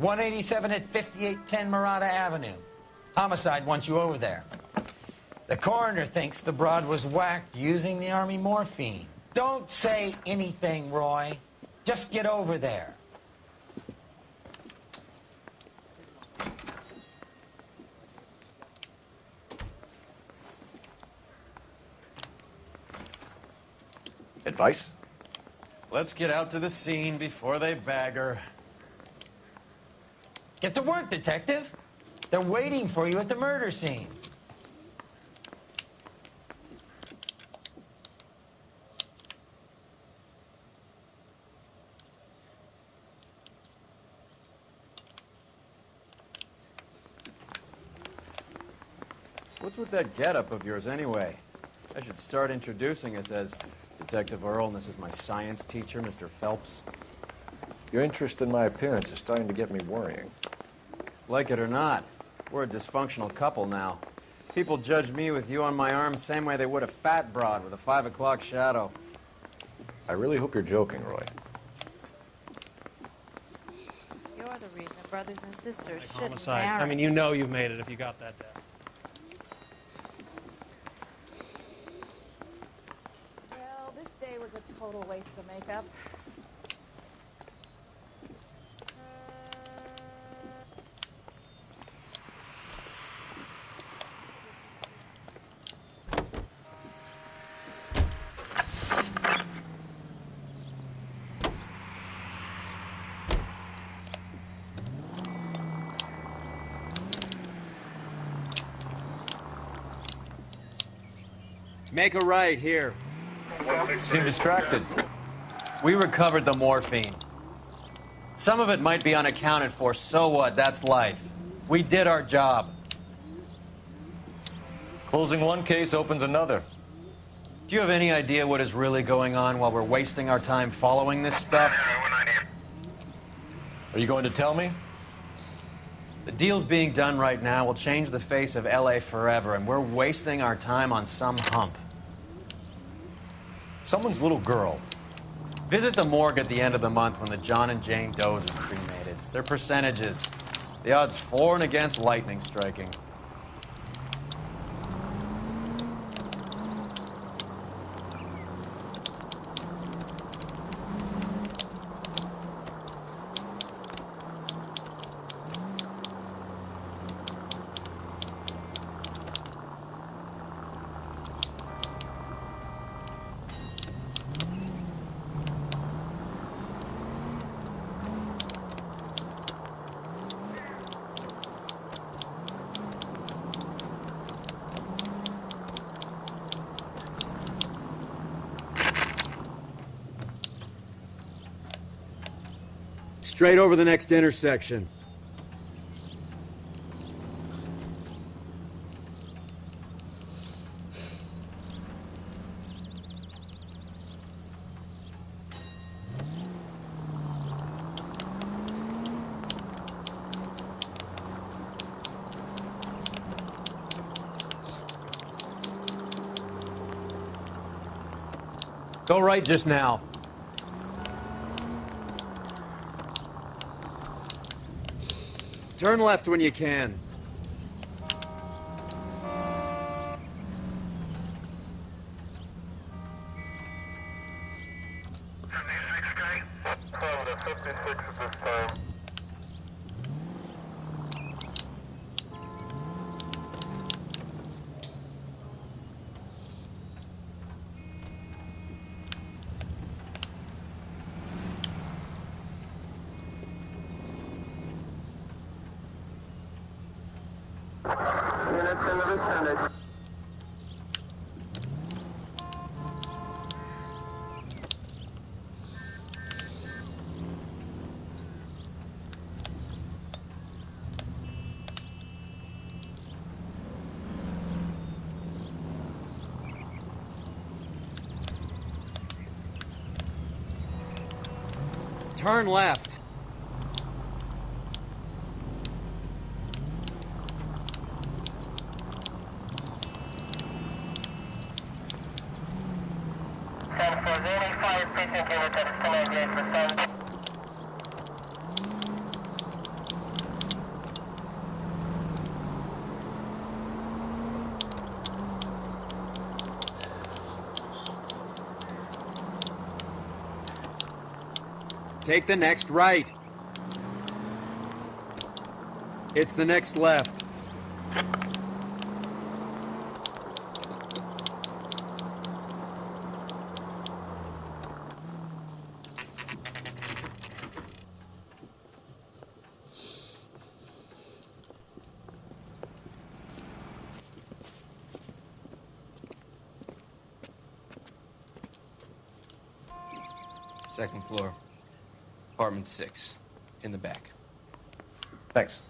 187 at 5810 Murata Avenue. Homicide wants you over there. The coroner thinks the broad was whacked using the Army morphine. Don't say anything, Roy. Just get over there. Advice? Let's get out to the scene before they bag her. Get to work, detective. They're waiting for you at the murder scene. What's with that getup of yours anyway? I should start introducing us as Detective Earl, and this is my science teacher, Mr. Phelps. Your interest in my appearance is starting to get me worrying. Like it or not, we're a dysfunctional couple now. People judge me with you on my arm same way they would a fat broad with a 5 o'clock shadow. I really hope you're joking, Roy. You're the reason brothers and sisters Like shouldn't homicide. marry. I mean, you know you've made it if you got that down. Well, this day was a total waste of makeup. Make a right here. Seem distracted. We recovered the morphine. Some of it might be unaccounted for, so what? That's life. We did our job. Closing one case opens another. Do you have any idea what is really going on while we're wasting our time following this stuff? Are you going to tell me? The deals being done right now will change the face of LA forever, and we're wasting our time on some hump. Someone's little girl. Visit the morgue at the end of the month when the John and Jane Does are cremated. Their percentages. The odds for and against lightning striking. Straight over the next intersection. Go right just now. Turn left when you can. units in the vicinity. Turn left. Take the next right. It's the next left. Second floor. Apartment 6. In the back. Thanks.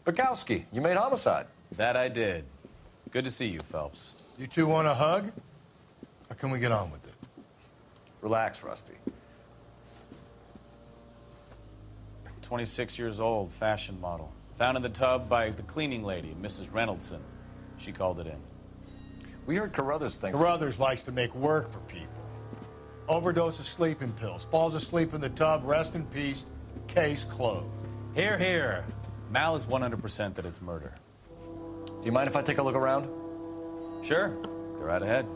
Bukowski, you made homicide. That I did. Good to see you, Phelps. You two want a hug? Or can we get on with it? Relax, Rusty. 26 years old, fashion model. Found in the tub by the cleaning lady, Mrs. Reynoldson. She called it in. We heard Carruthers thinks... Carruthers likes to make work for people. Overdose of sleeping pills. Falls asleep in the tub. Rest in peace. Case closed. Here, here. Mal is 100% that it's murder. Do you mind if I take a look around? Sure. Go right ahead.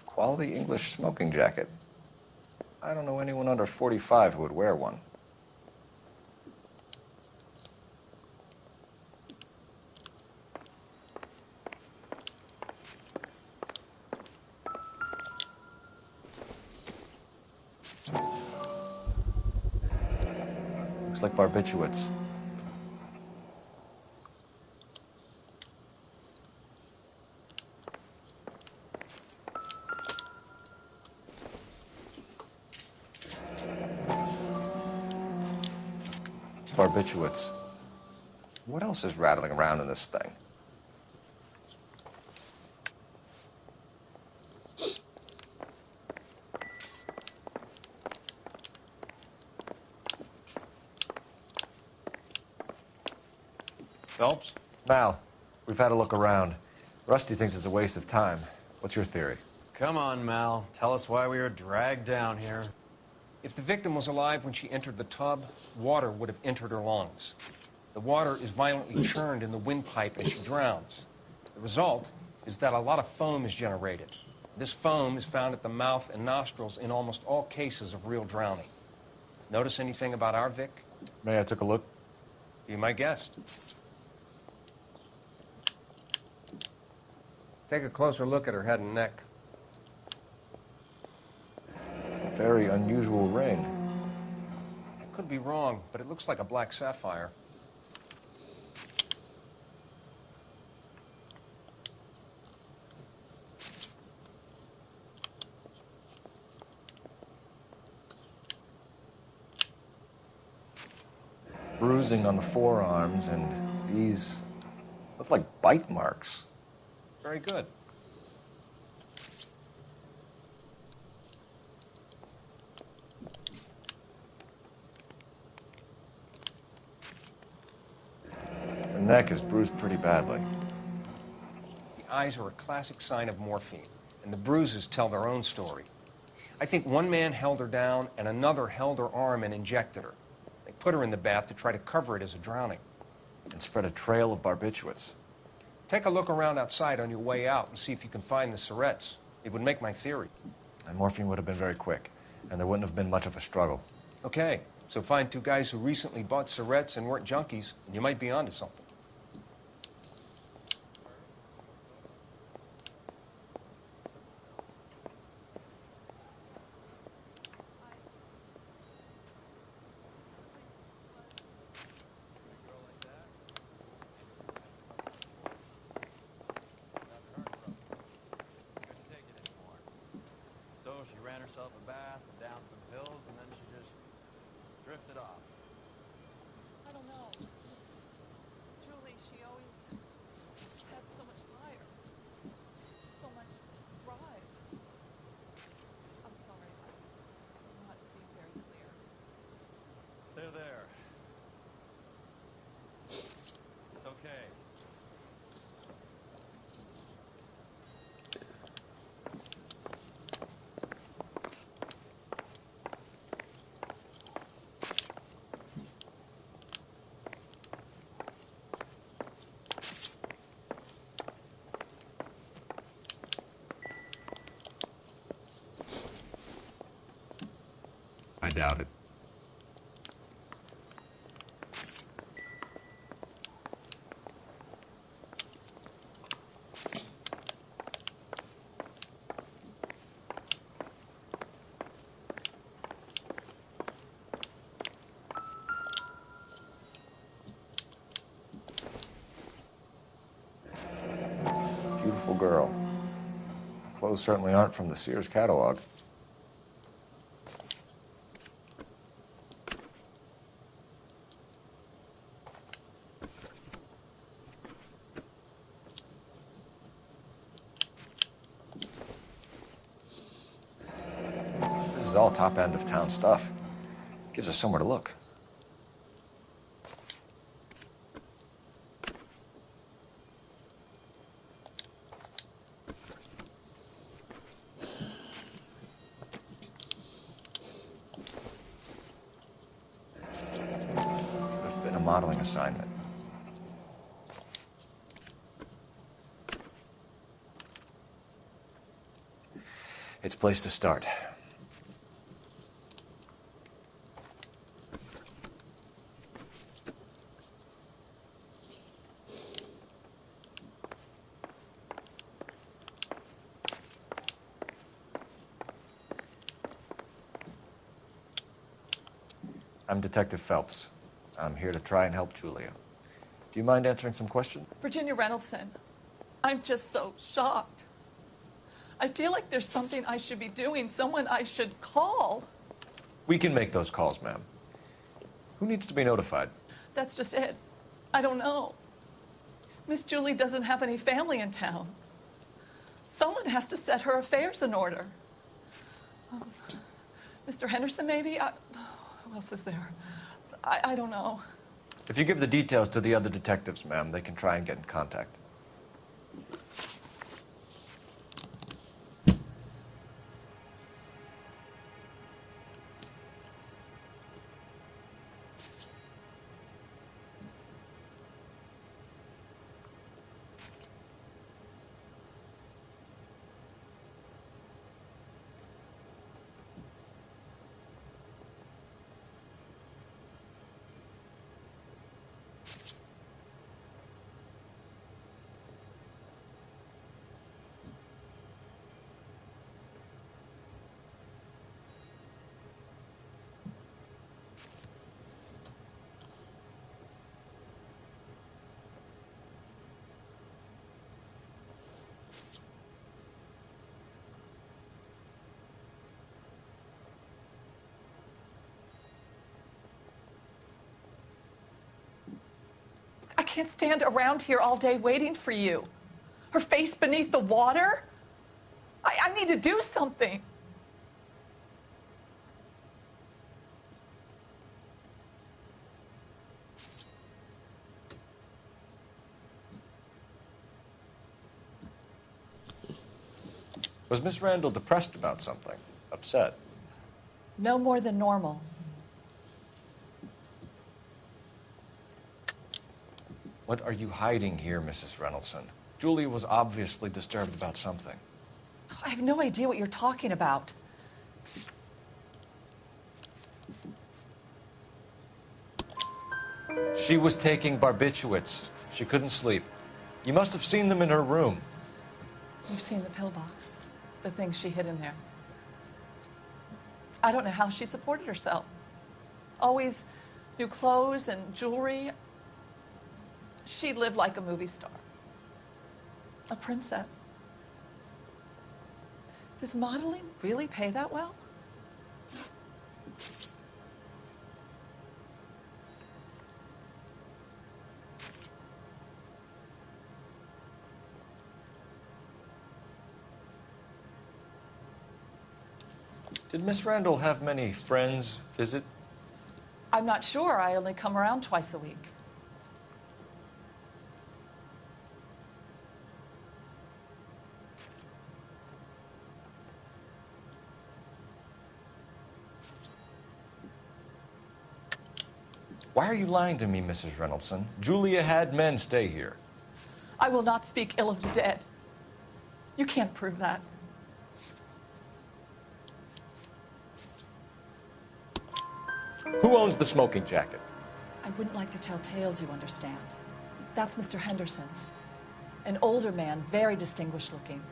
Quality English smoking jacket. I don't know anyone under 45 who would wear one. Looks like barbiturates. Barbiturates. What else is rattling around in this thing? Phelps? Mal, we've had a look around. Rusty thinks it's a waste of time. What's your theory? Come on, Mal. Tell us why we were dragged down here. If the victim was alive when she entered the tub, water would have entered her lungs. The water is violently churned in the windpipe as she drowns. The result is that a lot of foam is generated. This foam is found at the mouth and nostrils in almost all cases of real drowning. Notice anything about our Vic? May I take a look? Be my guest. Take a closer look at her head and neck. Very unusual ring. I could be wrong, but it looks like a black sapphire. bruising on the forearms, and these look like bite marks. Very good. Her neck is bruised pretty badly. The eyes are a classic sign of morphine, and the bruises tell their own story. I think one man held her down and another held her arm and injected her. They put her in the bath to try to cover it as a drowning. And spread a trail of barbiturates. Take a look around outside on your way out and see if you can find the syrettes. It would make my theory. And morphine would have been very quick, and there wouldn't have been much of a struggle. Okay, so find two guys who recently bought syrettes and weren't junkies, and you might be onto something. So she ran herself a bath and down some pills, and then she just drifted off. I don't know. Julie, she always had so much fire, so much drive. I'm sorry, I'm not being very clear. There. It's okay. I doubt it. Beautiful girl. Clothes certainly aren't from the Sears catalog. This is all top end of town stuff. Gives us somewhere to look. There's been a modeling assignment. It's a place to start. I'm Detective Phelps. I'm here to try and help Julia. Do you mind answering some questions? Virginia Reynoldson, I'm just so shocked. I feel like there's something I should be doing, someone I should call. We can make those calls, ma'am. Who needs to be notified? That's just it. I don't know. Miss Julie doesn't have any family in town. Someone has to set her affairs in order. Mr. Henderson, maybe? Who else is there? I don't know. If you give the details to the other detectives, ma'am, they can try and get in contact. can't stand around here all day waiting for you. Her face beneath the water? I need to do something. Was Miss Randall depressed about something? Upset? No more than normal. What are you hiding here, Mrs. Reynoldson? Julia was obviously disturbed about something. I have no idea what you're talking about. She was taking barbiturates. She couldn't sleep. You must have seen them in her room. You've seen the pillbox, the things she hid in there. I don't know how she supported herself. Always new clothes and jewelry. She lived like a movie star. A princess. Does modeling really pay that well? Did Miss Randall have many friends visit? I'm not sure. I only come around twice a week. Why are you lying to me, Mrs. Reynoldson? Julia had men stay here. I will not speak ill of the dead. You can't prove that. Who owns the smoking jacket? I wouldn't like to tell tales, you understand. That's Mr. Henderson's. An older man, very distinguished looking.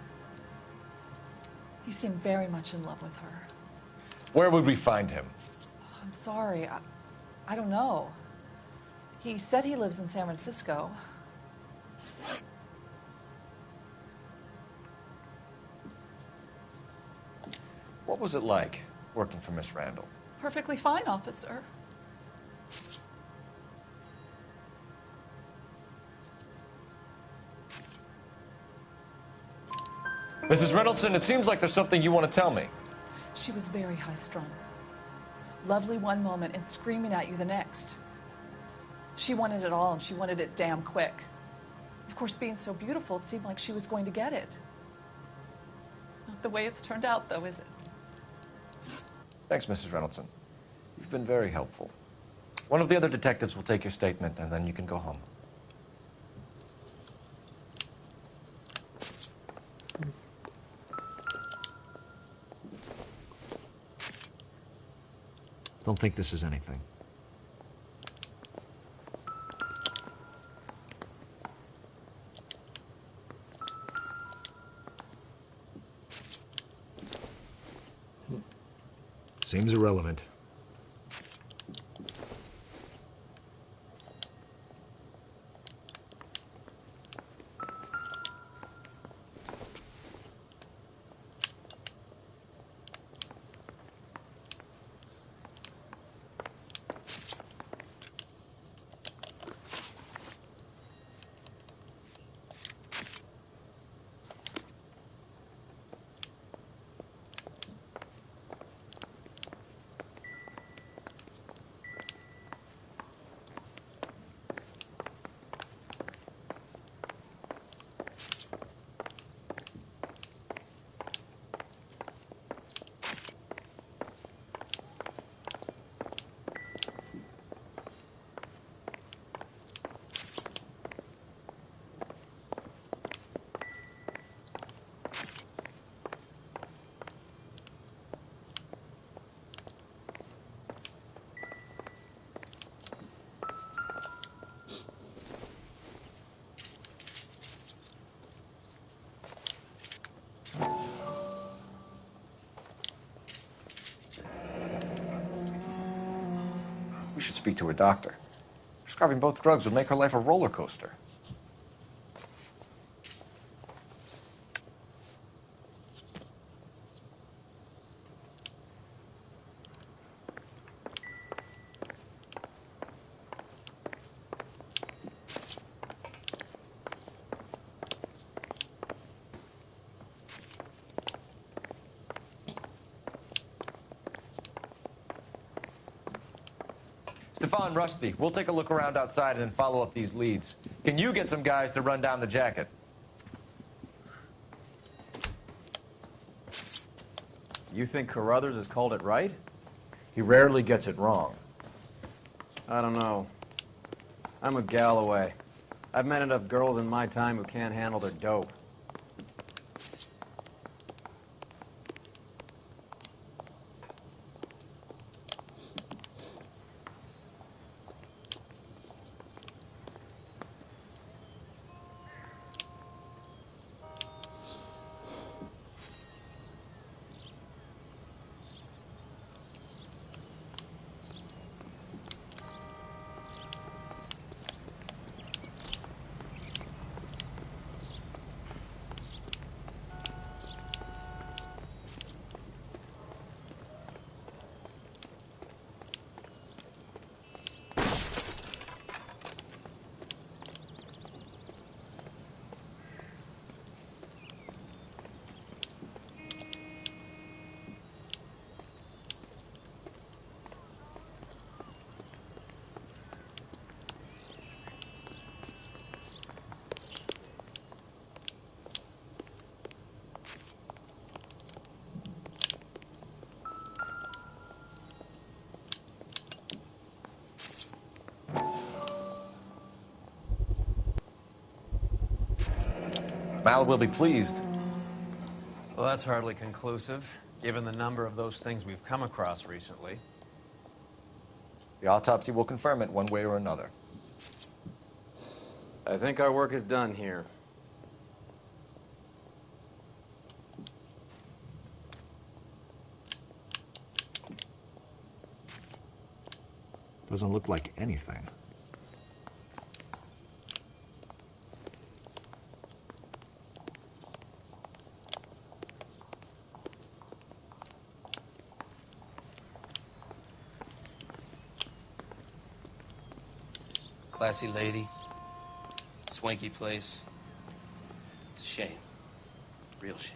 He seemed very much in love with her. Where would we find him? I'm sorry. I don't know. He said he lives in San Francisco. What was it like working for Miss Randall? Perfectly fine, officer. Mrs. Reynoldson, it seems like there's something you want to tell me. She was very high-strung. Lovely one moment and screaming at you the next. She wanted it all, and she wanted it damn quick. Of course, being so beautiful, it seemed like she was going to get it. Not the way it's turned out, though, is it? Thanks, Mrs. Reynoldson. You've been very helpful. One of the other detectives will take your statement, and then you can go home. Don't think this is anything. Seems irrelevant. We should speak to a doctor. Prescribing both drugs would make her life a roller coaster. Stefan, Rusty, we'll take a look around outside and then follow up these leads. Can you get some guys to run down the jacket? You think Carruthers has called it right? He rarely gets it wrong. I don't know. I'm with Galloway. I've met enough girls in my time who can't handle their dope. Mal will be pleased. Well, that's hardly conclusive, given the number of those things we've come across recently. The autopsy will confirm it one way or another. I think our work is done here. Doesn't look like anything. Classy lady. Swanky place. It's a shame. Real shame.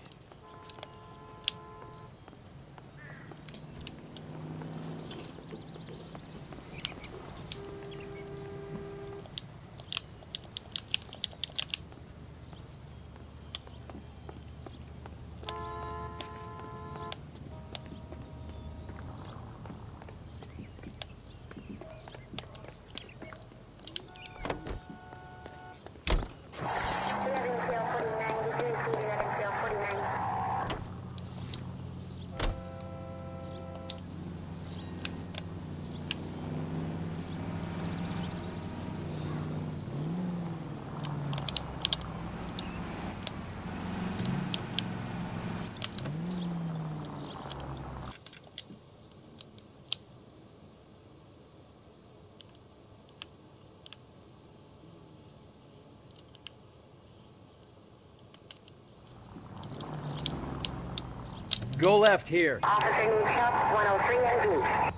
Go left here. Officer needs help, 103 and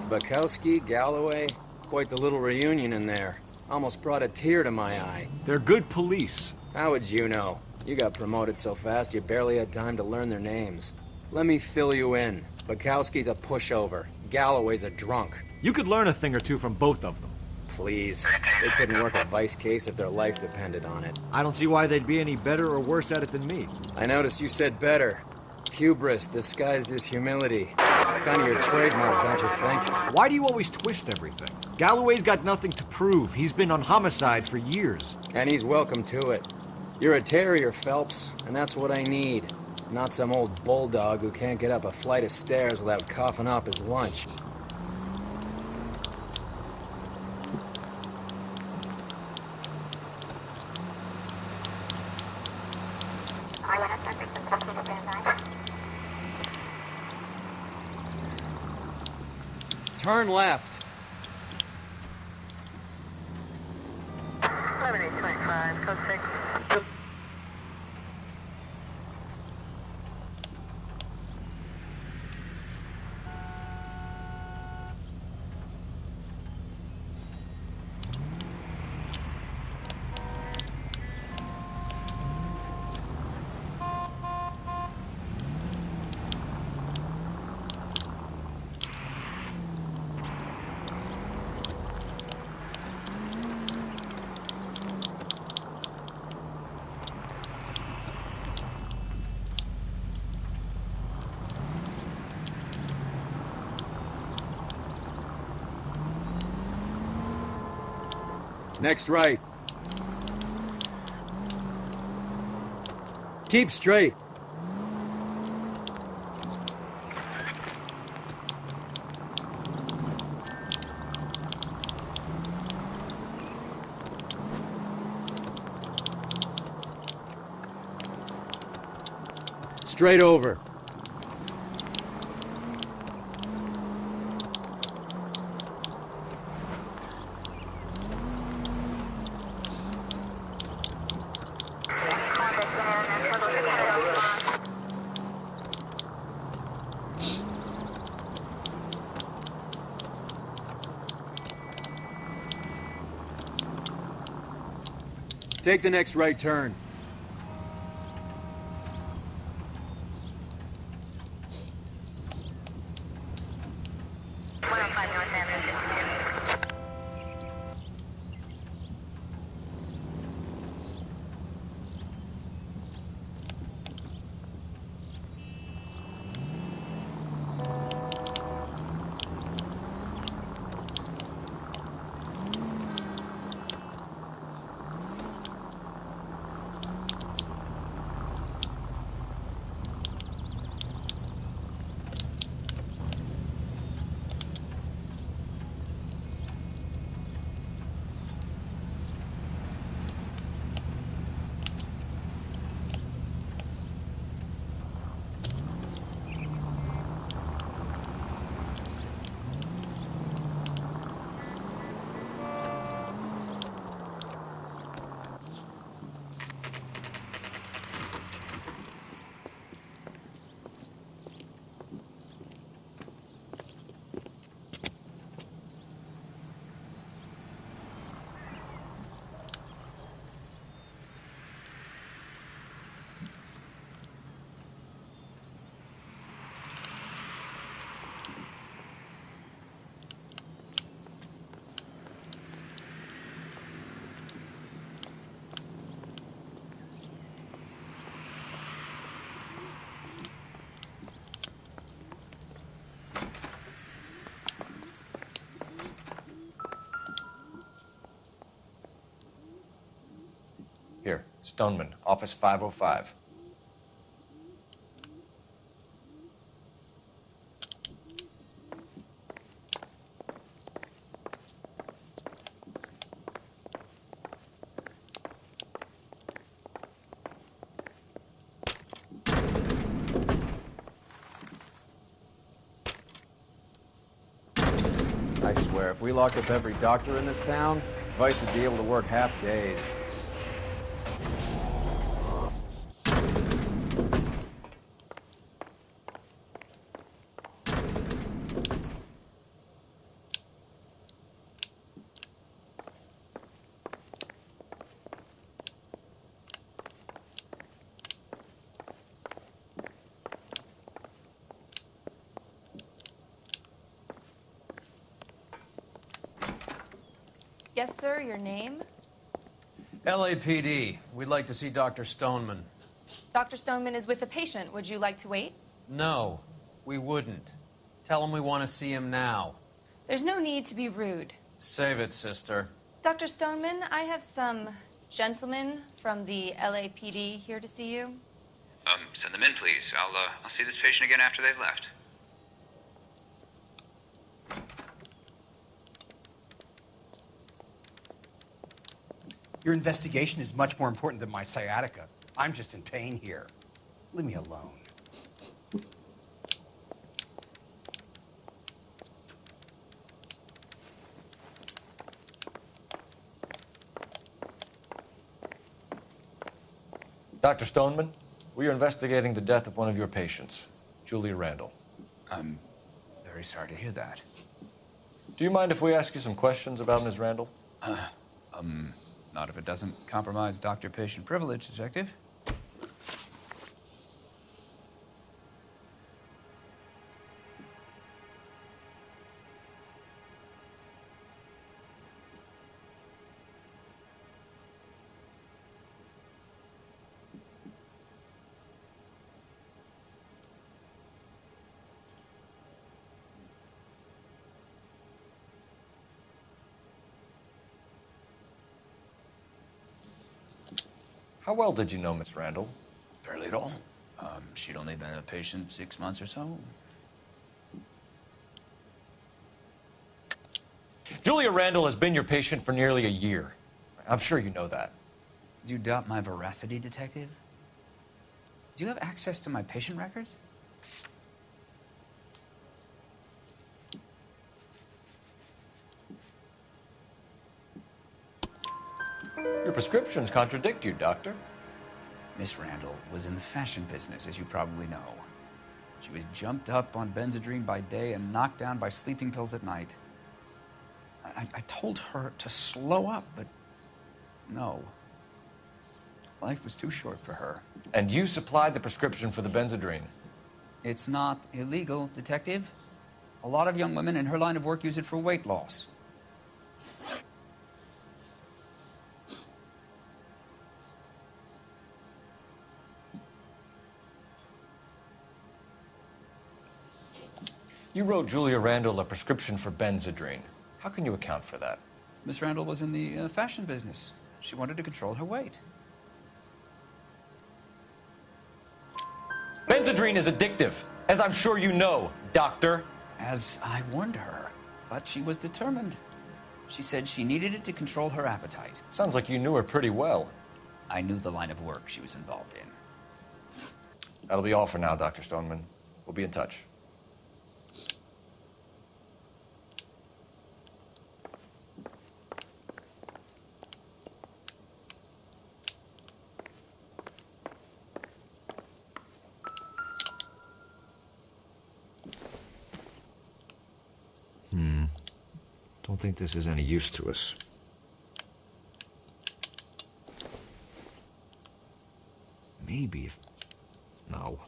Bukowski, Galloway, quite the little reunion in there. Almost brought a tear to my eye. They're good police. How would you know? You got promoted so fast you barely had time to learn their names. Let me fill you in. Bukowski's a pushover. Galloway's a drunk. You could learn a thing or two from both of them. Please. They couldn't work a vice case if their life depended on it. I don't see why they'd be any better or worse at it than me. I noticed you said better. Hubris disguised as humility. Kind of your trademark, don't you think? Why do you always twist everything? Galloway's got nothing to prove. He's been on homicide for years. And he's welcome to it. You're a terrier, Phelps, and that's what I need. Not some old bulldog who can't get up a flight of stairs without coughing up his lunch. Turn left. 11825, code 6. Next right. Keep straight. Straight over. Take the next right turn. Here, Stoneman, office 505. I swear, if we locked up every doctor in this town, Vice would be able to work half days. Yes, sir, your name? LAPD. We'd like to see Dr. Stoneman. Dr. Stoneman is with a patient. Would you like to wait? No, we wouldn't. Tell him we want to see him now. There's no need to be rude. Save it, sister. Dr. Stoneman, I have some gentlemen from the LAPD here to see you. Send them in, please. I'll see this patient again after they've left. Your investigation is much more important than my sciatica. I'm just in pain here. Leave me alone. Dr. Stoneman, we are investigating the death of one of your patients, Julia Randall. I'm very sorry to hear that. Do you mind if we ask you some questions about Ms. Randall? Not if it doesn't compromise doctor-patient privilege, Detective. How well did you know Miss Randall? Barely at all. She'd only been a patient 6 months or so. Julia Randall has been your patient for nearly a year. I'm sure you know that. Do you doubt my veracity, Detective? Do you have access to my patient records? Your prescriptions contradict you, Doctor. Miss Randall was in the fashion business, as you probably know. She was jumped up on Benzedrine by day and knocked down by sleeping pills at night. I told her to slow up, but no. Life was too short for her. And you supplied the prescription for the Benzedrine? It's not illegal, Detective. A lot of young women in her line of work use it for weight loss. You wrote Julia Randall a prescription for Benzedrine. How can you account for that? Miss Randall was in the fashion business. She wanted to control her weight. Benzedrine is addictive, as I'm sure you know, Doctor. As I warned her, but she was determined. She said she needed it to control her appetite. Sounds like you knew her pretty well. I knew the line of work she was involved in. That'll be all for now, Dr. Stoneman. We'll be in touch. Don't think this is any use to us. Maybe if... No.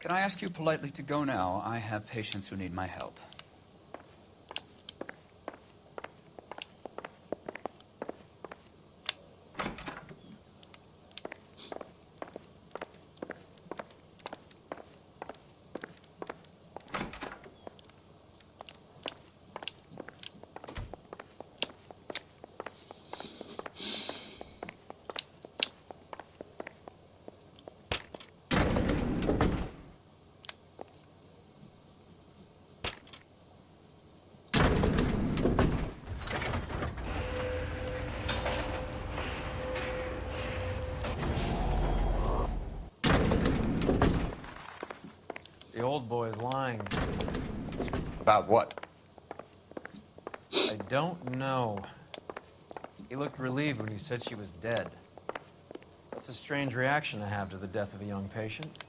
Can I ask you politely to go now? I have patients who need my help. The old boy is lying. About what? I don't know. He looked relieved when you said she was dead. That's a strange reaction to have to the death of a young patient.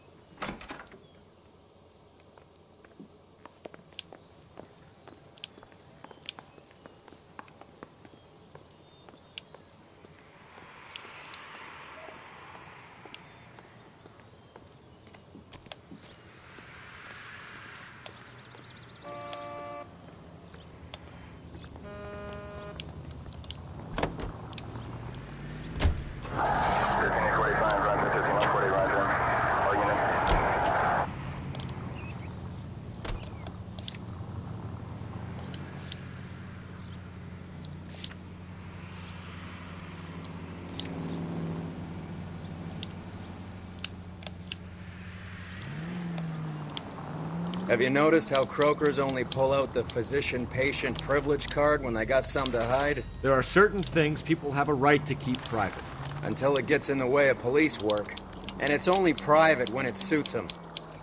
Have you noticed how croakers only pull out the physician-patient privilege card when they got something to hide? There are certain things people have a right to keep private. Until it gets in the way of police work. And it's only private when it suits them.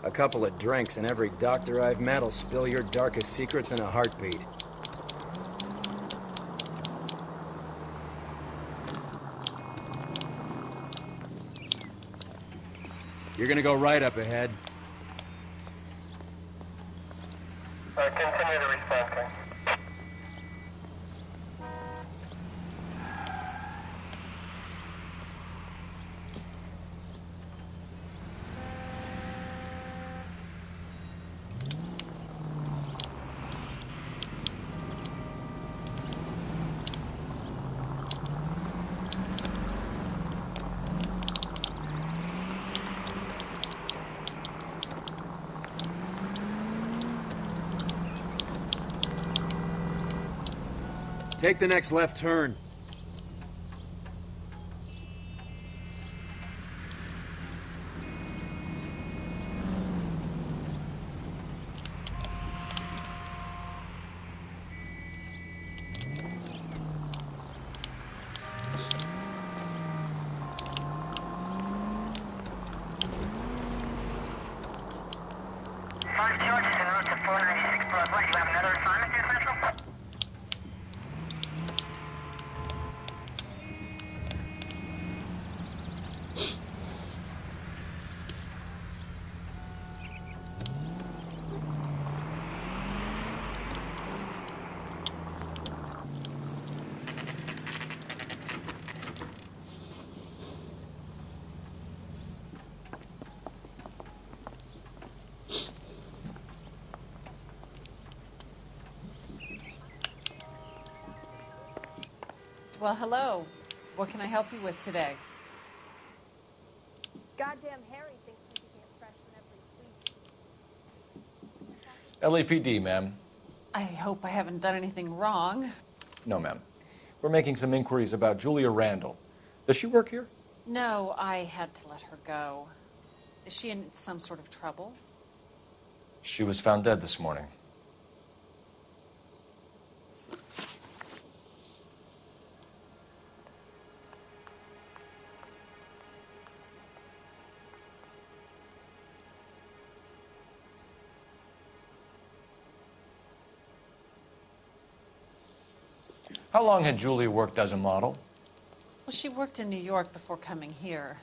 A couple of drinks and every doctor I've met will spill your darkest secrets in a heartbeat. You're gonna go right up ahead. Continue to respond, sir. Take the next left turn. Well, hello. What can I help you with today? Goddamn Harry thinks he can get fresh whenever he pleases. LAPD, ma'am. I hope I haven't done anything wrong. No, ma'am. We're making some inquiries about Julia Randall. Does she work here? No, I had to let her go. Is she in some sort of trouble? She was found dead this morning. How long had Julia worked as a model? Well, she worked in New York before coming here.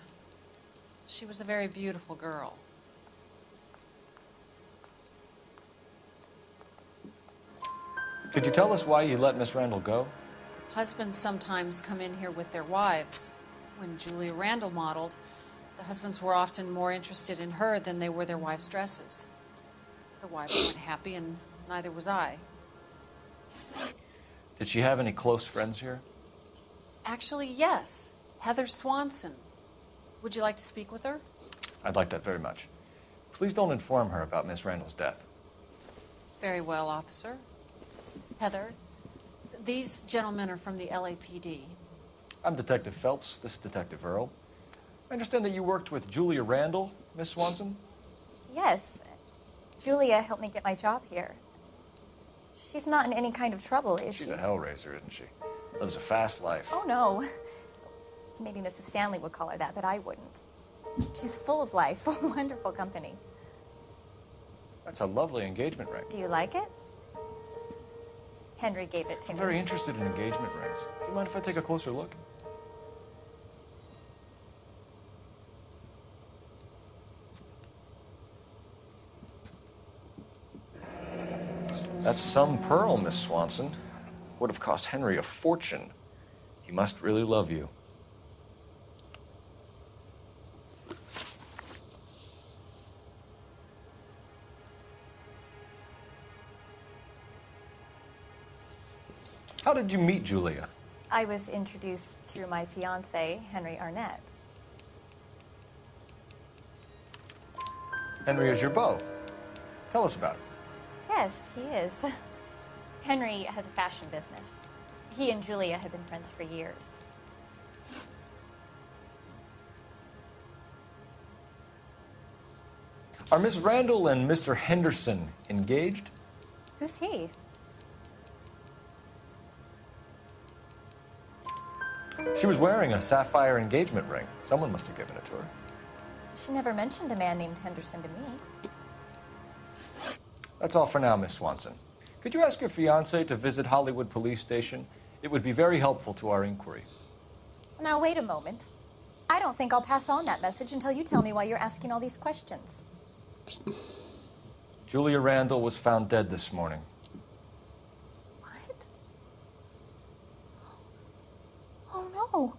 She was a very beautiful girl. Could you tell us why you let Miss Randall go? Husbands sometimes come in here with their wives. When Julia Randall modeled, the husbands were often more interested in her than they were their wives' dresses. The wives weren't happy, and neither was I. Did she have any close friends here? Actually, yes. Heather Swanson. Would you like to speak with her? I'd like that very much. Please don't inform her about Miss Randall's death. Very well, officer. Heather, these gentlemen are from the LAPD. I'm Detective Phelps. This is Detective Earl. I understand that you worked with Julia Randall, Miss Swanson? Yes. Julia helped me get my job here. She's not in any kind of trouble, is she? She's a hellraiser, isn't she? Lives a fast life. Oh, no. Maybe Mrs. Stanley would call her that, but I wouldn't. She's full of life, a wonderful company. That's a lovely engagement ring. Do you like it? Henry gave it to I'm me. very interested in engagement rings. Do you mind if I take a closer look? That's some pearl, Miss Swanson. Would have cost Henry a fortune. He must really love you. How did you meet Julia? I was introduced through my fiancé, Henry Arnett. Henry is your beau. Tell us about it. Yes, he is. Henry has a fashion business. He and Julia have been friends for years. Are Miss Randall and Mr. Henderson engaged? Who's he? She was wearing a sapphire engagement ring. Someone must have given it to her. She never mentioned a man named Henderson to me. That's all for now, Miss Swanson. Could you ask your fiancé to visit Hollywood Police Station? It would be very helpful to our inquiry. Now, wait a moment. I don't think I'll pass on that message until you tell me why you're asking all these questions. Julia Randall was found dead this morning. What? Oh, no.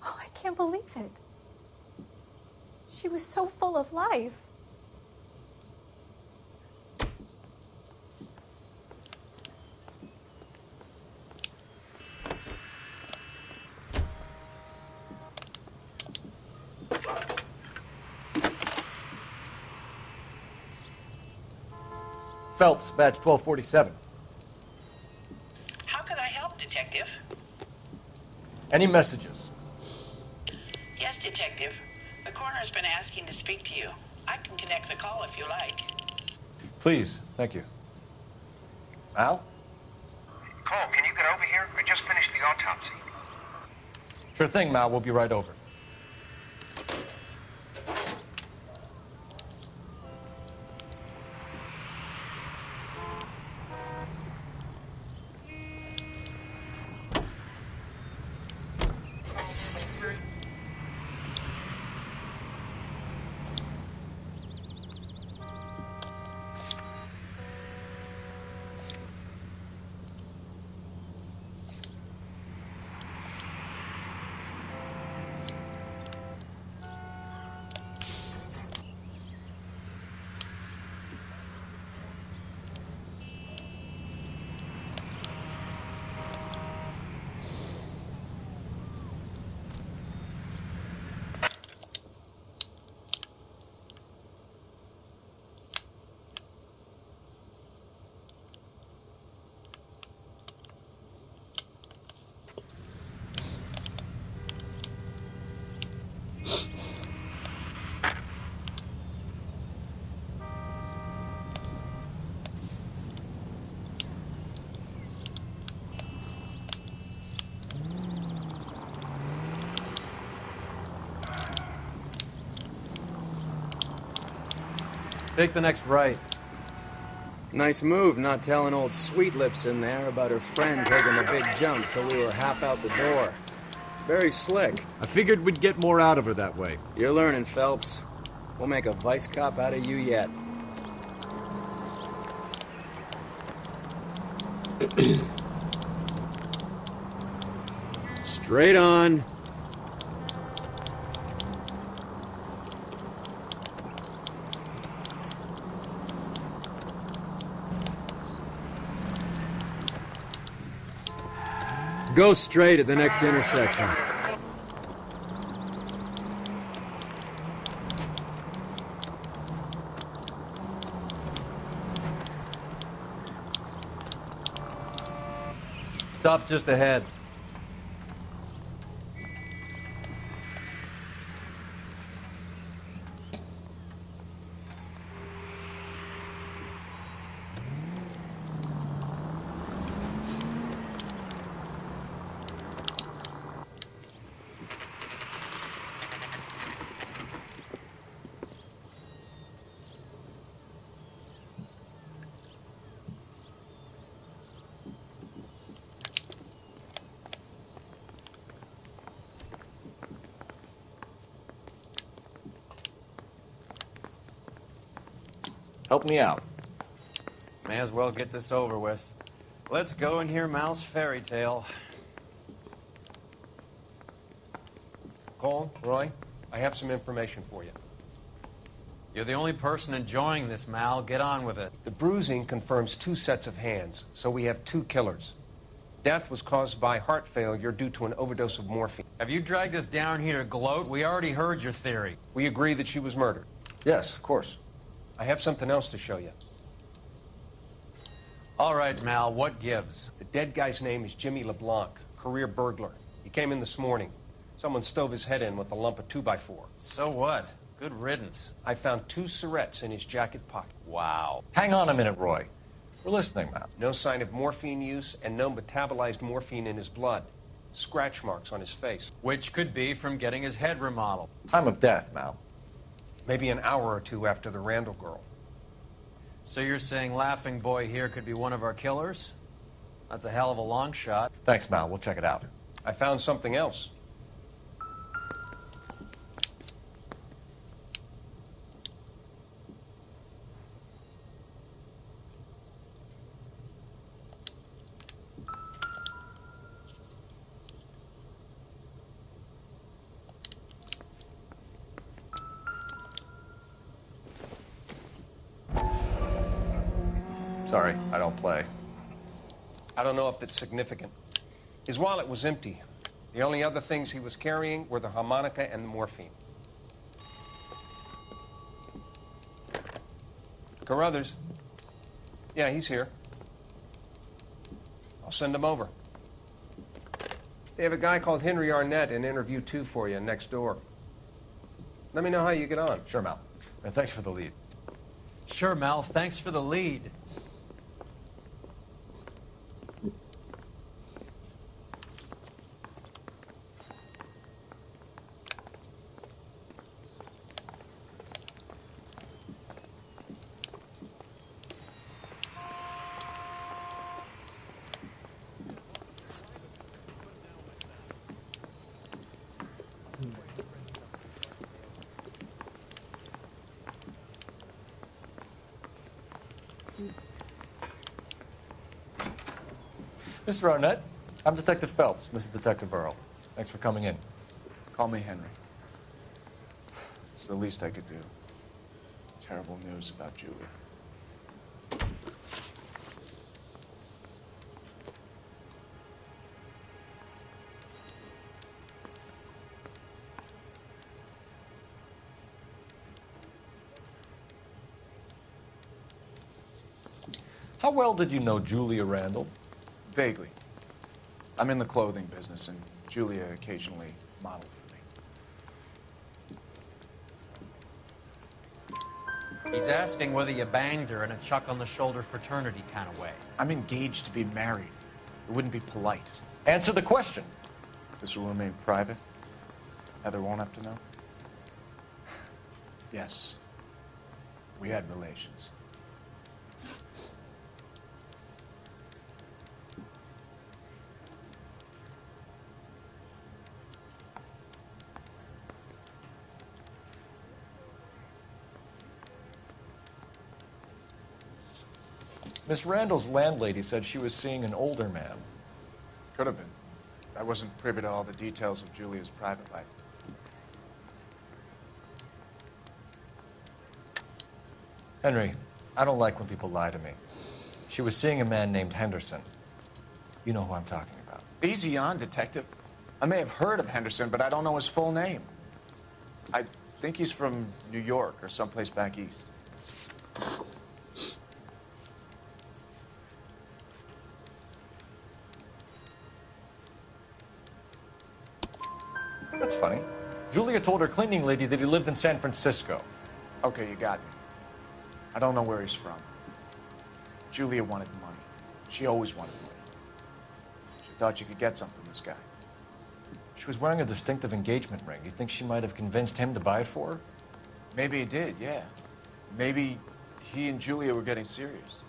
Oh, I can't believe it. She was so full of life. Phelps, badge 1247. How can Detective. Any messages? Yes, Detective. The coroner's been asking to speak to you. I can connect the call if you like. Please, thank you. Al? Cole, can you get over here? I just finished the autopsy. Sure thing, Mal. We'll be right over. Take the next right. Nice move not telling old Sweet Lips in there about her friend taking the big jump till we were half out the door. Very slick. I figured we'd get more out of her that way. You're learning, Phelps. We'll make a vice cop out of you yet. Straight on. Go straight at the next intersection. Stop just ahead. Help me out. May as well get this over with. Let's go and hear Mal's fairy tale. Cole, Roy, I have some information for you. You're the only person enjoying this, Mal. Get on with it. The bruising confirms 2 sets of hands, so we have 2 killers. Death was caused by heart failure due to an overdose of morphine. Have you dragged us down here to gloat? We already heard your theory. We agree that she was murdered. Yes, of course. I have something else to show you. All right, Mal, what gives? The dead guy's name is Jimmy LeBlanc, career burglar. He came in this morning. Someone stove his head in with a lump of 2x4. So what? Good riddance. I found 2 syrettes in his jacket pocket. Wow. Hang on a minute, Roy. We're listening, Mal. No sign of morphine use and no metabolized morphine in his blood. Scratch marks on his face. Which could be from getting his head remodeled. Time of death, Mal. Maybe an hour or 2 after the Randall girl. So you're saying Laughing Boy here could be one of our killers? That's a hell of a long shot. Thanks, Mal. We'll check it out. I found something else. Sorry, I don't play. I don't know if it's significant. His wallet was empty. The only other things he was carrying were the harmonica and the morphine. Carruthers. Yeah, he's here. I'll send him over. They have a guy called Henry Arnett in interview 2 for you next door. Let me know how you get on. Sure, Mel. And thanks for the lead. Sure, Mel. Thanks for the lead. Mr. Arnett, I'm Detective Phelps. This is Detective Earl. Thanks for coming in. Call me Henry. It's the least I could do. Terrible news about Julie. How well did you know Julia Randall? Vaguely. I'm in the clothing business, and Julia occasionally modeled for me. He's asking whether you banged her in a chuck-on-the-shoulder fraternity kind of way. I'm engaged to be married. It wouldn't be polite. Answer the question. This will remain private. Heather won't have to know. Yes. We had relations. Miss Randall's landlady said she was seeing an older man. Could have been. I wasn't privy to all the details of Julia's private life. Henry, I don't like when people lie to me. She was seeing a man named Henderson. You know who I'm talking about. Easy on, Detective. I may have heard of Henderson, but I don't know his full name. I think he's from New York or someplace back east. That's funny. Julia told her cleaning lady that he lived in San Francisco. Okay, you got me. I don't know where he's from. Julia wanted money. She always wanted money. She thought she could get something from this guy. She was wearing a distinctive engagement ring. You think she might have convinced him to buy it for her? Maybe he did, yeah. Maybe he and Julia were getting serious.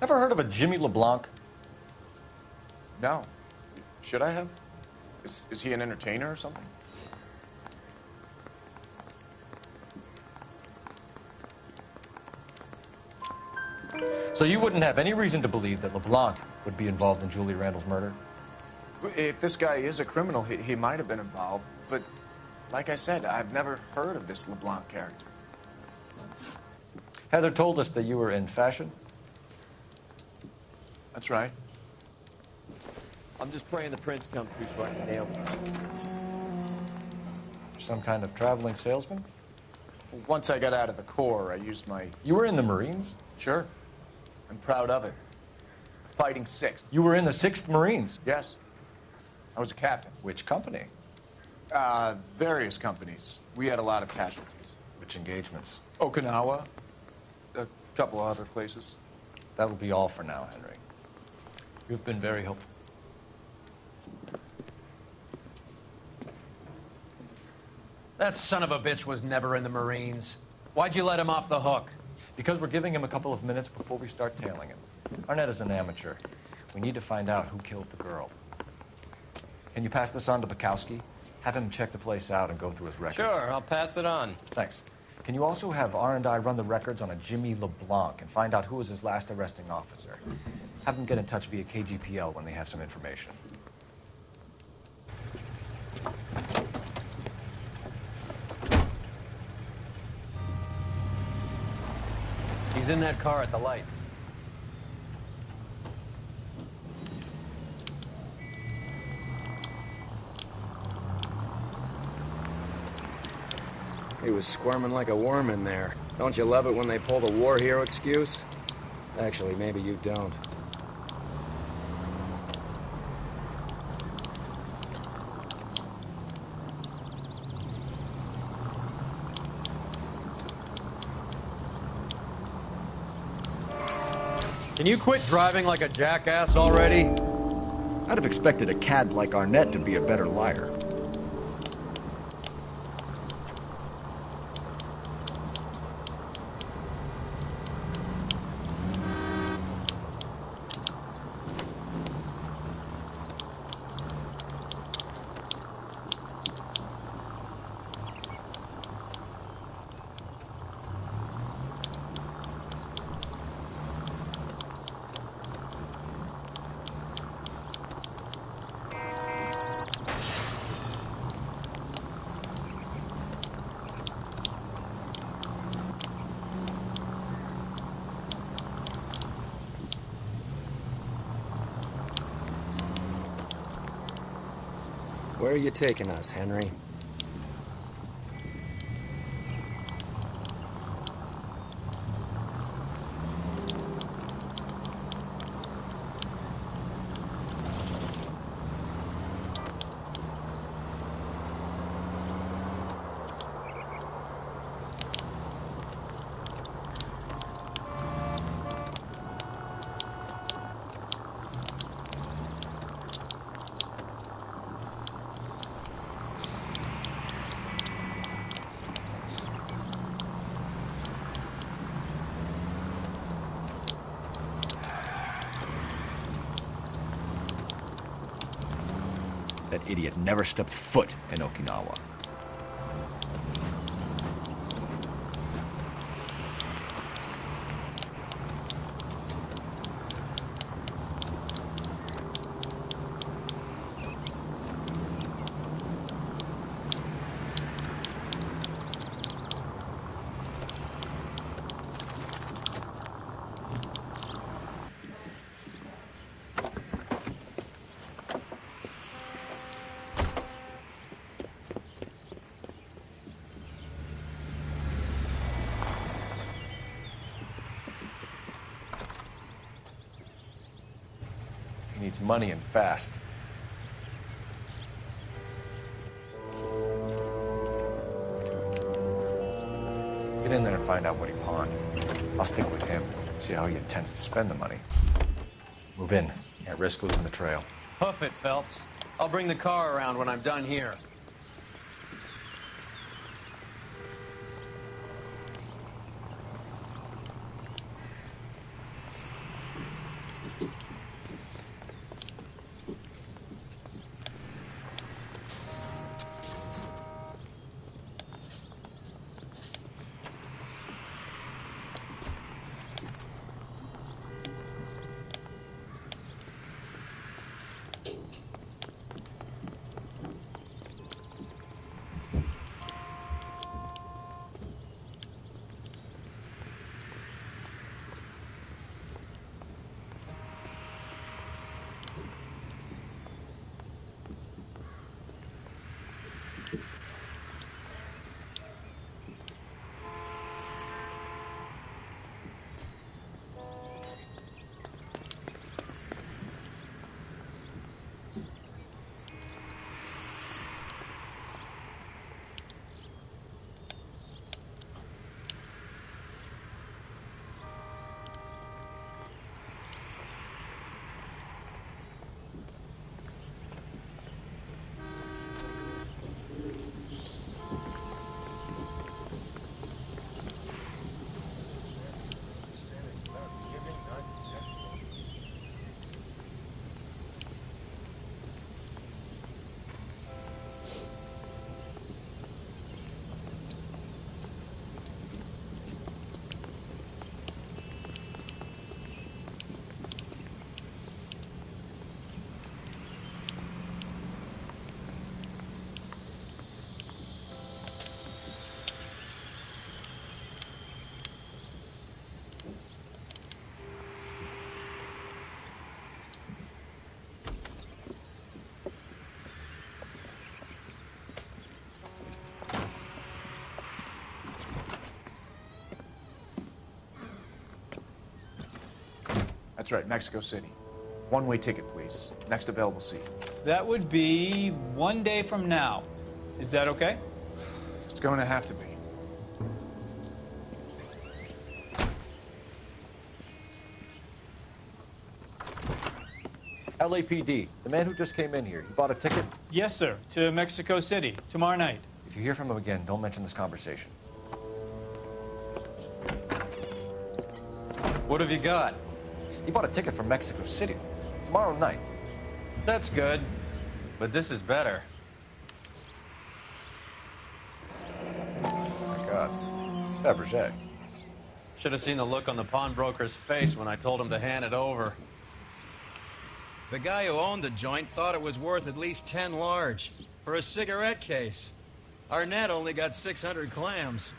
Ever heard of a Jimmy LeBlanc? No. Should I have? Is he an entertainer or something? So you wouldn't have any reason to believe that LeBlanc would be involved in Julie Randall's murder? If this guy is a criminal, he might have been involved. But like I said, I've never heard of this LeBlanc character. Heather told us that you were in fashion. That's right. I'm just praying the prince comes through so I can nail this. Some kind of traveling salesman? Once I got out of the Corps, I used my... You were in the Marines? Sure. I'm proud of it. Fighting 6th. You were in the 6th Marines? Yes. I was a captain. Which company? Various companies. We had a lot of casualties. Which engagements? Okinawa. A couple other places. That will be all for now, Henry. You've been very helpful. That son of a bitch was never in the Marines. Why'd you let him off the hook? Because we're giving him a couple of minutes before we start tailing him. Arnett is an amateur. We need to find out who killed the girl. Can you pass this on to Bukowski? Have him check the place out and go through his records. Sure, I'll pass it on. Thanks. Can you also have R&I run the records on a Jimmy LeBlanc and find out who was his last arresting officer? Have them get in touch via KGPL when they have some information. He's in that car at the lights. He was squirming like a worm in there. Don't you love it when they pull the war hero excuse? Actually, maybe you don't. Can you quit driving like a jackass already? I'd have expected a cad like Arnett to be a better liar. Where are you taking us, Henry? That idiot never stepped foot in Okinawa. He needs money and fast. Get in there and find out what he pawned. I'll stick with him, see how he intends to spend the money. Move in. Can't risk losing the trail. Hoof it, Phelps. I'll bring the car around when I'm done here. That's right, Mexico City. One-way ticket, please. Next available seat. That would be 1 day from now. Is that okay? It's going to have to be. LAPD, the man who just came in here, he bought a ticket? Yes, sir. To Mexico City, tomorrow night. If you hear from him again, don't mention this conversation. What have you got? He bought a ticket from Mexico City. Tomorrow night. That's good. But this is better. Oh my God. It's Fabergé. Should have seen the look on the pawnbroker's face when I told him to hand it over. The guy who owned the joint thought it was worth at least 10 large for a cigarette case. Arnett only got 600 clams.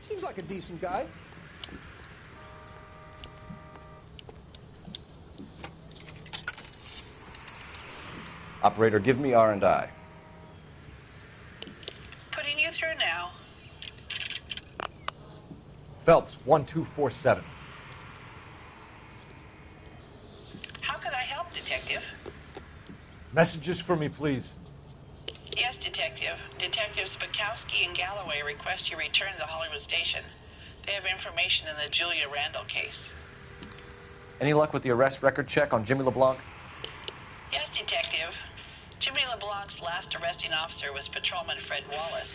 Seems like a decent guy. Operator, give me R&I. Putting you through now. Phelps, 1247. How could I help, Detective? Messages for me, please. Yes, Detective. Detectives Bukowski and Galloway request you return to the Hollywood station. They have information in the Julia Randall case. Any luck with the arrest record check on Jimmy LeBlanc? Yes, Detective. Jimmy LeBlanc's last arresting officer was Patrolman Fred Wallace.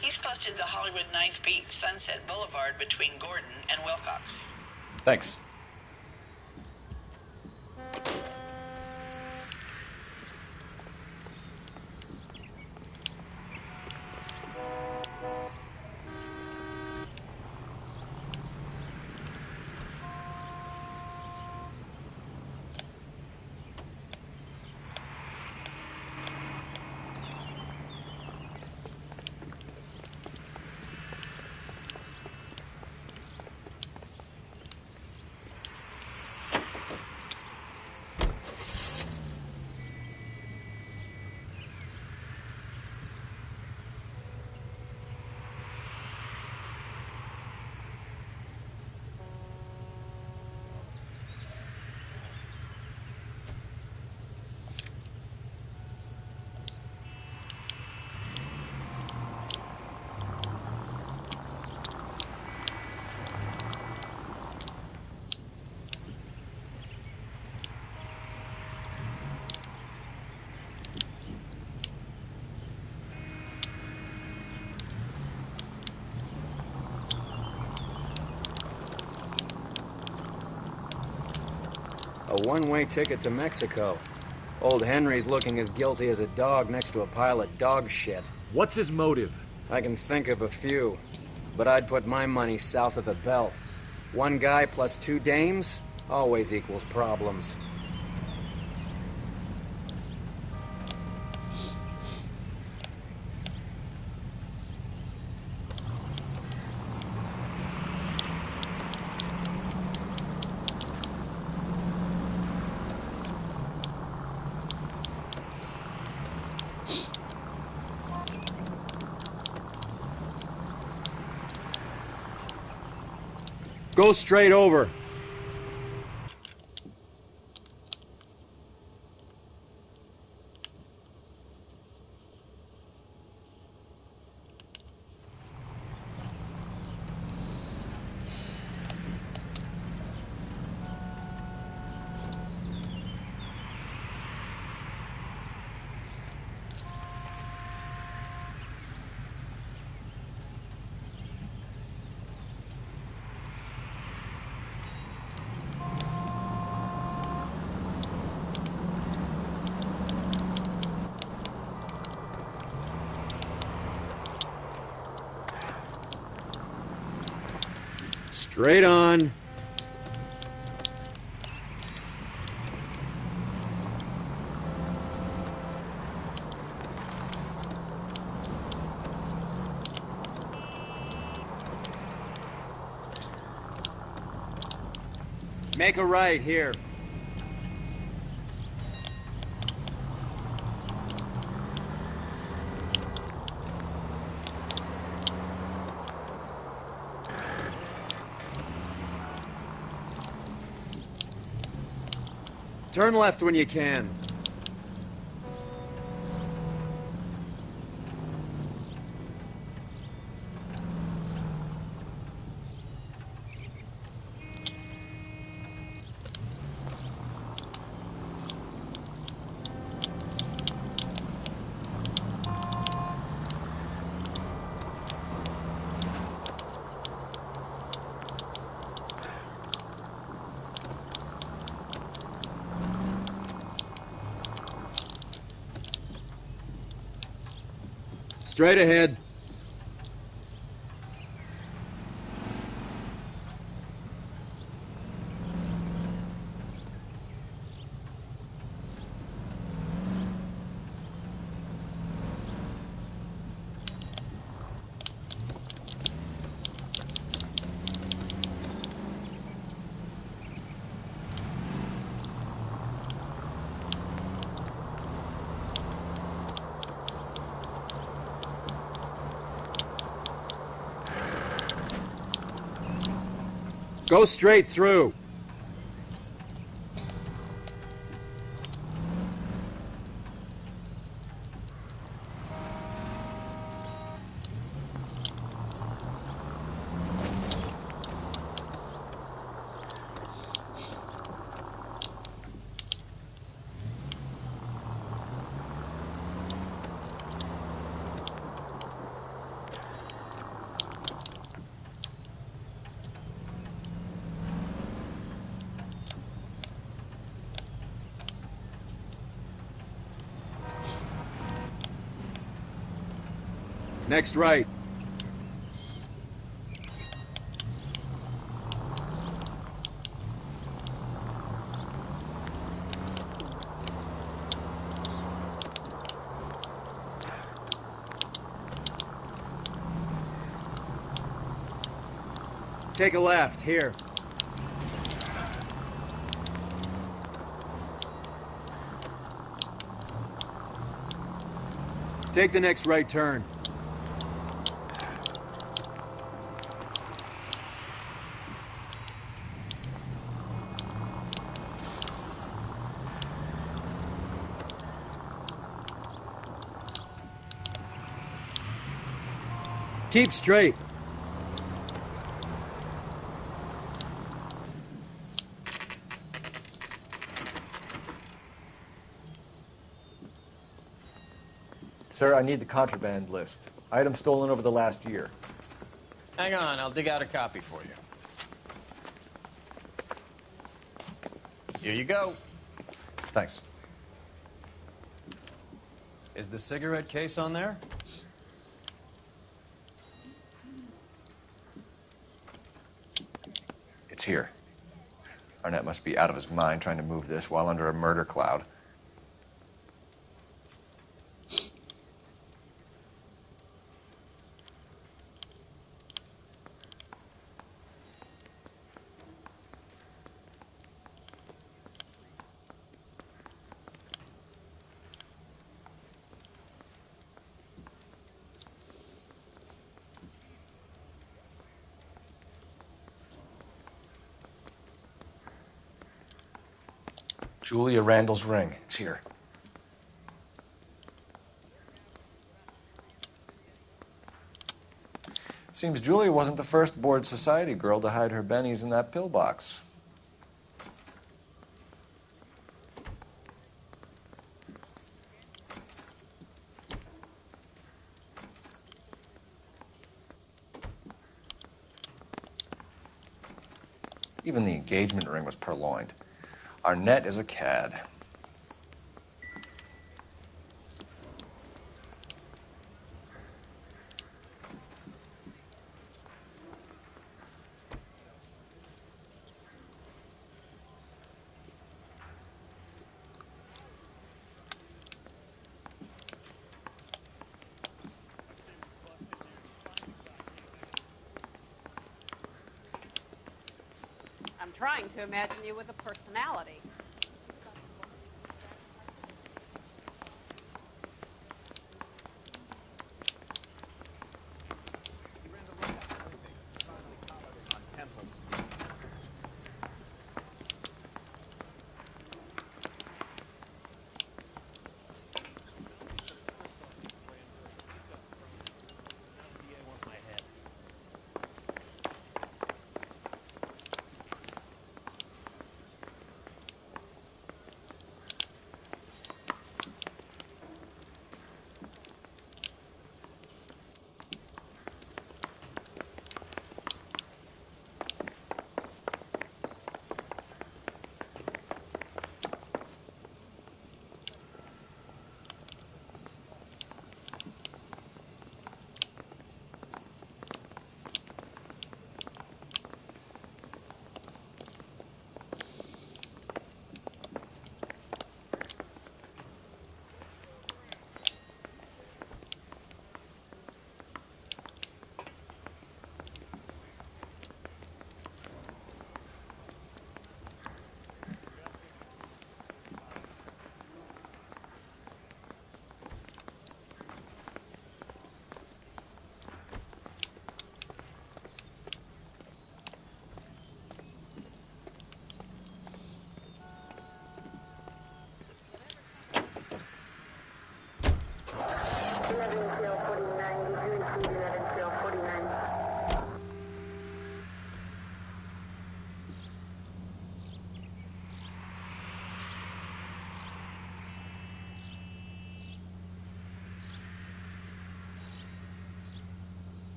He's posted the Hollywood 9th Beat, Sunset Boulevard between Gordon and Wilcox. Thanks. A one-way ticket to Mexico. Old Henry's looking as guilty as a dog next to a pile of dog shit. What's his motive? I can think of a few, but I'd put my money south of the belt. One guy plus two dames always equals problems. Go straight over. Straight on. Make a right here. Turn left when you can. Straight ahead. Go straight through. Next right. Take a left, here. Take the next right turn. Keep straight. Sir, I need the contraband list. Items stolen over the last year. Hang on, I'll dig out a copy for you. Here you go. Thanks. Is the cigarette case on there? It's here. Arnett must be out of his mind trying to move this while under a murder cloud. Julia Randall's ring. It's here. Seems Julia wasn't the first bored society girl to hide her bennies in that pillbox. Even the engagement ring was purloined. Arnett is a cad. trying to imagine you with a personality.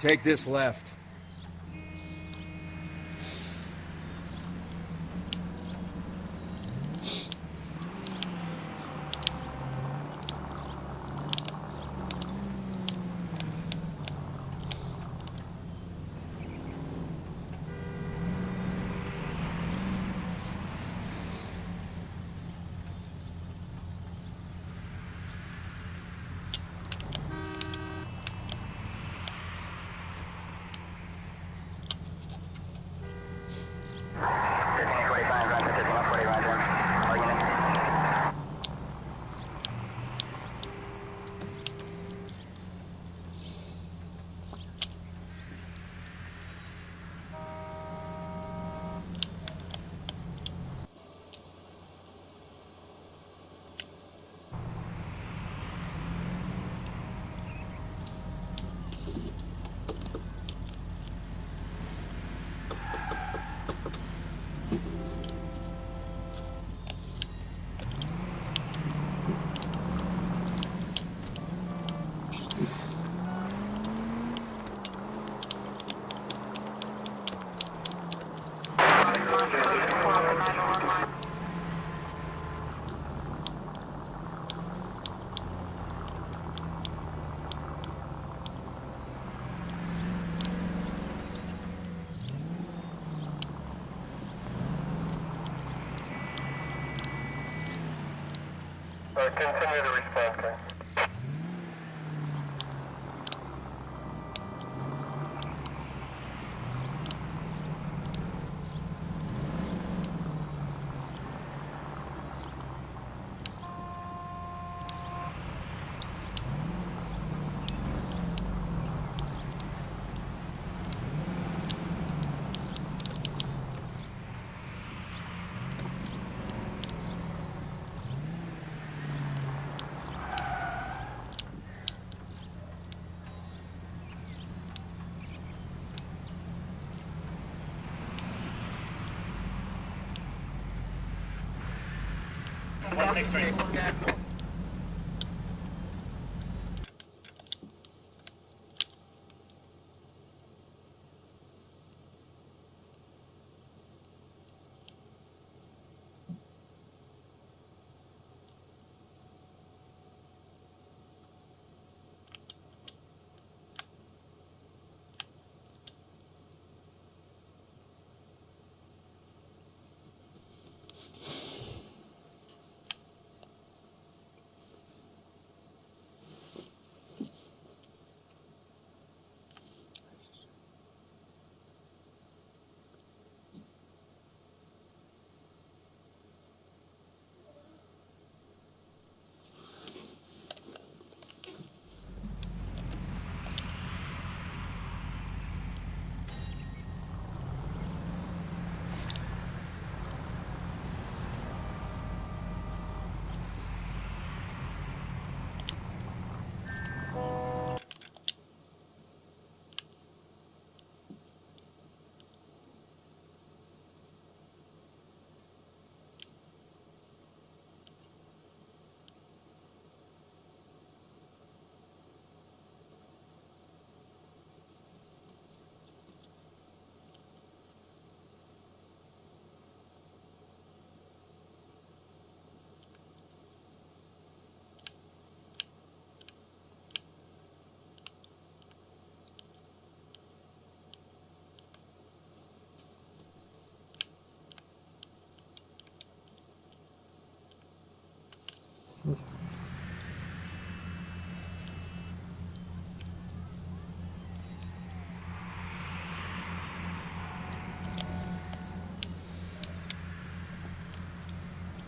Take this left. Continue to respond, okay?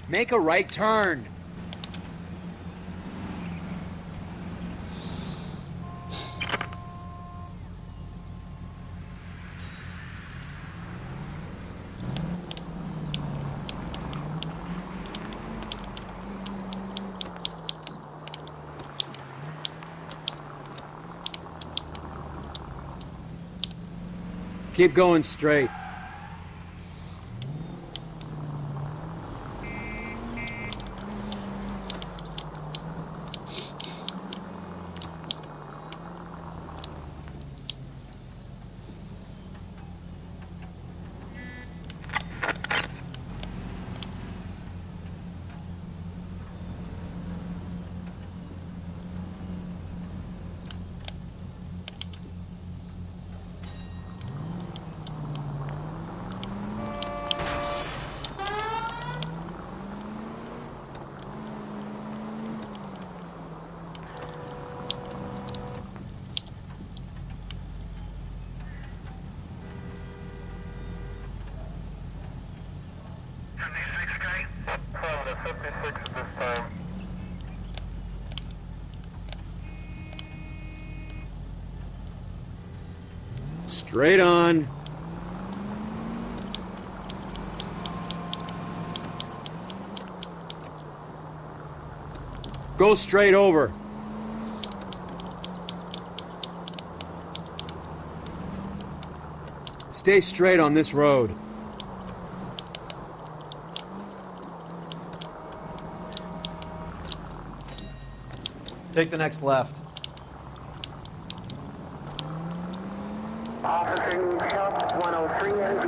Make a right turn. Keep going straight. Straight on. Go straight over. Stay straight on this road. Take the next left. Officer needs help, 103 and B.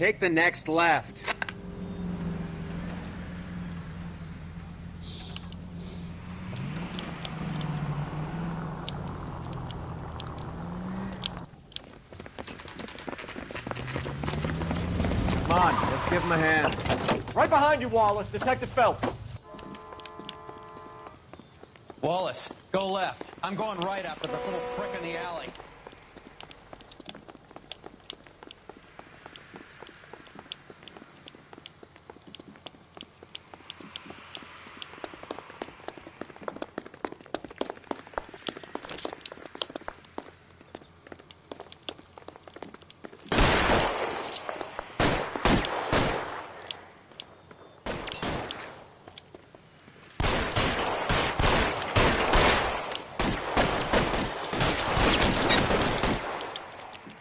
Take the next left. Come on, let's give him a hand. Right behind you, Wallace. Detective Phelps. Wallace, go left. I'm going right after this little prick in the alley.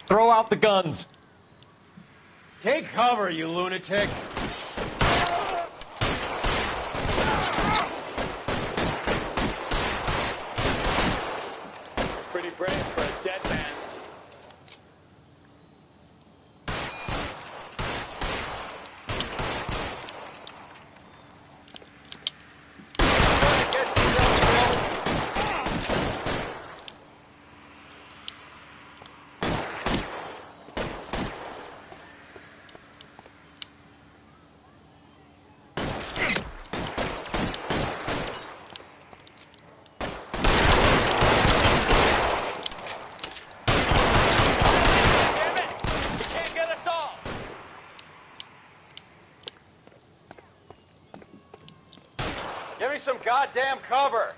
Throw out the guns. Take cover, you lunatic. Pretty brave for a dead man. Give me some goddamn cover.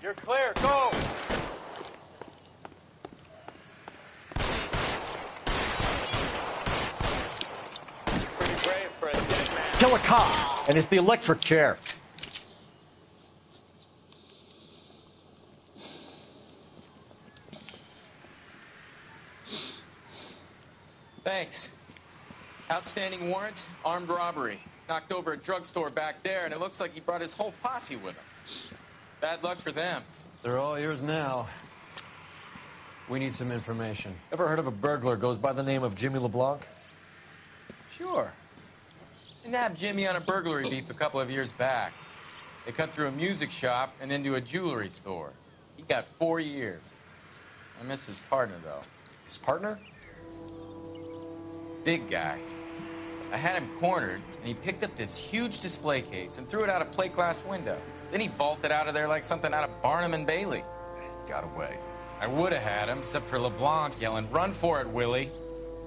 You're clear. Go. Pretty brave for a dead man. Kill a cop, and it's the electric chair. Thanks. Outstanding warrant, armed robbery. Knocked over a drugstore back there, and it looks like he brought his whole posse with him. Bad luck for them. They're all yours now. We need some information. Ever heard of a burglar goes by the name of Jimmy LeBlanc? Sure. I nabbed Jimmy on a burglary beef a couple of years back. They cut through a music shop and into a jewelry store. He got 4 years. I miss his partner, though. His partner? Big guy. I had him cornered, and he picked up this huge display case and threw it out a plate glass window. Then he vaulted out of there like something out of Barnum and Bailey. Got away. I would have had him, except for LeBlanc yelling, "Run for it, Willie!"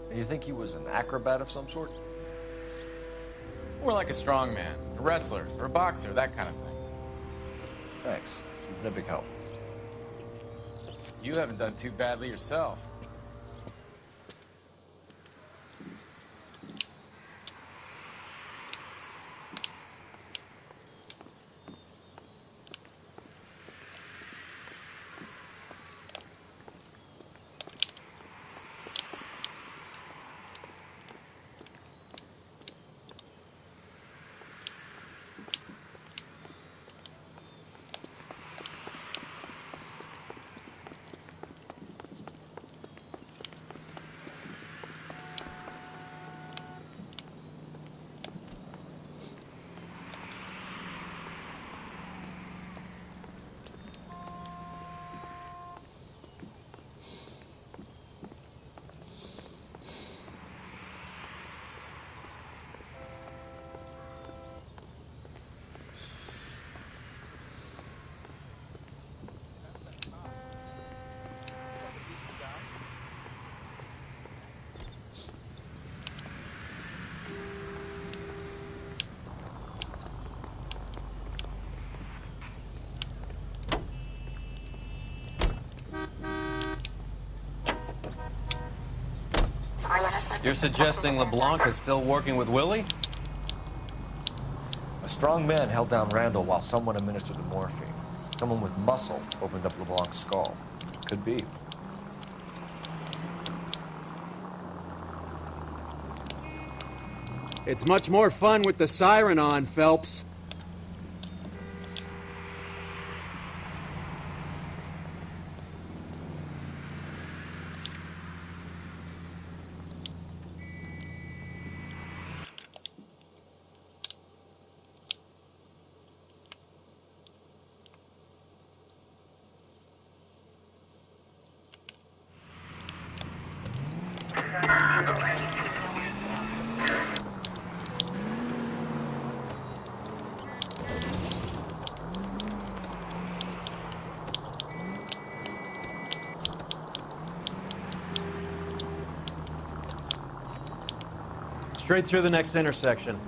And you think he was an acrobat of some sort? More like a strongman, a wrestler, or a boxer, that kind of thing. Thanks. You've been a big help. You haven't done too badly yourself. You're suggesting LeBlanc is still working with Willie? A strong man held down Randall while someone administered the morphine. Someone with muscle opened up LeBlanc's skull. Could be. It's much more fun with the siren on, Phelps. Straight through the next intersection.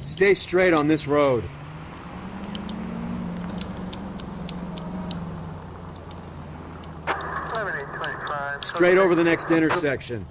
Stay straight on this road. Straight over the next intersection.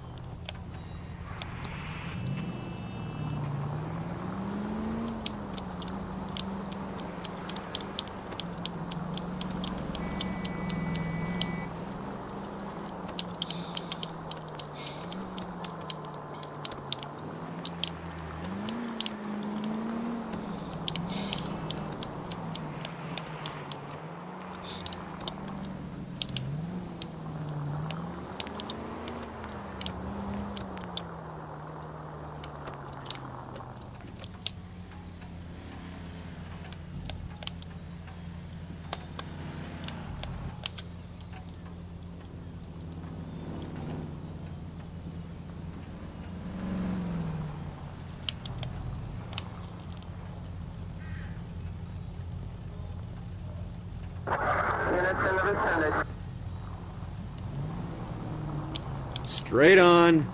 Straight on.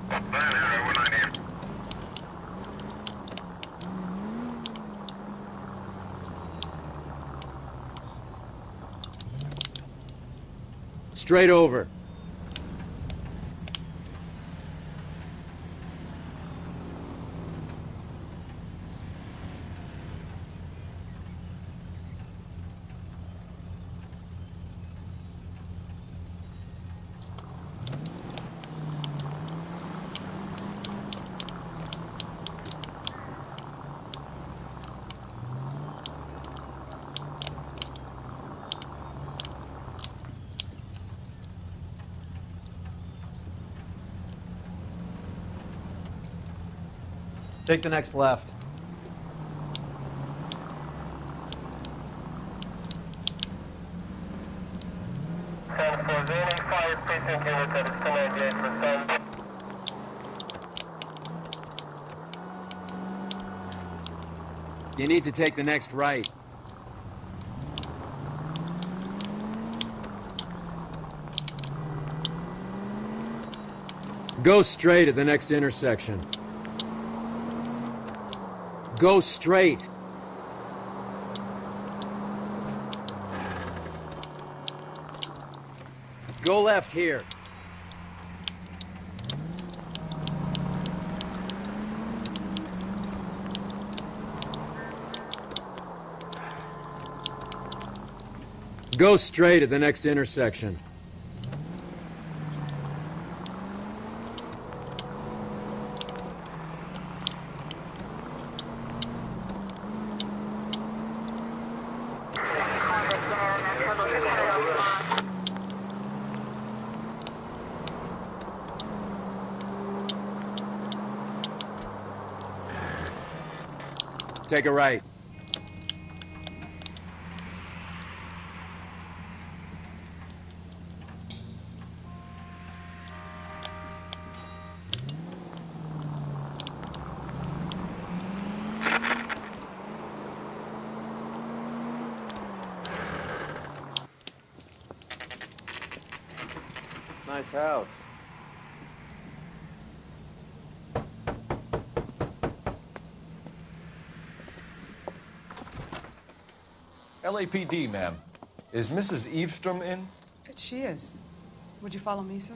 Straight over. Take the next left. You need to take the next right. Go straight at the next intersection. Go straight. Go left here. Go straight at the next intersection. Take a right. Nice house. LAPD, ma'am. Is Mrs. Eavestrom in? She is. Would you follow me, sir?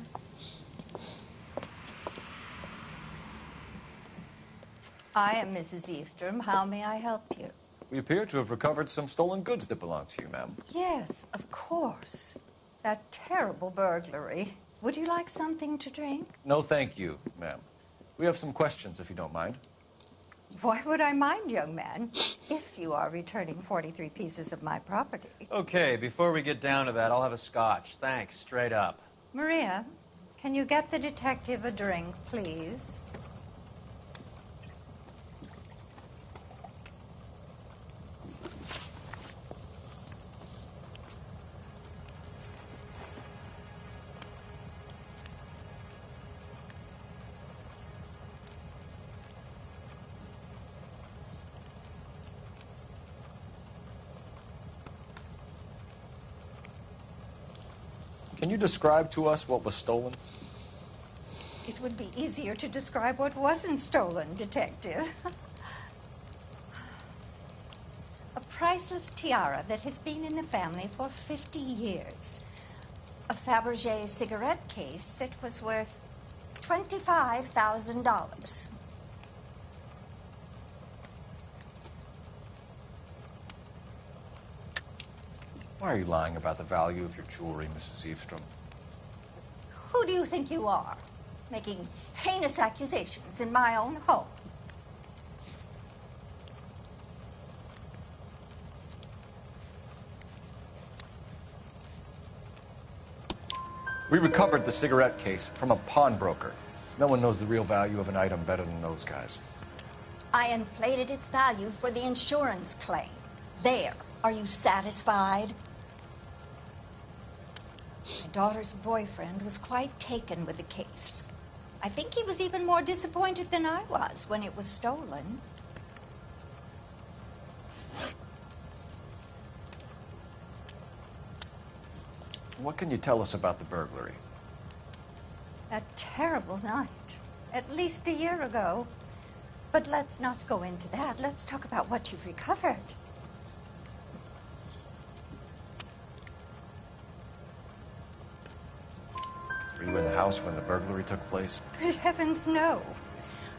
I am Mrs. Eastrom. How may I help you? We appear to have recovered some stolen goods that belong to you, ma'am. Yes, of course. That terrible burglary. Would you like something to drink? No, thank you, ma'am. We have some questions, if you don't mind. Why would I mind, young man, if you are returning 43 pieces of my property? Okay, before we get down to that, I'll have a scotch. Thanks, straight up. Maria, can you get the detective a drink, please? Can you describe to us what was stolen? It would be easier to describe what wasn't stolen, Detective. A priceless tiara that has been in the family for 50 years. A Fabergé cigarette case that was worth $25,000. Why are you lying about the value of your jewelry, Mrs. Eastrom? Who do you think you are, making heinous accusations in my own home? We recovered the cigarette case from a pawnbroker. No one knows the real value of an item better than those guys. I inflated its value for the insurance claim. There. Are you satisfied? My daughter's boyfriend was quite taken with the case. I think he was even more disappointed than I was when it was stolen. What can you tell us about the burglary? A terrible night. At least a year ago. But let's not go into that. Let's talk about what you've recovered. Were you in the house when the burglary took place? Good heavens, no.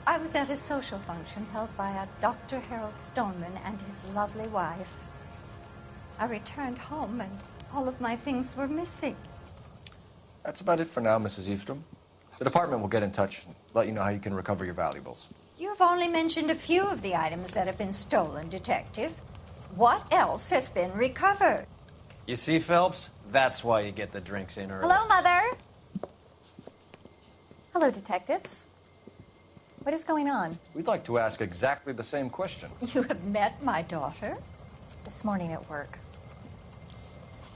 I was at a social function held by a Dr. Harold Stoneman and his lovely wife. I returned home and all of my things were missing. That's about it for now, Mrs. Eastrom. The department will get in touch and let you know how you can recover your valuables. You've only mentioned a few of the items that have been stolen, Detective. What else has been recovered? You see, Phelps? That's why you get the drinks in early. Hello, Mother. Hello, detectives. What is going on? We'd like to ask exactly the same question. You have met my daughter? This morning at work.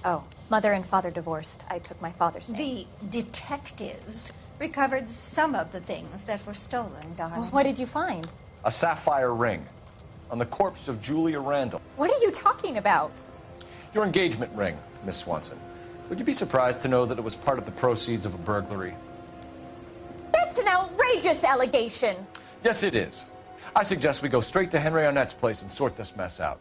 Oh, mother and father divorced. I took my father's name. The detectives recovered some of the things that were stolen, darling. Well, what did you find? A sapphire ring on the corpse of Julia Randall. What are you talking about? Your engagement ring, Miss Swanson. Would you be surprised to know that it was part of the proceeds of a burglary? That's an outrageous allegation. Yes, it is. I suggest we go straight to Henry Arnett's place and sort this mess out.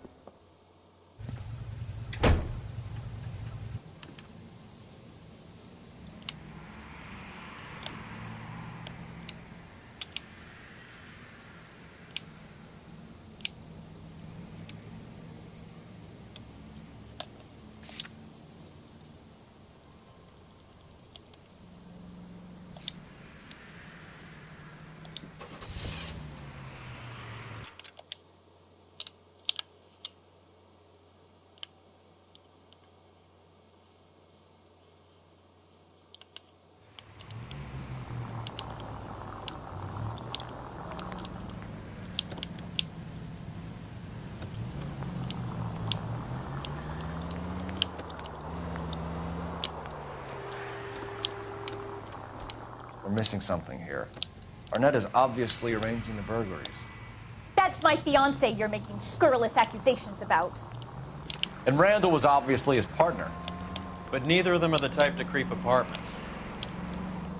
We're missing something here. Arnett is obviously arranging the burglaries. That's my fiance you're making scurrilous accusations about. And Randall was obviously his partner. But neither of them are the type to creep apartments.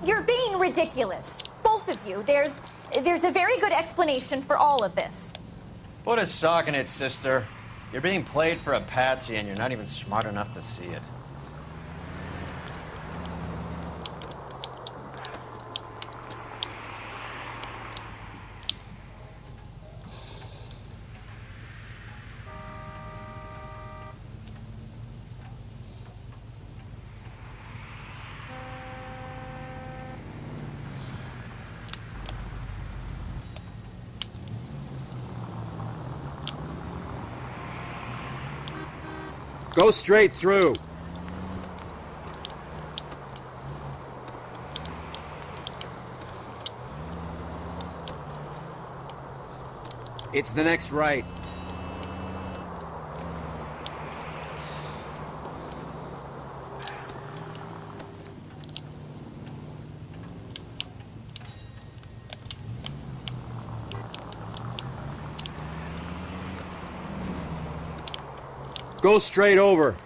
You're being ridiculous. Both of you. There's a very good explanation for all of this. Put a sock in it, sister. You're being played for a patsy and you're not even smart enough to see it. Go straight through. It's the next right. Go straight over.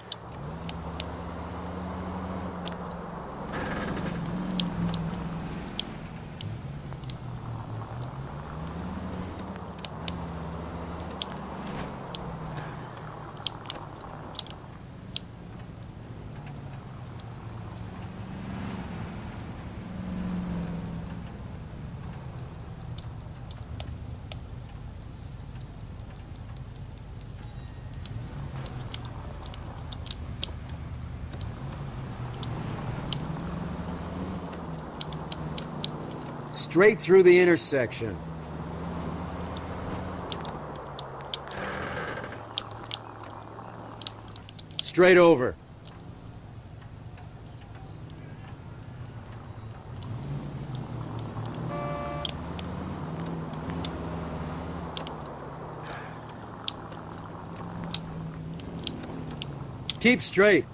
Straight through the intersection. Straight over. Keep straight.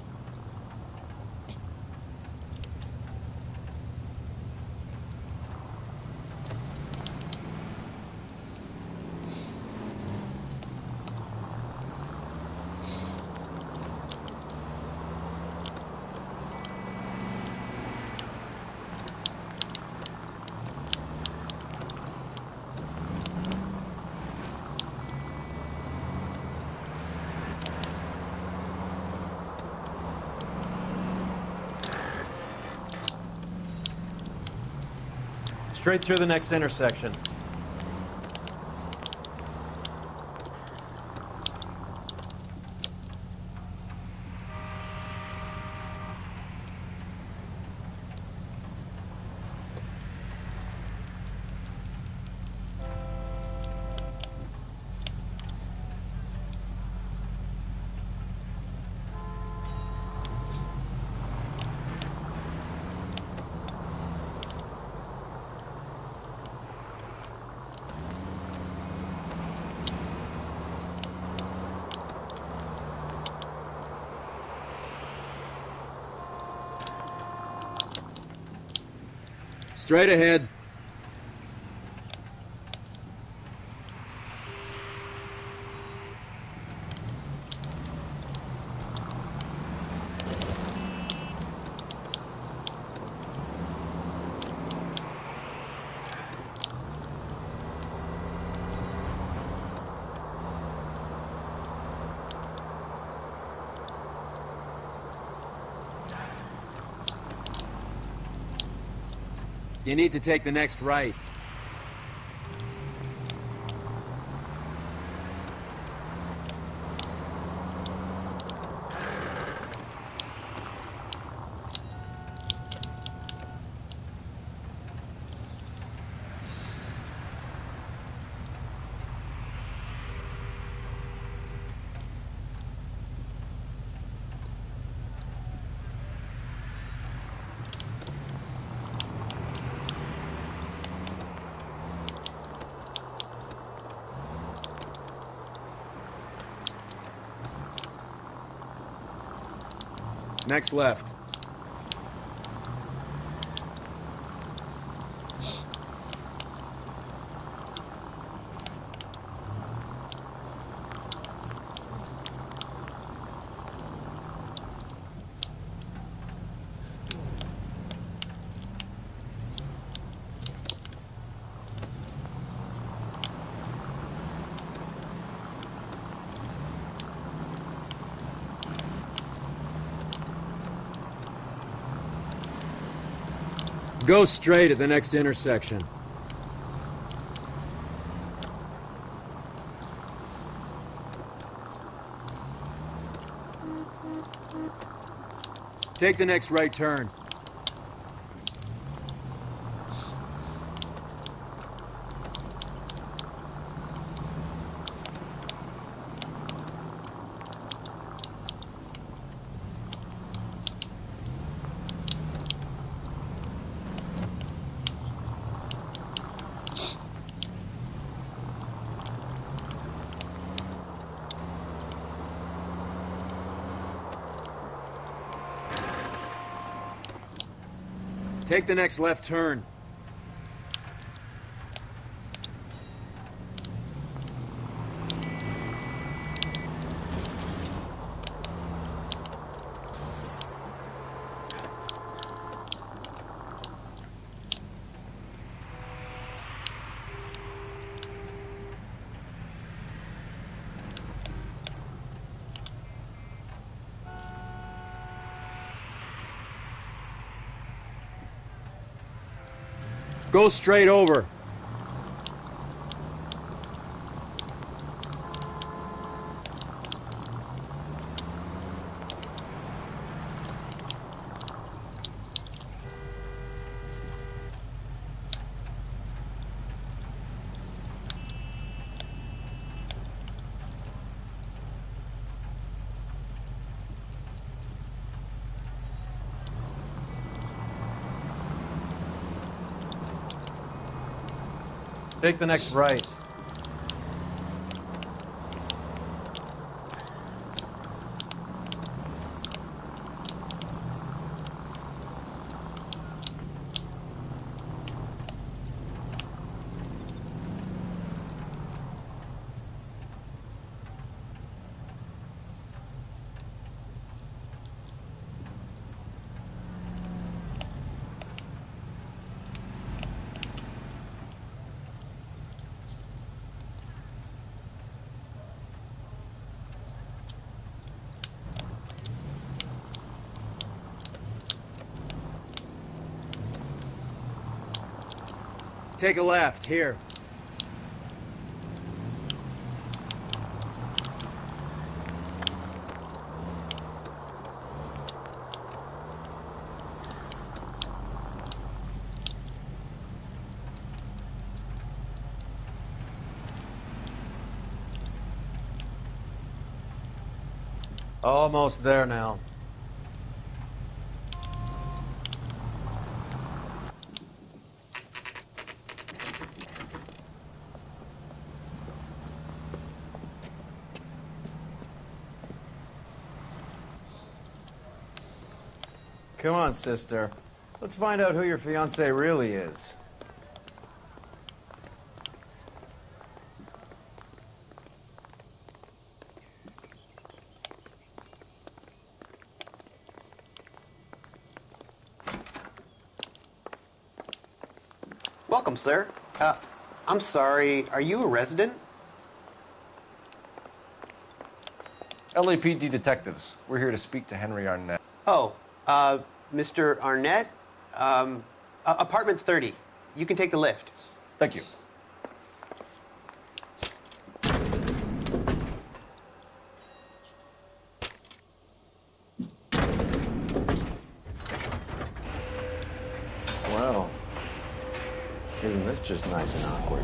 Straight through the next intersection. Straight ahead. You need to take the next right. Next left. Go straight at the next intersection. Take the next right turn. Take the next left turn. Go straight over. Take the next right. Take a left, here. Almost there now. Come on, sister. Let's find out who your fiancé really is. Welcome, sir. I'm sorry, are you a resident? LAPD detectives. We're here to speak to Henry Arnett. Oh, Mr. Arnett? Apartment 30. You can take the lift. Thank you. Well, isn't this just nice and awkward?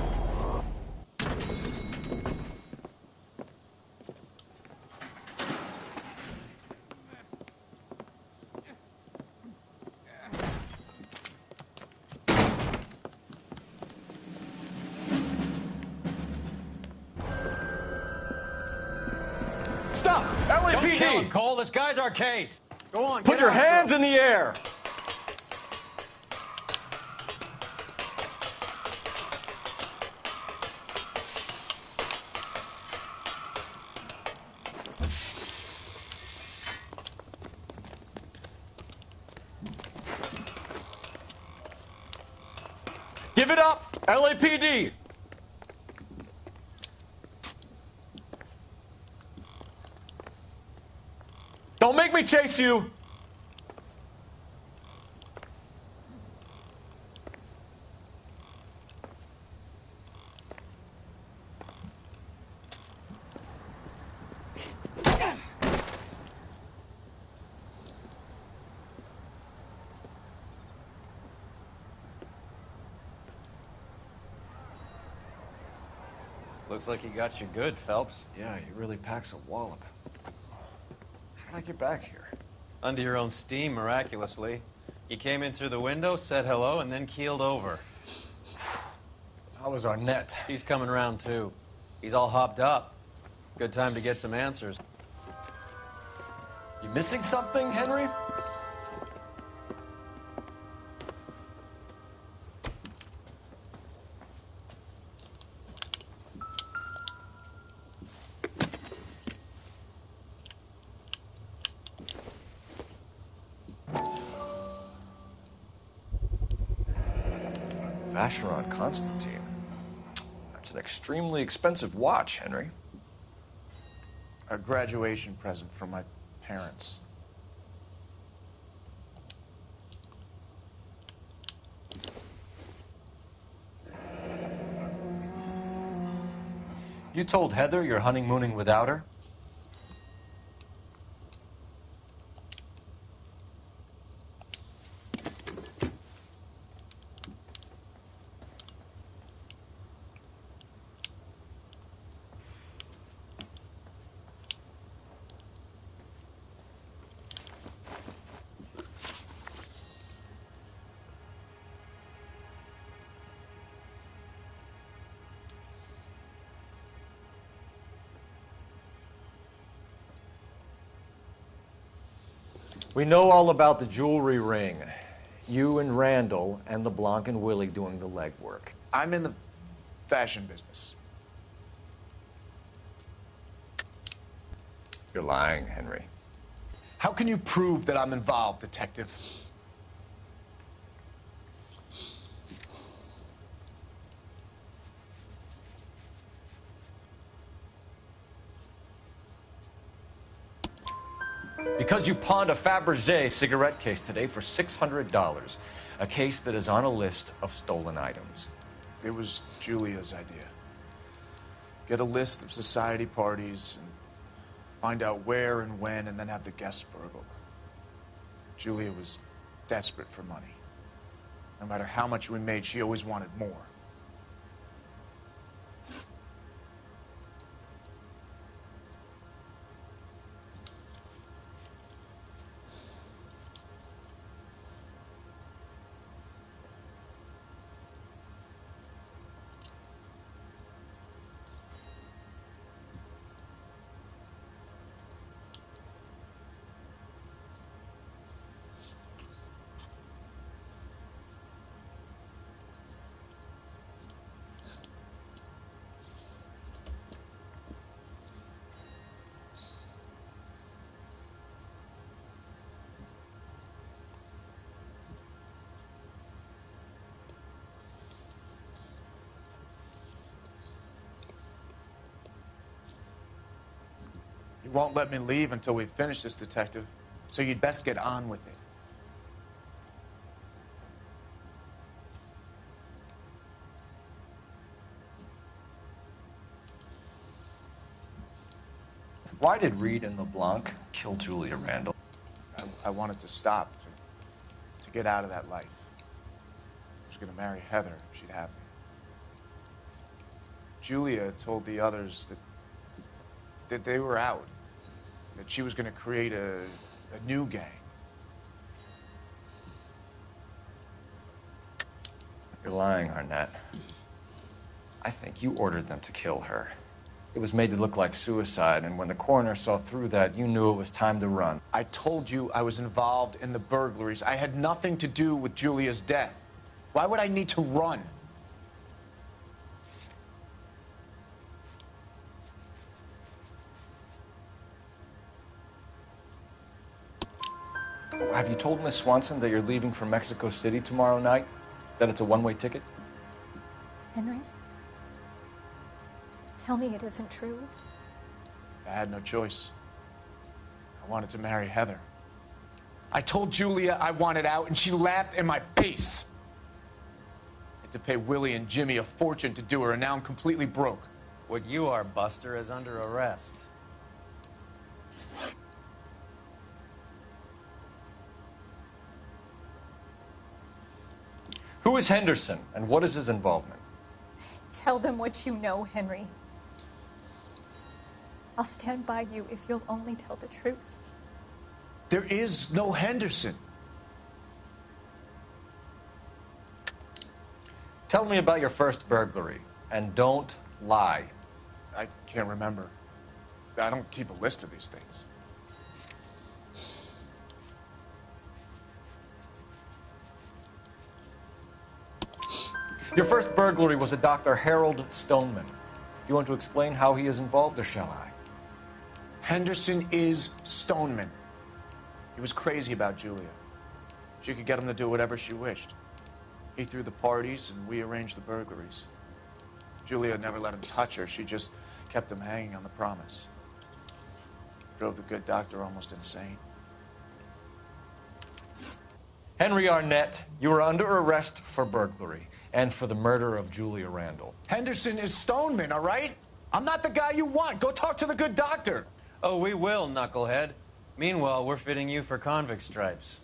Stop! Don't kill him, LAPD! Cole. This guy's our case. Go on. Put get your after hands him. in the air! Give it up, LAPD! Don't make me chase you! Looks like he got you good, Phelps. Yeah, he really packs a wallop. How'd I get back here? Under your own steam, miraculously. You came in through the window, said hello, and then keeled over. How was Arnett? He's coming round, too. He's all hopped up. Good time to get some answers. You missing something, Henry? flasher on Constantine. That's an extremely expensive watch, Henry. A graduation present from my parents. You told Heather you're honeymooning without her? We know all about the jewelry ring. You and Randall and LeBlanc and Willie doing the legwork. I'm in the fashion business. You're lying, Henry. How can you prove that I'm involved, Detective? Because you pawned a Fabergé cigarette case today for $600. A case that is on a list of stolen items. It was Julia's idea. Get a list of society parties and find out where and when and then have the guests burgled. Julia was desperate for money. No matter how much we made, she always wanted more. You won't let me leave until we finish this, Detective. So you'd best get on with it. Why did Reed and LeBlanc kill Julia Randall? I wanted to stop, to get out of that life. I was going to marry Heather if she'd have me. Julia told the others that they were out, that she was going to create a new gang. You're lying, Arnett. I think you ordered them to kill her. It was made to look like suicide, and when the coroner saw through that, you knew it was time to run. I told you I was involved in the burglaries. I had nothing to do with Julia's death. Why would I need to run? Have you told Miss Swanson that you're leaving for Mexico City tomorrow night? That it's a one-way ticket? Henry? Tell me it isn't true. I had no choice. I wanted to marry Heather. I told Julia I wanted out, and she laughed in my face. I had to pay Willie and Jimmy a fortune to do her, and now I'm completely broke. What you are, Buster, is under arrest. Who is Henderson, and what is his involvement? Tell them what you know, Henry. I'll stand by you if you'll only tell the truth. There is no Henderson. Tell me about your first burglary, and don't lie. I can't remember. I don't keep a list of these things. Your first burglary was a Dr. Harold Stoneman. You want to explain how he is involved, or shall I? Henderson is Stoneman. He was crazy about Julia. She could get him to do whatever she wished. He threw the parties, and we arranged the burglaries. Julia never let him touch her. She just kept him hanging on the promise. Drove the good doctor almost insane. Henry Arnett, you are under arrest for burglary and for the murder of Julia Randall. Henderson is Stoneman, all right? I'm not the guy you want. Go talk to the good doctor. Oh, we will, knucklehead. Meanwhile, we're fitting you for convict stripes.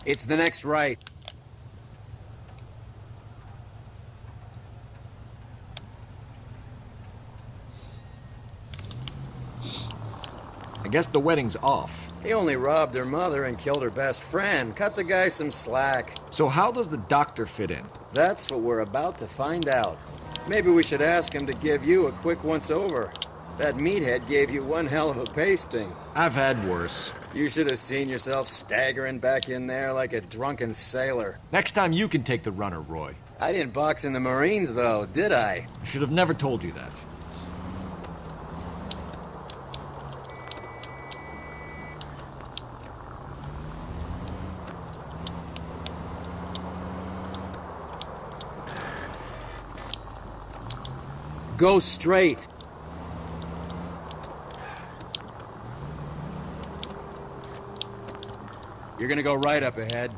It's the next right. I guess the wedding's off. He only robbed her mother and killed her best friend. Cut the guy some slack. So how does the doctor fit in? That's what we're about to find out. Maybe we should ask him to give you a quick once-over. That meathead gave you one hell of a pasting. I've had worse. You should have seen yourself staggering back in there like a drunken sailor. Next time you can take the runner, Roy. I didn't box in the Marines, though, did I? I should have never told you that. Go straight. You're gonna go right up ahead.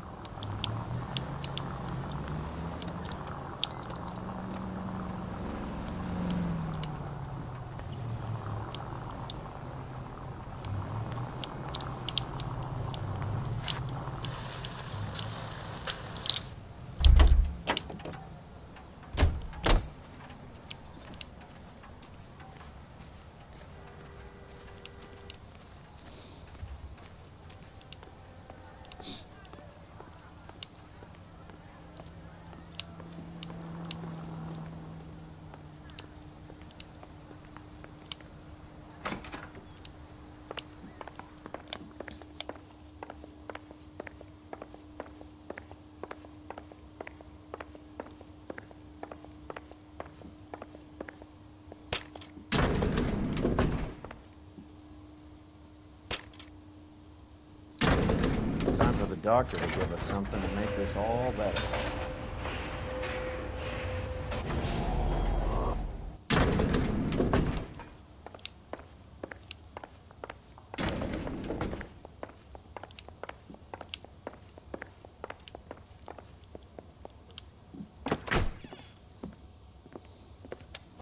Doctor to give us something to make this all better.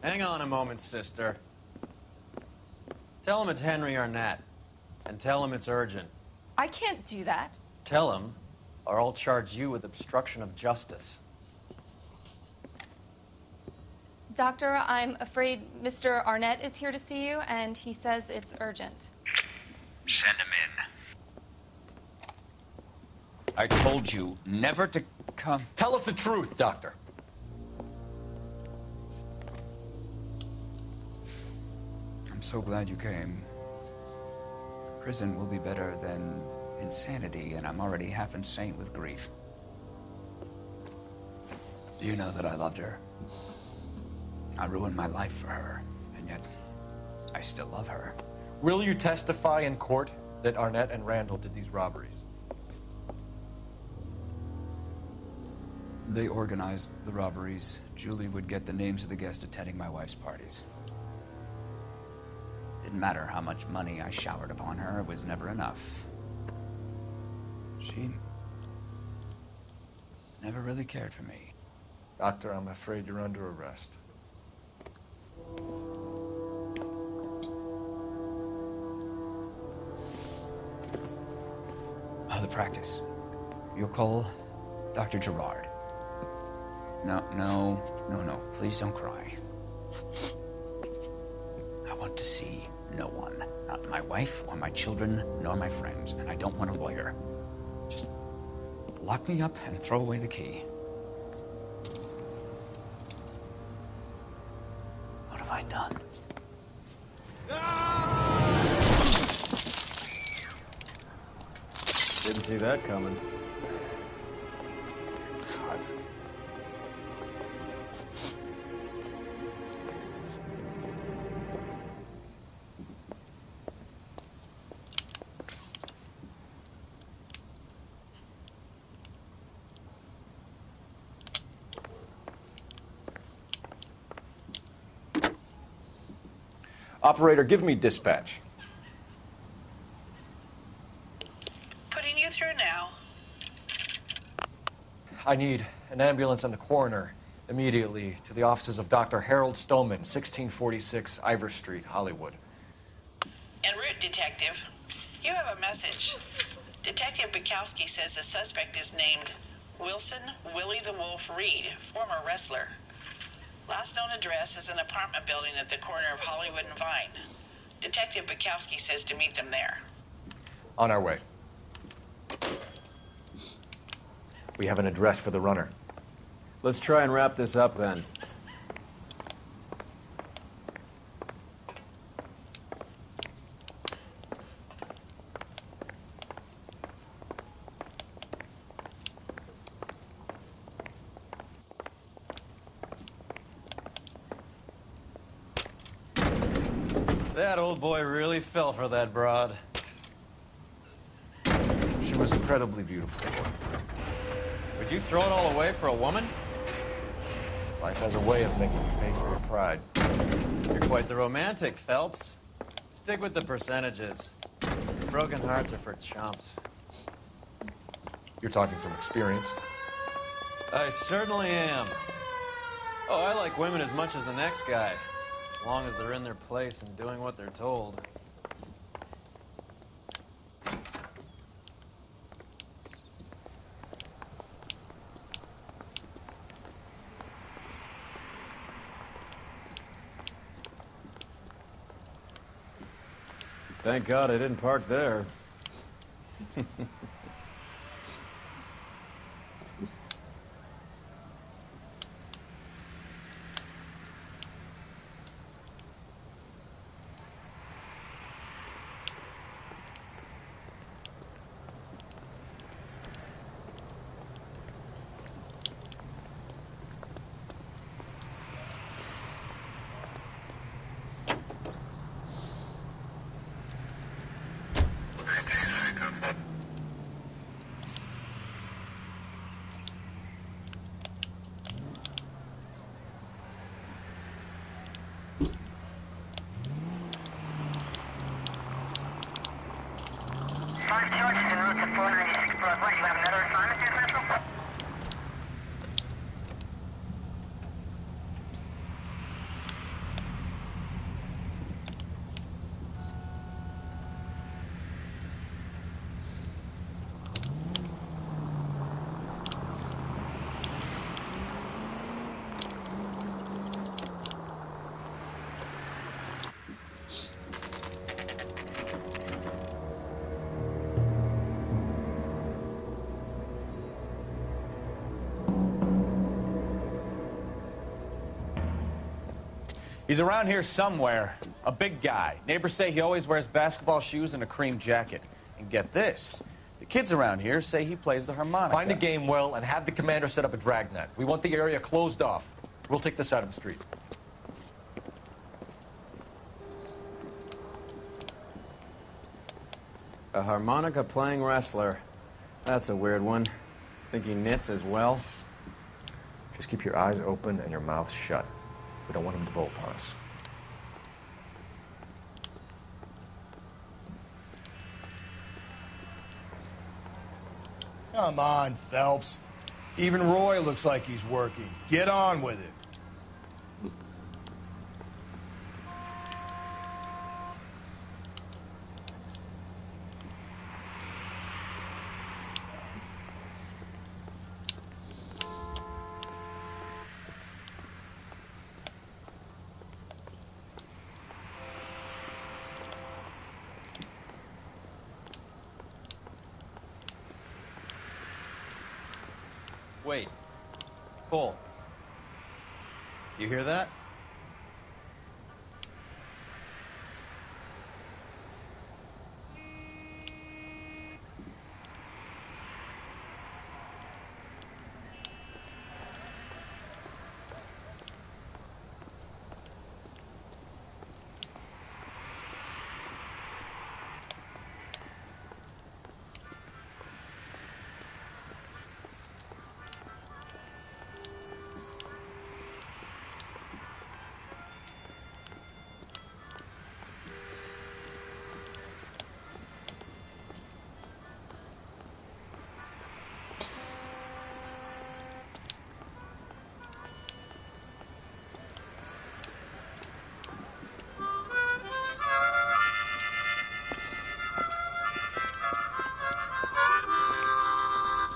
Hang on a moment, sister. Tell him it's Henry Arnett, and tell him it's urgent. I can't do that. Tell him, or I'll charge you with obstruction of justice. Doctor, I'm afraid Mr. Arnett is here to see you, and he says it's urgent. Send him in. I told you never to come. Tell us the truth, Doctor. I'm so glad you came. Prison will be better than insanity, and I'm already half insane with grief. Do you know that I loved her? I ruined my life for her, and yet I still love her. Will you testify in court? that Arnett and Randall did these robberies? They organized the robberies. Julie would get the names of the guests attending my wife's parties. Didn't matter how much money I showered upon her, it was never enough. She never really cared for me. Doctor, I'm afraid you're under arrest. Oh, the practice. You'll call Dr. Gerard. No. Please don't cry. I want to see no one. Not my wife or my children, nor my friends. And I don't want a lawyer. Just lock me up and throw away the key. What have I done? Didn't see that coming. God. Operator, give me dispatch. Putting you through now. I need an ambulance and the coroner immediately to the offices of Dr. Harold Stoneman, 1646 Ivor Street, Hollywood. En route, Detective. You have a message. Detective Bukowski says the suspect is named Wilson Willie the Wolf Reed, former wrestler. Last known address is an apartment building at the corner of Hollywood and Vine. Detective Bukowski says to meet them there. On our way. We have an address for the runner. Let's try and wrap this up then. That old boy really fell for that broad. She was incredibly beautiful. Would you throw it all away for a woman? Life has a way of making you pay for your pride. You're quite the romantic, Phelps. Stick with the percentages. Broken hearts are for chumps. You're talking from experience. I certainly am. Oh, I like women as much as the next guy. As long as they're in their place and doing what they're told. Thank God I didn't park there. He's around here somewhere. A big guy. Neighbors say he always wears basketball shoes and a cream jacket. And get this. The kids around here say he plays the harmonica. Find the game well and have the commander set up a dragnet. We want the area closed off. We'll take this side of the street. A harmonica-playing wrestler. That's a weird one. Think he knits as well? Just keep your eyes open and your mouth shut. We don't want him to bolt on us. Come on, Phelps. Even Roy looks like he's working. Get on with it. Wait. Cole. You hear that?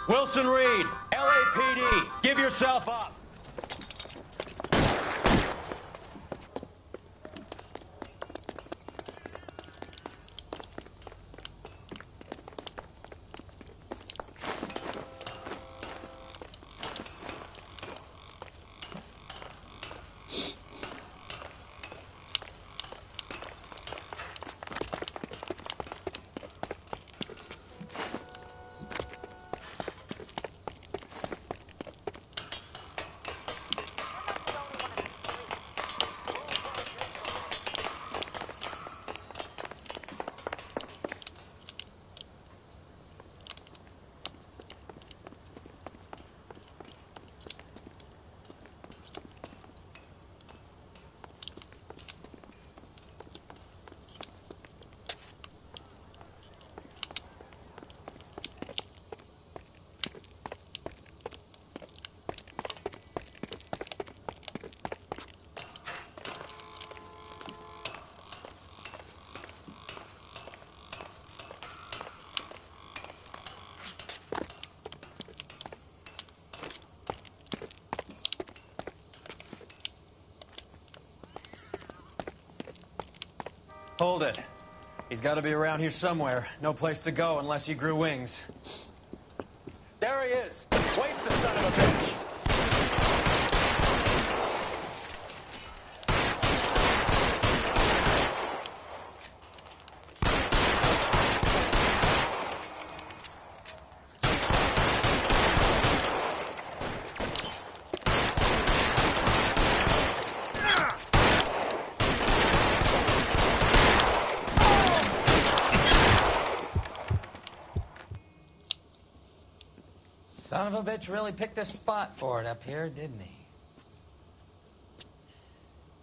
Wilson Reed, LAPD, give yourself up. Hold it. He's got to be around here somewhere. No place to go unless he grew wings. There he is. Waste the son of a bitch. Son of a bitch really picked a spot for it up here, didn't he?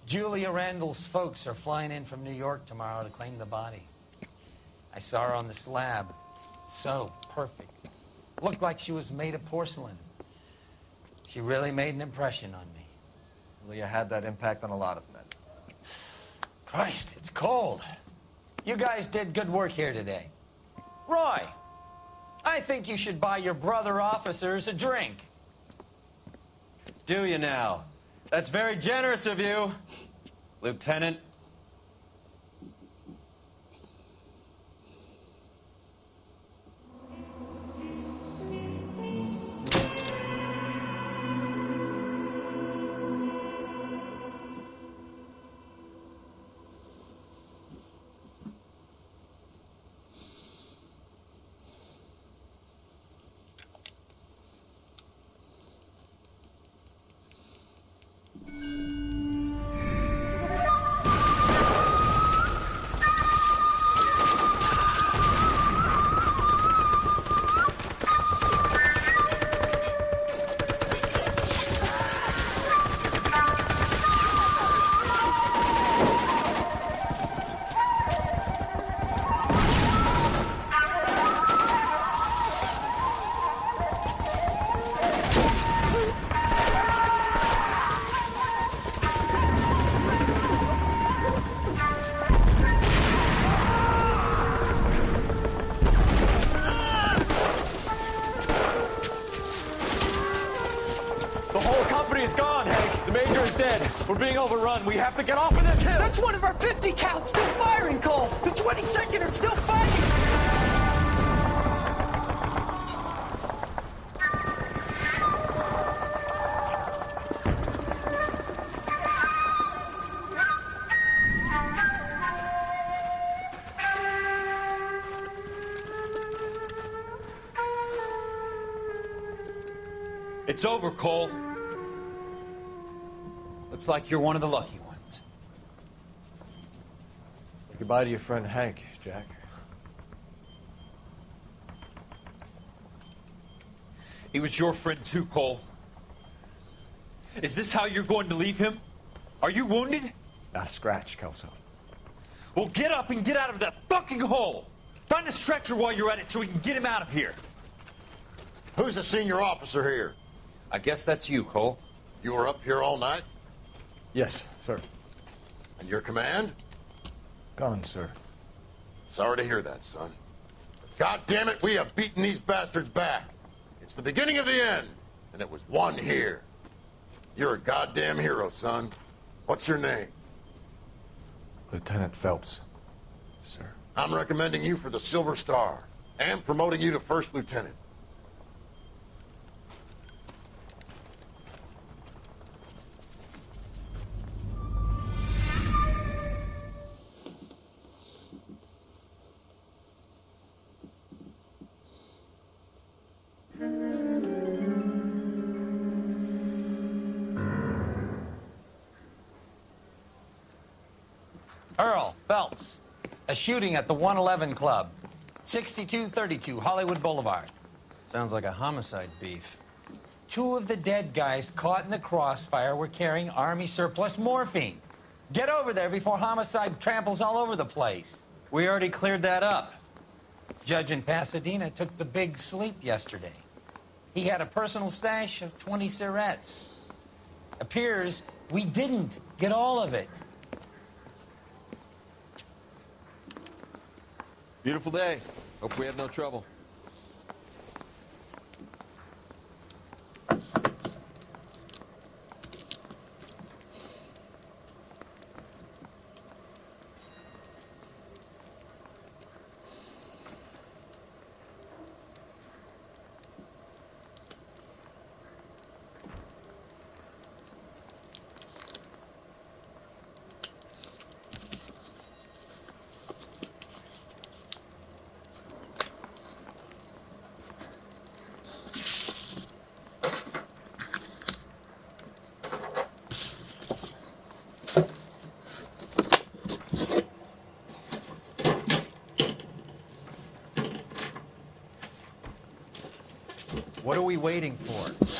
Julia Randall's folks are flying in from New York tomorrow to claim the body. I saw her on the slab. So perfect. Looked like she was made of porcelain. She really made an impression on me. Well, you had that impact on a lot of men. Christ, it's cold. You guys did good work here today. Roy, I think you should buy your brother officers a drink. Do you now? That's very generous of you, Lieutenant. security is gone, Hank. The Major is dead. We're being overrun. We have to get off of this hill. That's one of our 50 cals still firing, Cole. The 22nd are still fighting. It's over, Cole. Looks like you're one of the lucky ones. Goodbye to your friend Hank, Jack. He was your friend too, Cole. Is this how you're going to leave him? Are you wounded? Not a scratch, Kelso. Well, get up and get out of that fucking hole! Find a stretcher while you're at it so we can get him out of here. Who's the senior officer here? I guess that's you, Cole. You were up here all night? Yes, sir. And your command? Gone, sir. Sorry to hear that, son. God damn it, we have beaten these bastards back. It's the beginning of the end, and it was one here. You're a goddamn hero, son. What's your name? Lieutenant Phelps, sir. I'm recommending you for the Silver Star and promoting you to first lieutenant. Earl Phelps, a shooting at the 111 Club, 6232 Hollywood Boulevard. Sounds like a homicide beef. Two of the dead guys caught in the crossfire were carrying Army surplus morphine. Get over there before homicide tramples all over the place. We already cleared that up. Judge in Pasadena took the big sleep yesterday. He had a personal stash of 20 cigarettes. Appears we didn't get all of it. Beautiful day. Hope we have no trouble. What are we waiting for?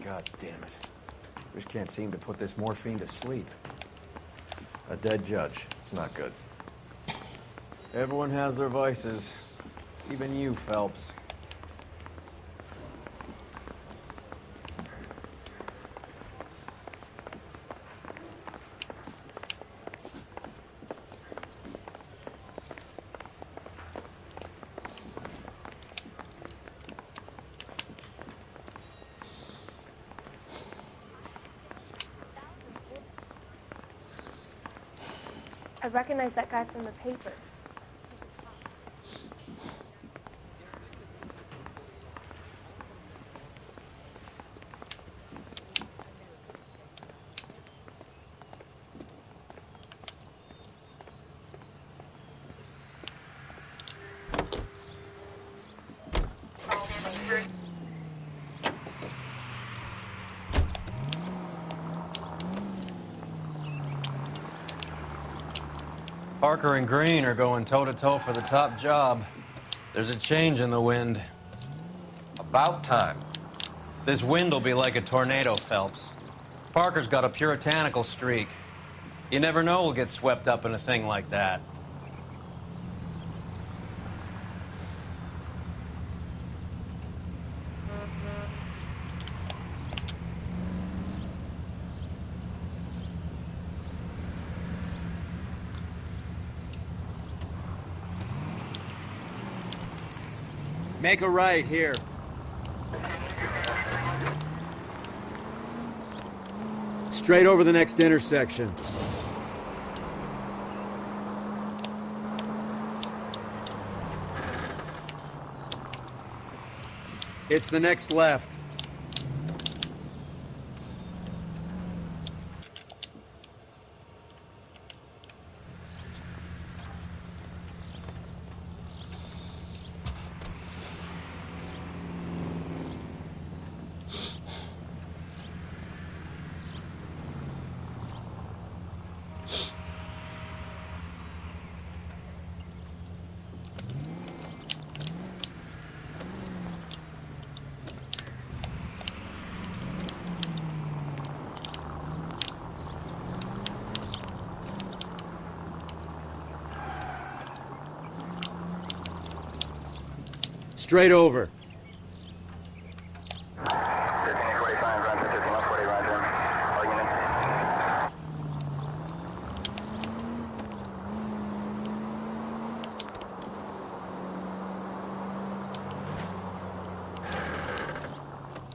God damn it. Just can't seem to put this morphine to sleep. A dead judge. It's not good. Everyone has their vices. Even you, Phelps. I recognize that guy from the papers. Parker and Green are going toe-to-toe for the top job. There's a change in the wind. About time. This wind will be like a tornado, Phelps. Parker's got a puritanical streak. You never know we'll get swept up in a thing like that. Make a right here. Straight over the next intersection. It's the next left. Straight over.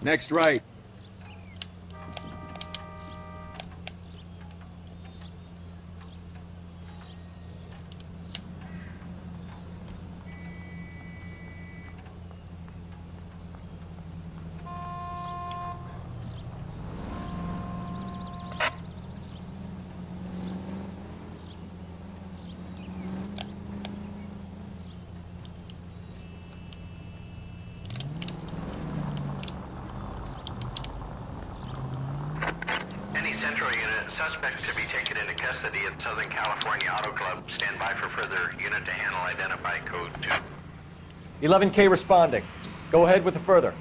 Next right. Central unit, suspect to be taken into custody at Southern California Auto Club. Stand by for further unit to handle identify code 2. 11K responding. Go ahead with the further.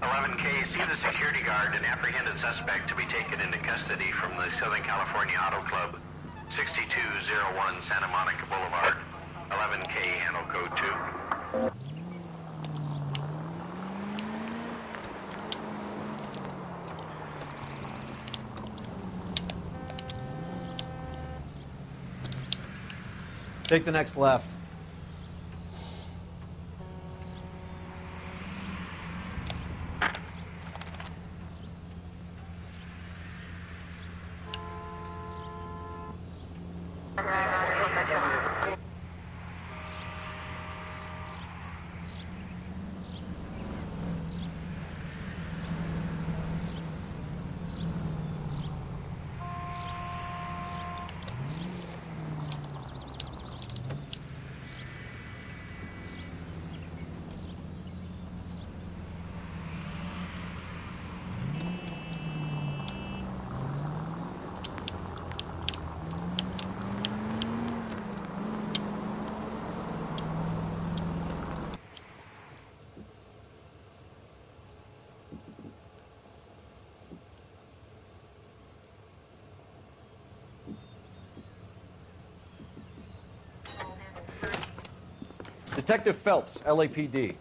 11K, see the security guard and apprehended suspect to be taken into custody from the Southern California Auto Club, 6201 Santa Monica Boulevard. 11K, handle code 2. Take the next left. Detective Phelps, LAPD.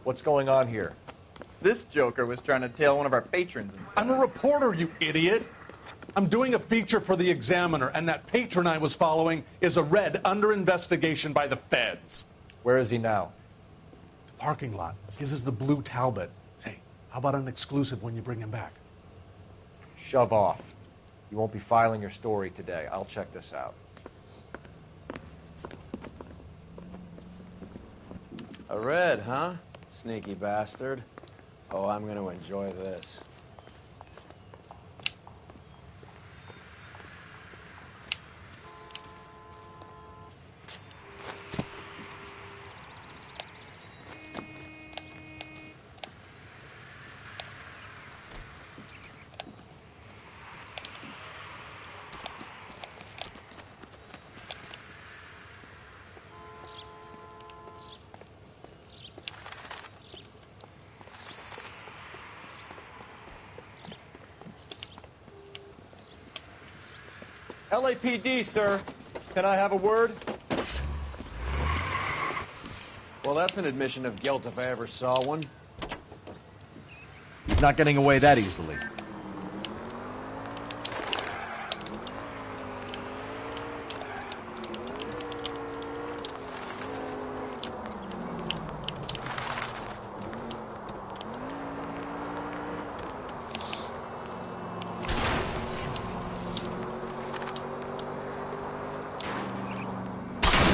What's going on here? This joker was trying to tail one of our patrons inside. I'm a reporter, you idiot. I'm doing a feature for the Examiner, and that patron I was following is a red under investigation by the feds. Where is he now? Parking lot. His is the blue Talbot. Say, how about an exclusive when you bring him back? Shove off. You won't be filing your story today. I'll check this out. A red, huh? Sneaky bastard. Oh, I'm gonna enjoy this. LAPD, sir. Can I have a word? Well, that's an admission of guilt if I ever saw one. He's not getting away that easily.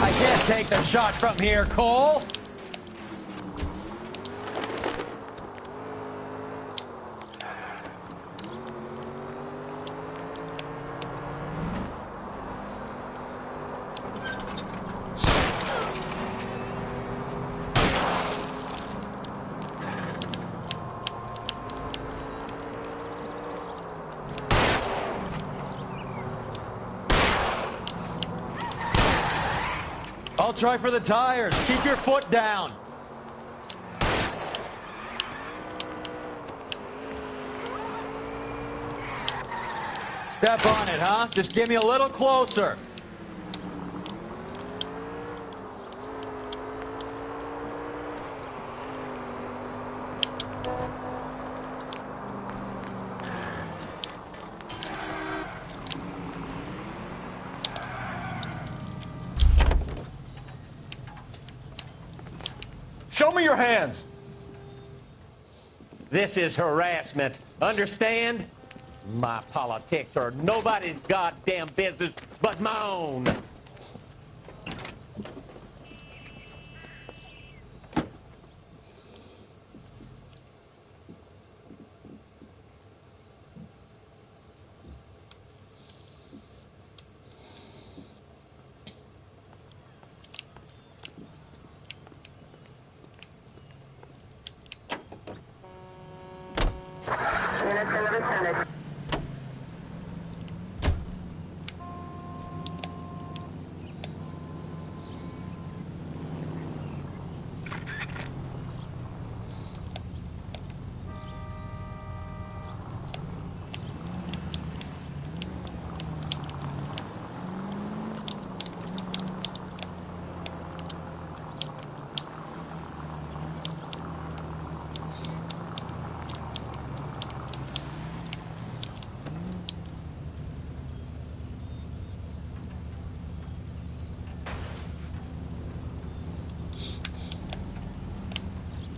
I can't take the shot from here, Cole. I'll try for the tires. Keep your foot down. Step on it, huh? Just give me a little closer. Show me your hands. This is harassment. Understand? My politics are nobody's goddamn business but my own.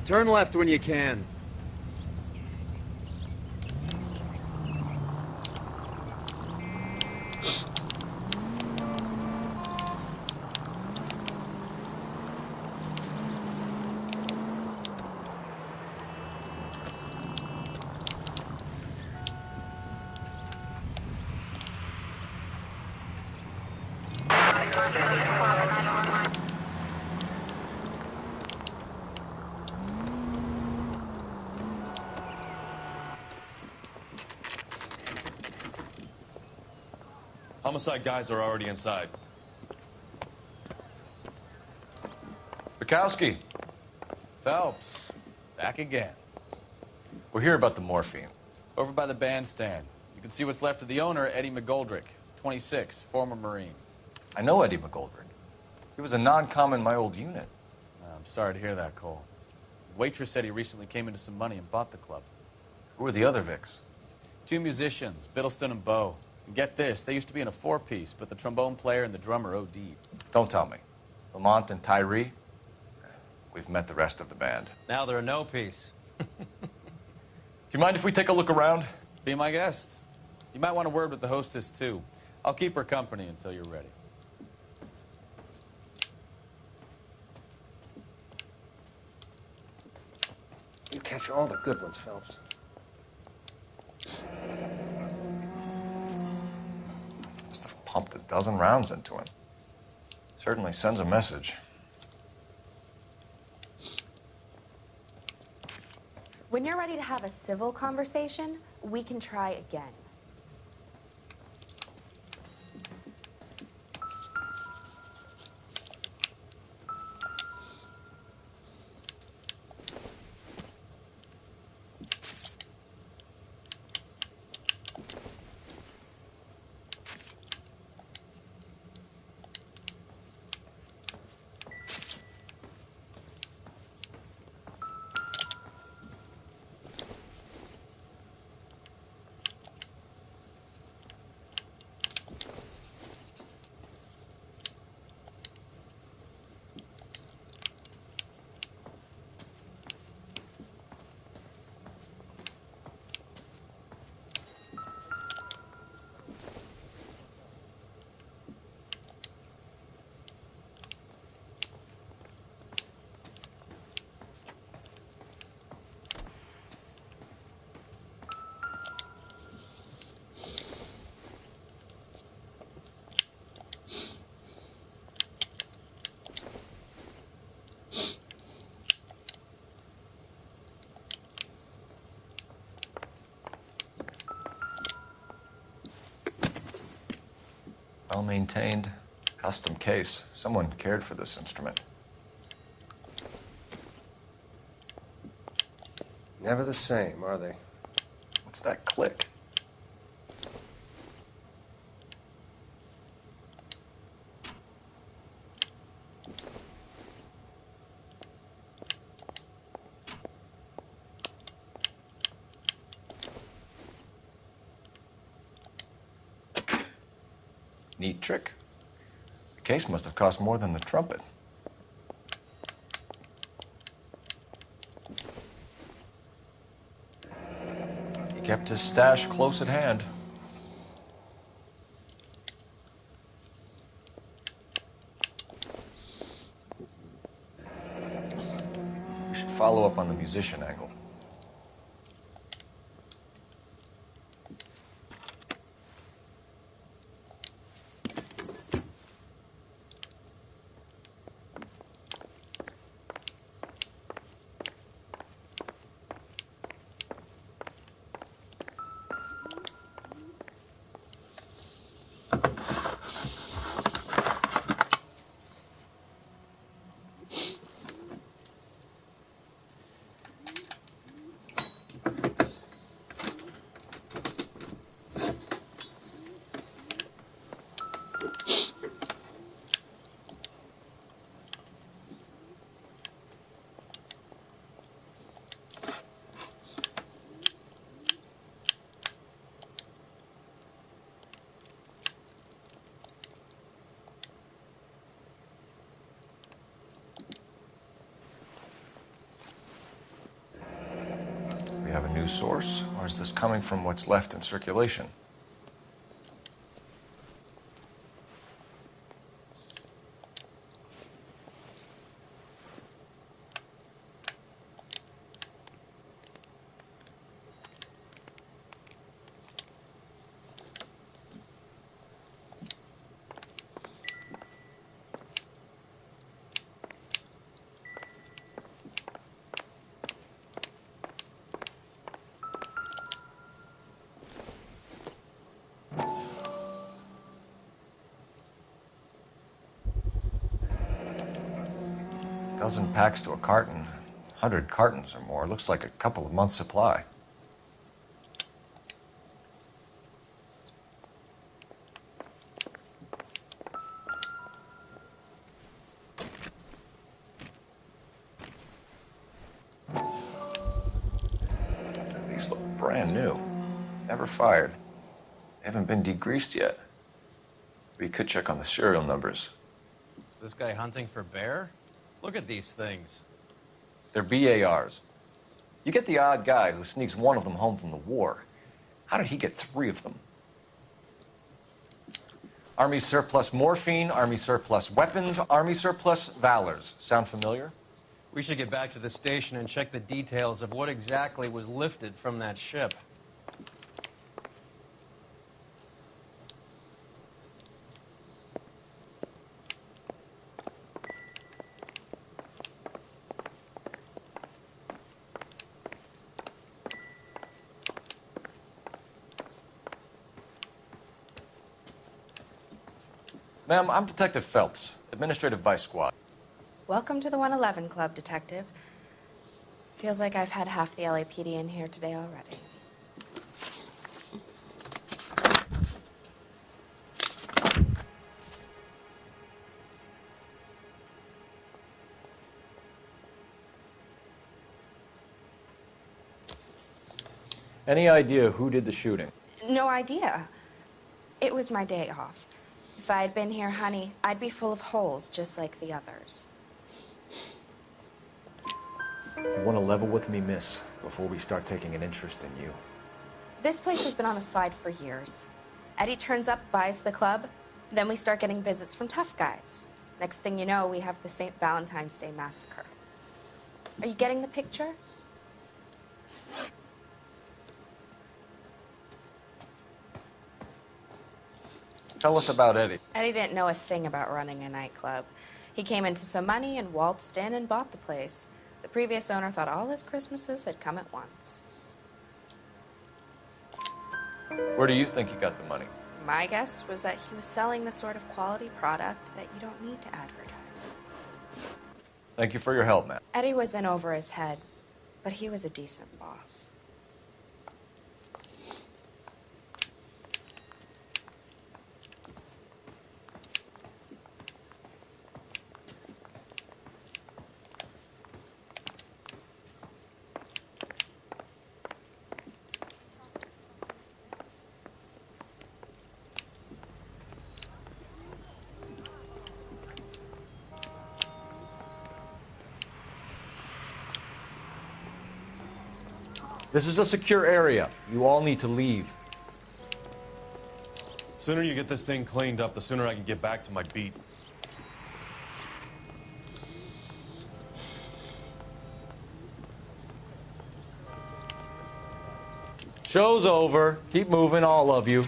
Turn left when you can. Homicide guys are already inside. Bukowski. Phelps, back again. We're here about the morphine. Over by the bandstand. You can see what's left of the owner, Eddie McGoldrick, 26, former Marine. I know Eddie McGoldrick. He was a non-com in my old unit. I'm sorry to hear that, Cole. The waitress said he recently came into some money and bought the club. Who were the other Vics? 2 musicians, Biddleston and Bowe. And get this, they used to be in a 4-piece, but the trombone player and the drummer OD'd. Don't tell me. Lamont and Tyree? We've met the rest of the band. Now they're a no-piece. Do you mind if we take a look around? Be my guest. You might want a word with the hostess, too. I'll keep her company until you're ready. You catch all the good ones, Phelps. Must have pumped a dozen rounds into him. Certainly sends a message. When you're ready to have a civil conversation, we can try again. Well-maintained, custom case. Someone cared for this instrument. Never the same, are they? What's that click? Neat trick. The case must have cost more than the trumpet. He kept his stash close at hand. We should follow up on the musician angle. We have a new source, or is this coming from what's left in circulation? Dozen packs to a carton, 100 cartons or more. Looks like a couple of months' supply. These look brand new. Never fired. They haven't been degreased yet. We could check on the serial numbers. Is this guy hunting for bear? Look at these things. They're BARs. You get the odd guy who sneaks one of them home from the war. How did he get 3 of them? Army surplus morphine, Army surplus weapons, Army surplus valors. Sound familiar? We should get back to the station and check the details of what exactly was lifted from that ship. Ma'am, I'm Detective Phelps, Administrative Vice Squad. Welcome to the 111 Club, Detective. Feels like I've had half the LAPD in here today already. Any idea who did the shooting? No idea. It was my day off. If I had been here, honey, I'd be full of holes just like the others. You want to level with me, miss, before we start taking an interest in you. This place has been on the slide for years. Eddie turns up, buys the club, then we start getting visits from tough guys. Next thing you know, we have the St. Valentine's Day massacre. Are you getting the picture? Tell us about Eddie. Eddie didn't know a thing about running a nightclub. He came into some money and waltzed in and bought the place. The previous owner thought all his Christmases had come at once. Where do you think he got the money? My guess was that he was selling the sort of quality product that you don't need to advertise. Thank you for your help, man. Eddie was in over his head, but he was a decent boss. This is a secure area. You all need to leave. Sooner you get this thing cleaned up, the sooner I can get back to my beat. Show's over. Keep moving, all of you.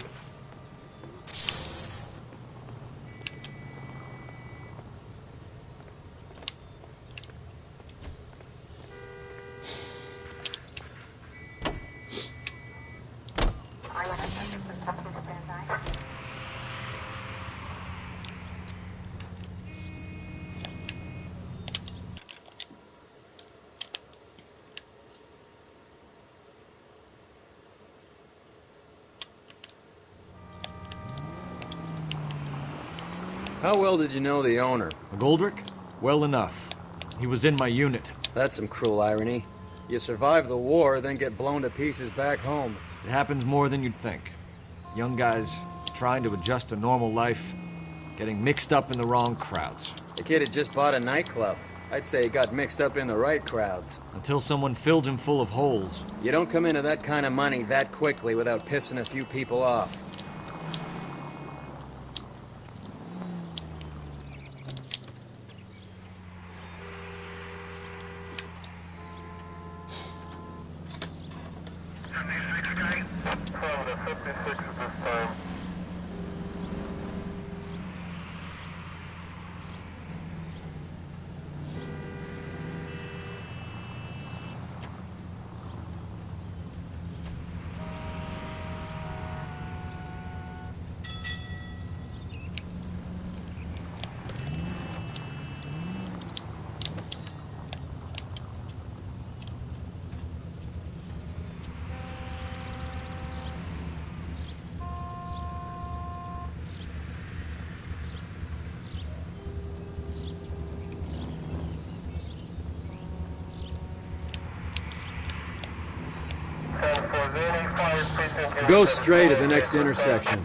How well did you know the owner? McGoldrick? Well enough. He was in my unit. That's some cruel irony. You survive the war, then get blown to pieces back home. It happens more than you'd think. Young guys trying to adjust to normal life, getting mixed up in the wrong crowds. The kid had just bought a nightclub. I'd say he got mixed up in the right crowds. Until someone filled him full of holes. You don't come into that kind of money that quickly without pissing a few people off. Go straight at the next intersection.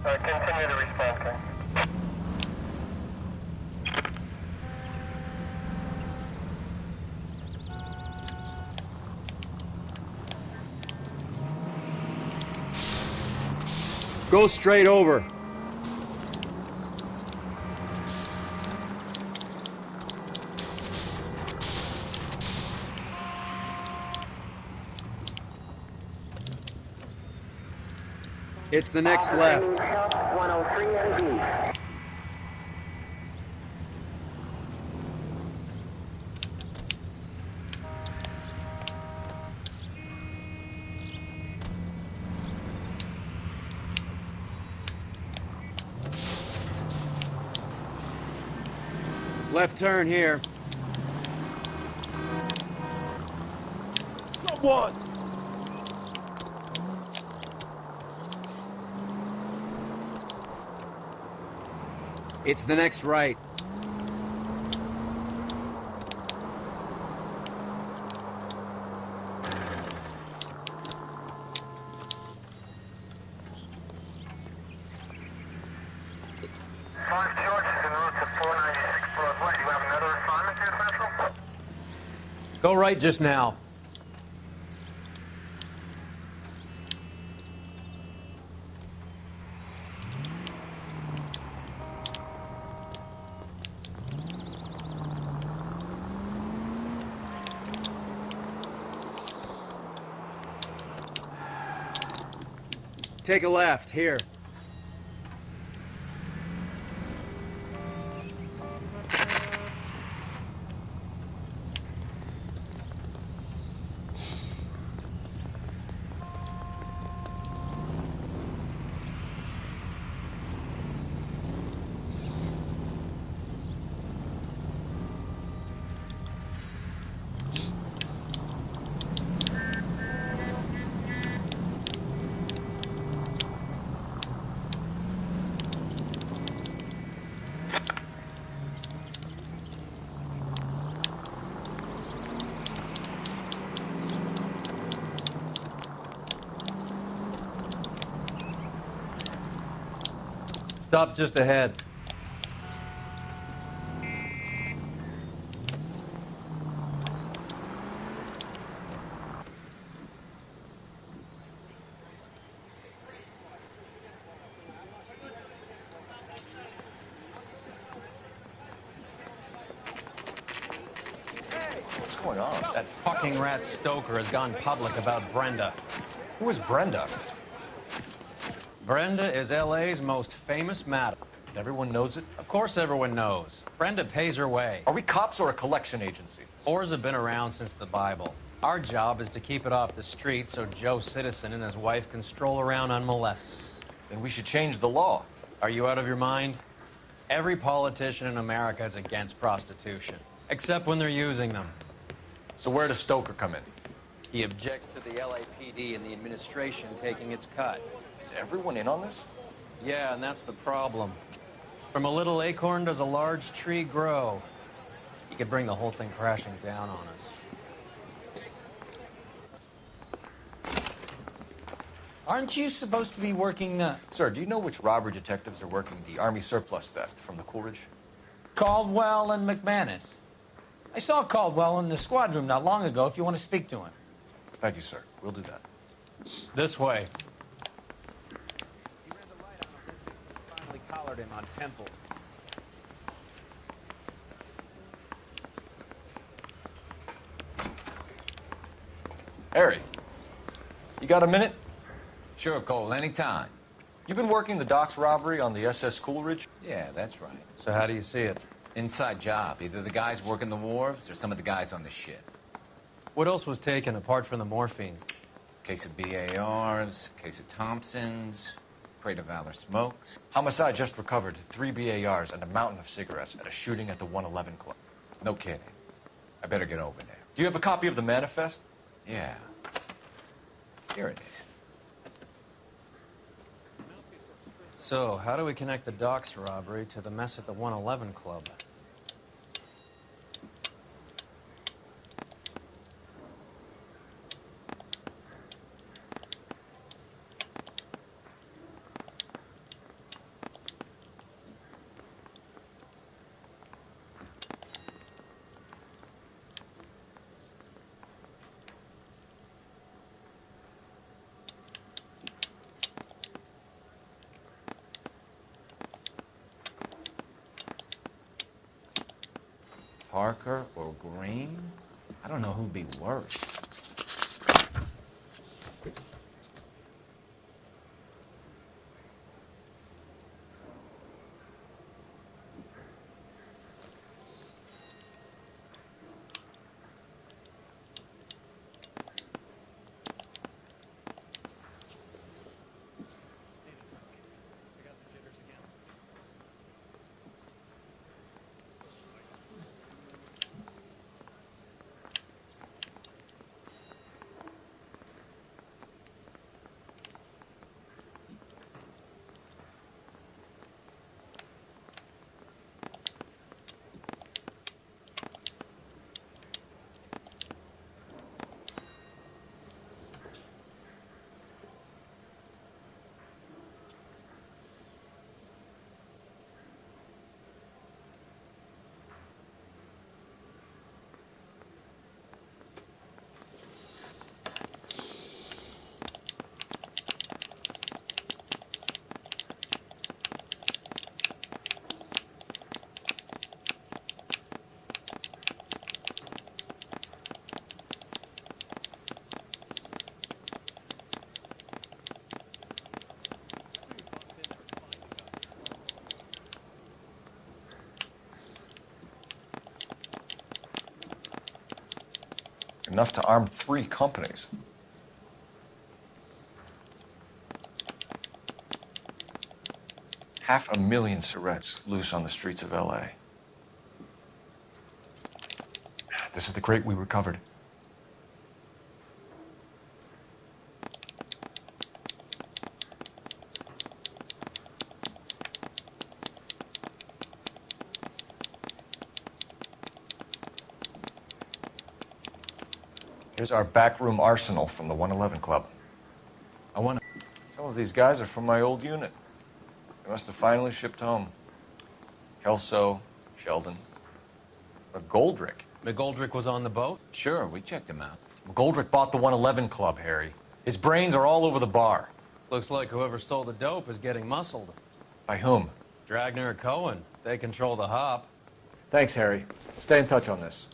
Continue to respond, Ken. Go straight over. It's the next left. 103 MD. Left turn here. Someone! It's the next right. Go right just now. Take a left, here. Stop just ahead. What's going on? That fucking rat Stoker has gone public about Brenda. Who is Brenda? Brenda is LA's most famous madam. Everyone knows it? Of course everyone knows. Brenda pays her way. Are we cops or a collection agency? Whores have been around since the Bible. Our job is to keep it off the street so Joe Citizen and his wife can stroll around unmolested. Then we should change the law. Are you out of your mind? Every politician in America is against prostitution, except when they're using them. So where does Stoker come in? He objects to the LAPD and the administration taking its cut. Is everyone in on this? Yeah, and that's the problem. From a little acorn does a large tree grow. He could bring the whole thing crashing down on us. Aren't you supposed to be working the... Sir, do you know which robbery detectives are working the Army surplus theft from the Coolidge? Caldwell and McManus. I saw Caldwell in the squad room not long ago if you want to speak to him. Thank you, sir. We'll do that. This way. Finally collared him on Temple. Harry, you got a minute? Sure, Cole, anytime. You've been working the docks robbery on the SS Coolidge? Yeah, that's right. So how do you see it? Inside job. Either the guys working the wharves or some of the guys on the ship. What else was taken apart from the morphine? Case of BARs, case of Thompsons, crate of Valor smokes. Homicide just recovered 3 BARs and a mountain of cigarettes at a shooting at the 111 Club. No kidding. I better get over there. Do you have a copy of the manifest? Yeah. Here it is. So, how do we connect the docks robbery to the mess at the 111 Club? Parker or Green? I don't know who'd be worse. Enough to arm 3 companies. Half a million cigarettes loose on the streets of L.A. This is the crate we recovered. Here's our backroom arsenal from the 111 Club. Some of these guys are from my old unit. They must have finally shipped home. Kelso, Sheldon, McGoldrick. McGoldrick was on the boat? Sure, we checked him out. McGoldrick bought the 111 Club, Harry. His brains are all over the bar. Looks like whoever stole the dope is getting muscled. By whom? Dragner or Cohen. They control the hop. Thanks, Harry. Stay in touch on this.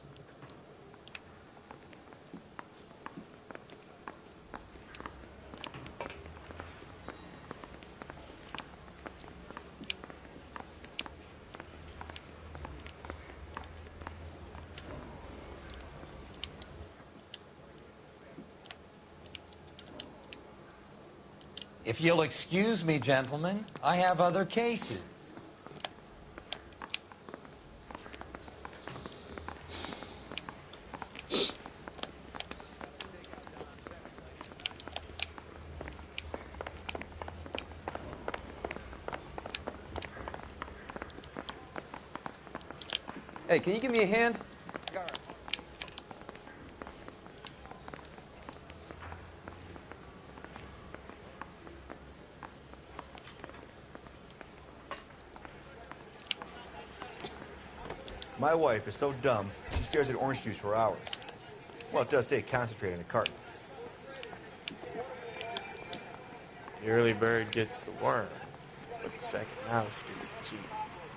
If you'll excuse me, gentlemen, I have other cases. Hey, can you give me a hand? My wife is so dumb, she stares at orange juice for hours. Well, it does say concentrate in the cartons. The early bird gets the worm, but the second mouse gets the cheese.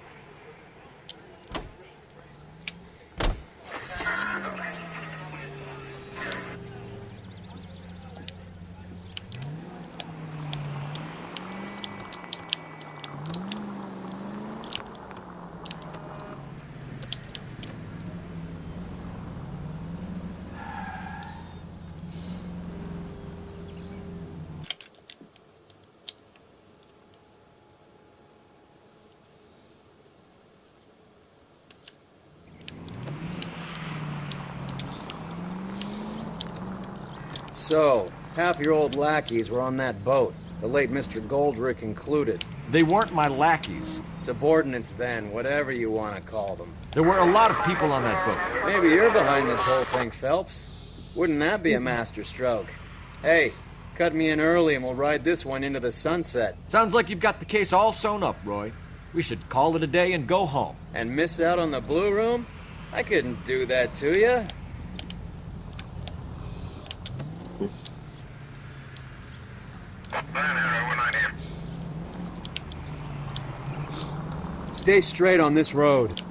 So, half your old lackeys were on that boat, the late Mr. Goldrick included. They weren't my lackeys. Subordinates then, whatever you want to call them. There were a lot of people on that boat. Maybe you're behind this whole thing, Phelps. Wouldn't that be a master stroke? Hey, cut me in early and we'll ride this one into the sunset. Sounds like you've got the case all sewn up, Roy. We should call it a day and go home. And miss out on the Blue Room? I couldn't do that to you. Stay straight on this road.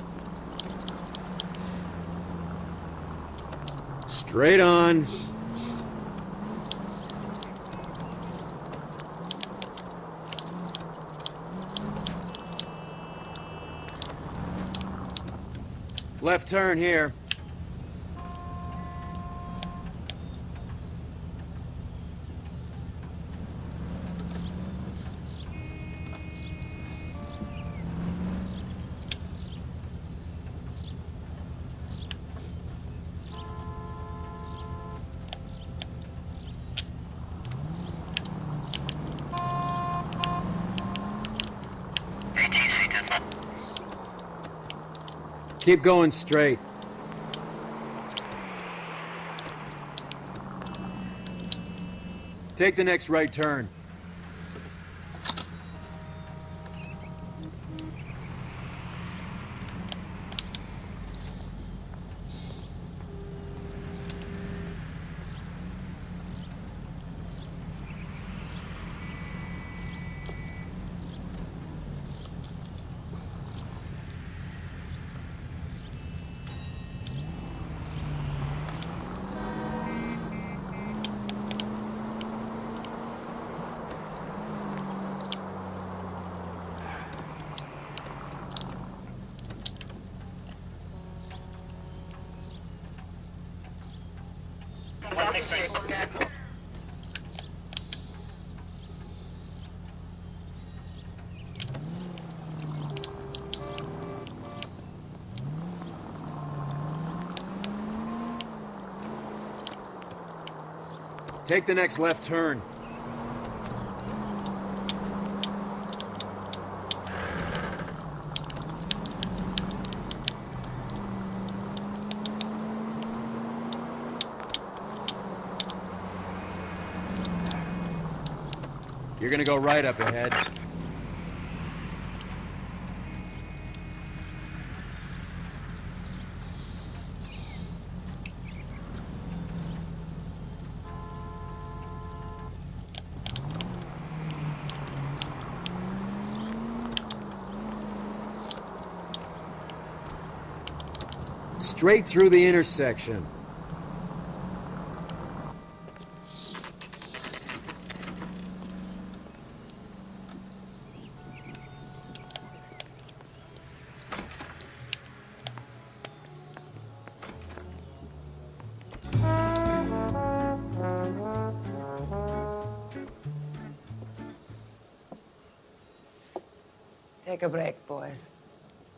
Straight on. Left turn here. Keep going straight. Take the next right turn. Take the next left turn. You're gonna go right up ahead. Straight through the intersection. Take a break, boys.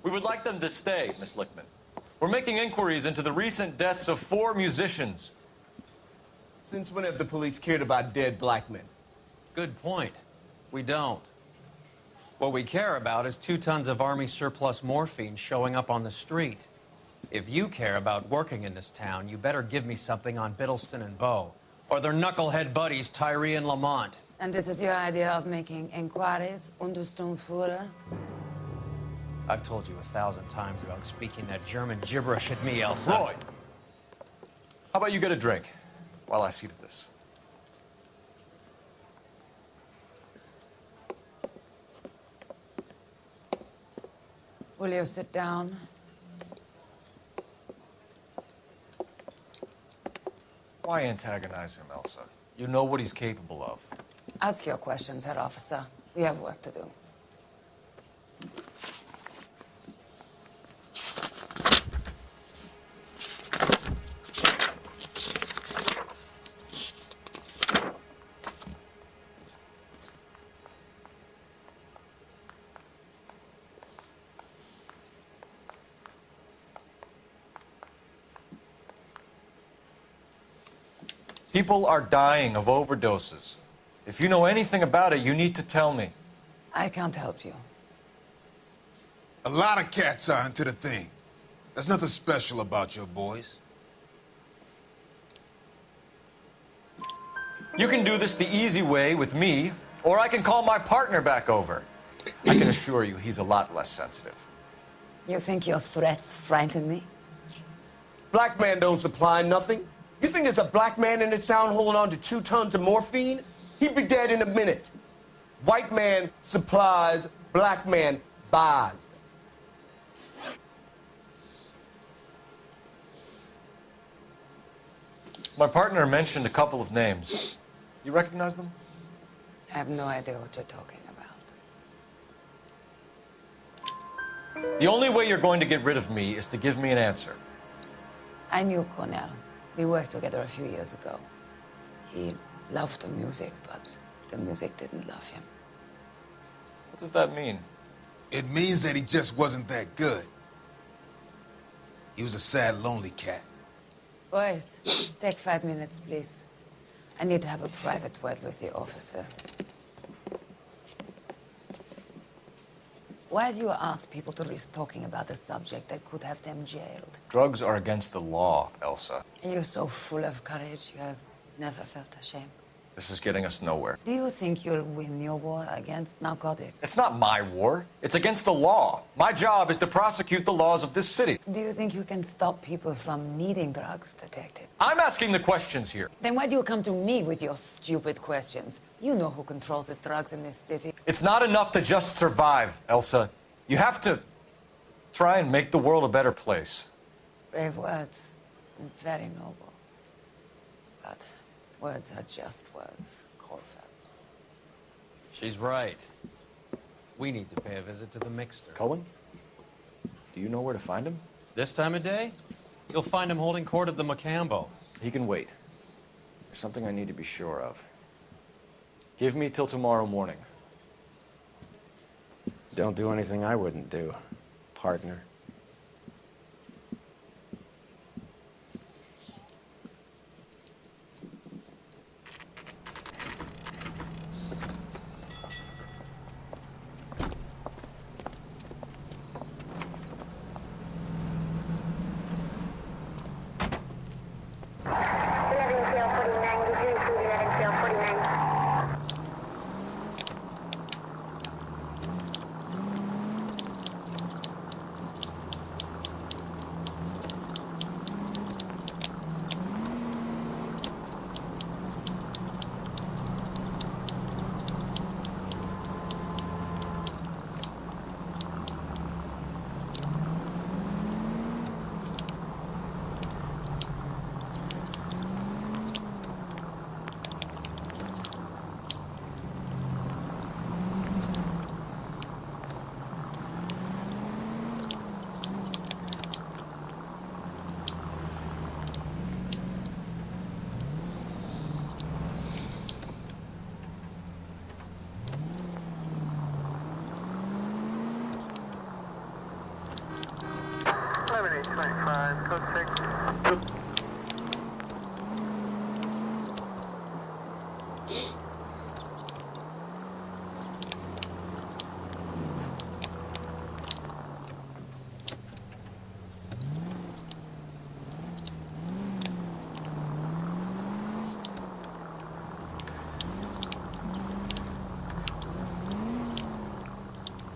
We would like them to stay, Miss Lickman. We're making inquiries into the recent deaths of 4 musicians. Since when have the police cared about dead black men? Good point. We don't. What we care about is 2 tons of Army surplus morphine showing up on the street. If you care about working in this town, you better give me something on Biddleston and Bow, or their knucklehead buddies Tyree and Lamont. And this is your idea of making inquiries, Untersturmführer? I've told you 1,000 times about speaking that German gibberish at me, Elsa. Roy! How about you get a drink while I see to this? Will you sit down? Why antagonize him, Elsa? You know what he's capable of. Ask your questions, Head Officer. We have work to do. People are dying of overdoses. If you know anything about it, you need to tell me. I can't help you. A lot of cats are into the thing. There's nothing special about your boys. You can do this the easy way with me, or I can call my partner back over. I can assure you he's a lot less sensitive. You think your threats frighten me? Black man don't supply nothing. You think there's a black man in this town holding on to 2 tons of morphine? He'd be dead in a minute. White man supplies, black man buys. My partner mentioned a couple of names. You recognize them? I have no idea what you're talking about. The only way you're going to get rid of me is to give me an answer. I knew Cornell. We worked together a few years ago. He loved the music, but the music didn't love him. What does that mean? It means that he just wasn't that good. He was a sad, lonely cat. Boys, take 5 minutes, please. I need to have a private word with the officer. Why do you ask people to risk talking about a subject that could have them jailed? Drugs are against the law, Elsa. You're so full of courage, you have never felt ashamed. This is getting us nowhere. Do you think you'll win your war against narcotics? It's not my war. It's against the law. My job is to prosecute the laws of this city. Do you think you can stop people from needing drugs, Detective? I'm asking the questions here. Then why do you come to me with your stupid questions? You know who controls the drugs in this city. It's not enough to just survive, Elsa. You have to try and make the world a better place. Brave words, and very noble. But words are just words, Corfabs. She's right. We need to pay a visit to the mixer. Cullen? Do you know where to find him? This time of day? You'll find him holding court at the Macambo. He can wait. There's something I need to be sure of. Give me till tomorrow morning. Don't do anything I wouldn't do, partner.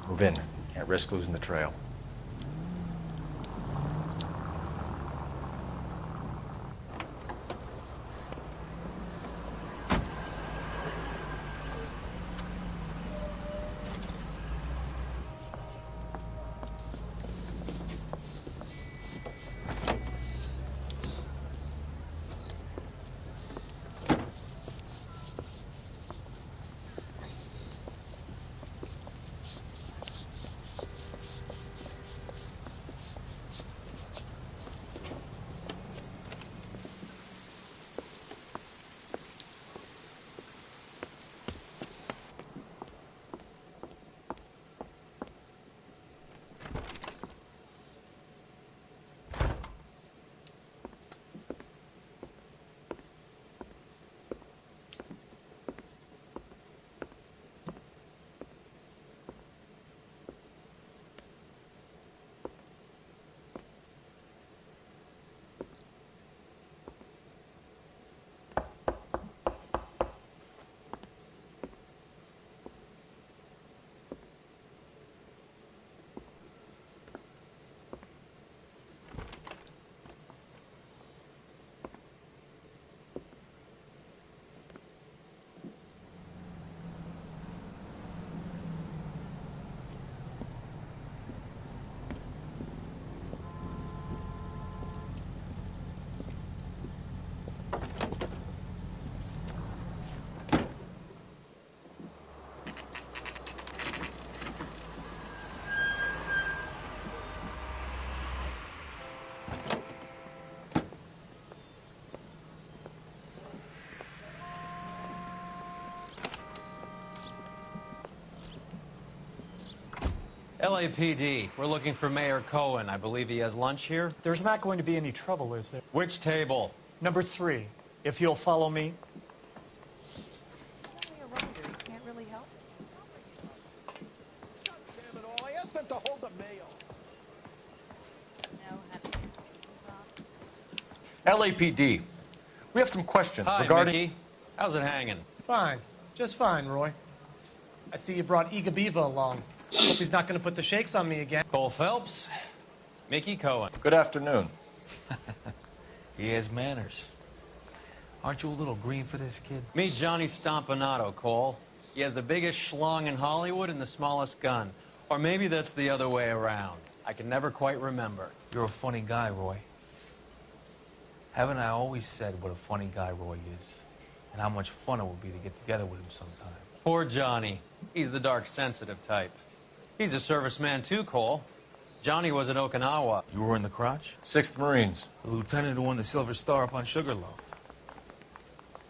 Move in. Can't risk losing the trail. LAPD, we're looking for Mayor Cohen. I believe he has lunch here. There's not going to be any trouble, is there? Which table? Number 3. If you'll follow me. Can't really help. Damn it all, I asked them to hold the mail. LAPD. We have some questions Hi, regarding... Mickey. How's it hanging? Fine. Just fine, Roy. I see you brought Igabiva along. Hope he's not going to put the shakes on me again. Cole Phelps, Mickey Cohen. Good afternoon. He has manners. Aren't you a little green for this kid? Meet Johnny Stompanato, Cole. He has the biggest schlong in Hollywood and the smallest gun. Or maybe that's the other way around. I can never quite remember. You're a funny guy, Roy. Haven't I always said what a funny guy Roy is? And how much fun it would be to get together with him sometime. Poor Johnny. He's the dark, sensitive type. He's a serviceman too, Cole. Johnny was at Okinawa. You were in the crotch? 6th Marines. The lieutenant who won the Silver Star up on Sugarloaf.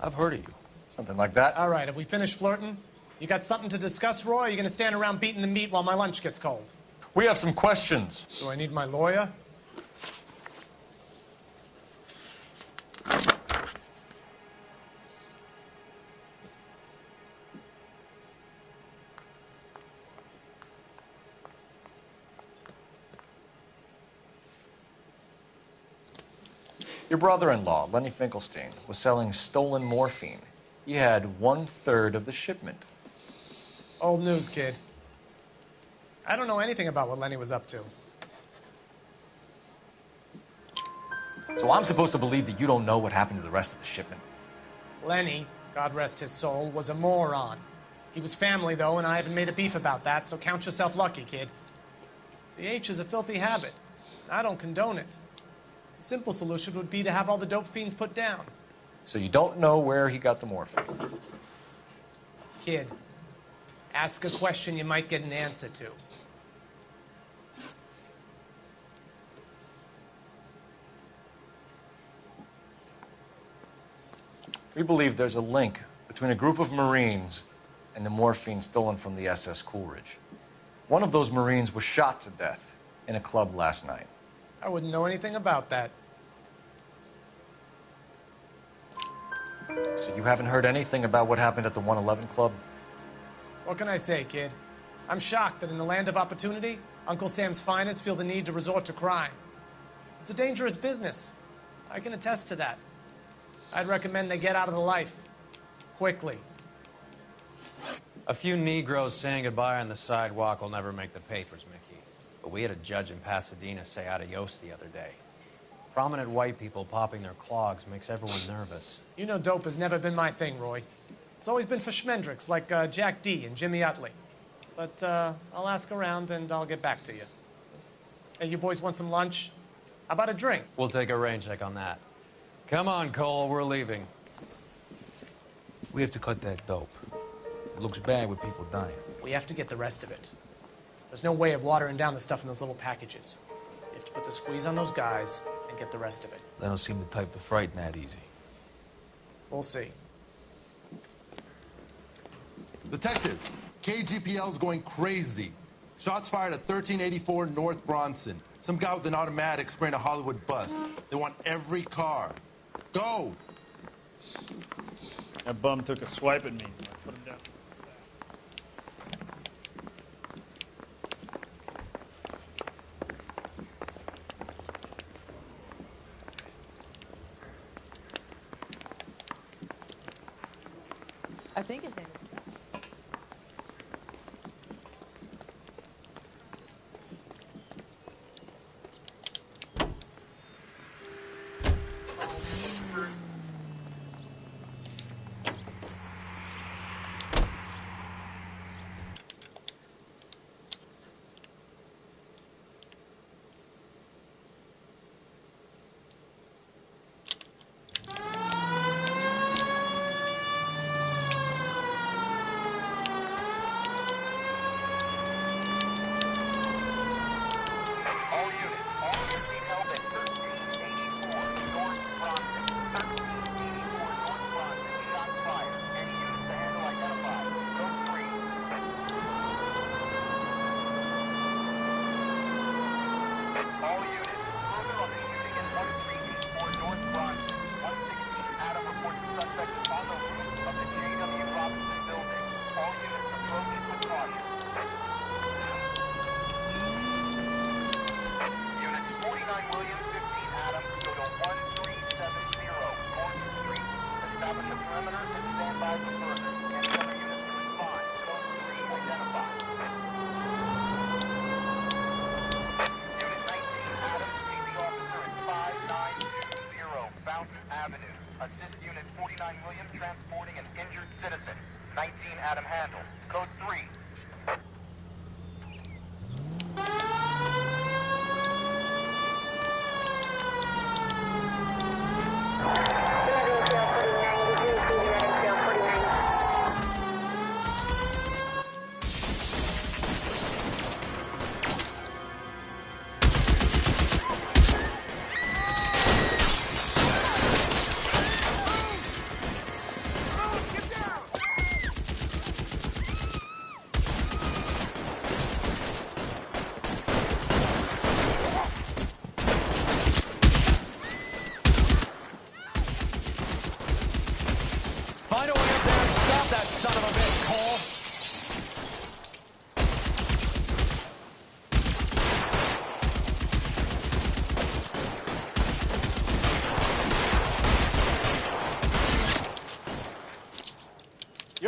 I've heard of you. Something like that. All right, have we finished flirting? You got something to discuss, Roy, or are you going to stand around beating the meat while my lunch gets cold? We have some questions. Do I need my lawyer? Your brother-in-law, Lenny Finkelstein, was selling stolen morphine. He had 1/3 of the shipment. Old news, kid. I don't know anything about what Lenny was up to. So I'm supposed to believe that you don't know what happened to the rest of the shipment? Lenny, God rest his soul, was a moron. He was family, though, and I haven't made a beef about that, so count yourself lucky, kid. The H is a filthy habit. I don't condone it. The simple solution would be to have all the dope fiends put down. So you don't know where he got the morphine? Kid, ask a question you might get an answer to. We believe there's a link between a group of Marines and the morphine stolen from the SS Coolidge. One of those Marines was shot to death in a club last night. I wouldn't know anything about that. So you haven't heard anything about what happened at the 111 Club? What can I say, kid? I'm shocked that in the land of opportunity, Uncle Sam's finest feel the need to resort to crime. It's a dangerous business. I can attest to that. I'd recommend they get out of the life. Quickly. A few Negroes saying goodbye on the sidewalk will never make the papers, Mickey. But we had a judge in Pasadena say adios the other day. Prominent white people popping their clogs makes everyone nervous. You know dope has never been my thing, Roy. It's always been for schmendricks like Jack D. and Jimmy Utley. But I'll ask around and I'll get back to you. Hey, you boys want some lunch? How about a drink? We'll take a rain check on that. Come on, Cole, we're leaving. We have to cut that dope. It looks bad with people dying. We have to get the rest of it. There's no way of watering down the stuff in those little packages. You have to put the squeeze on those guys and get the rest of it. They don't seem the type to frighten that easy. We'll see. Detectives, KGPL's going crazy. Shots fired at 1384 North Bronson. Some guy with an automatic spraying a Hollywood bus. They want every car. Go! That bum took a swipe at me, so I put him down. I think his name is...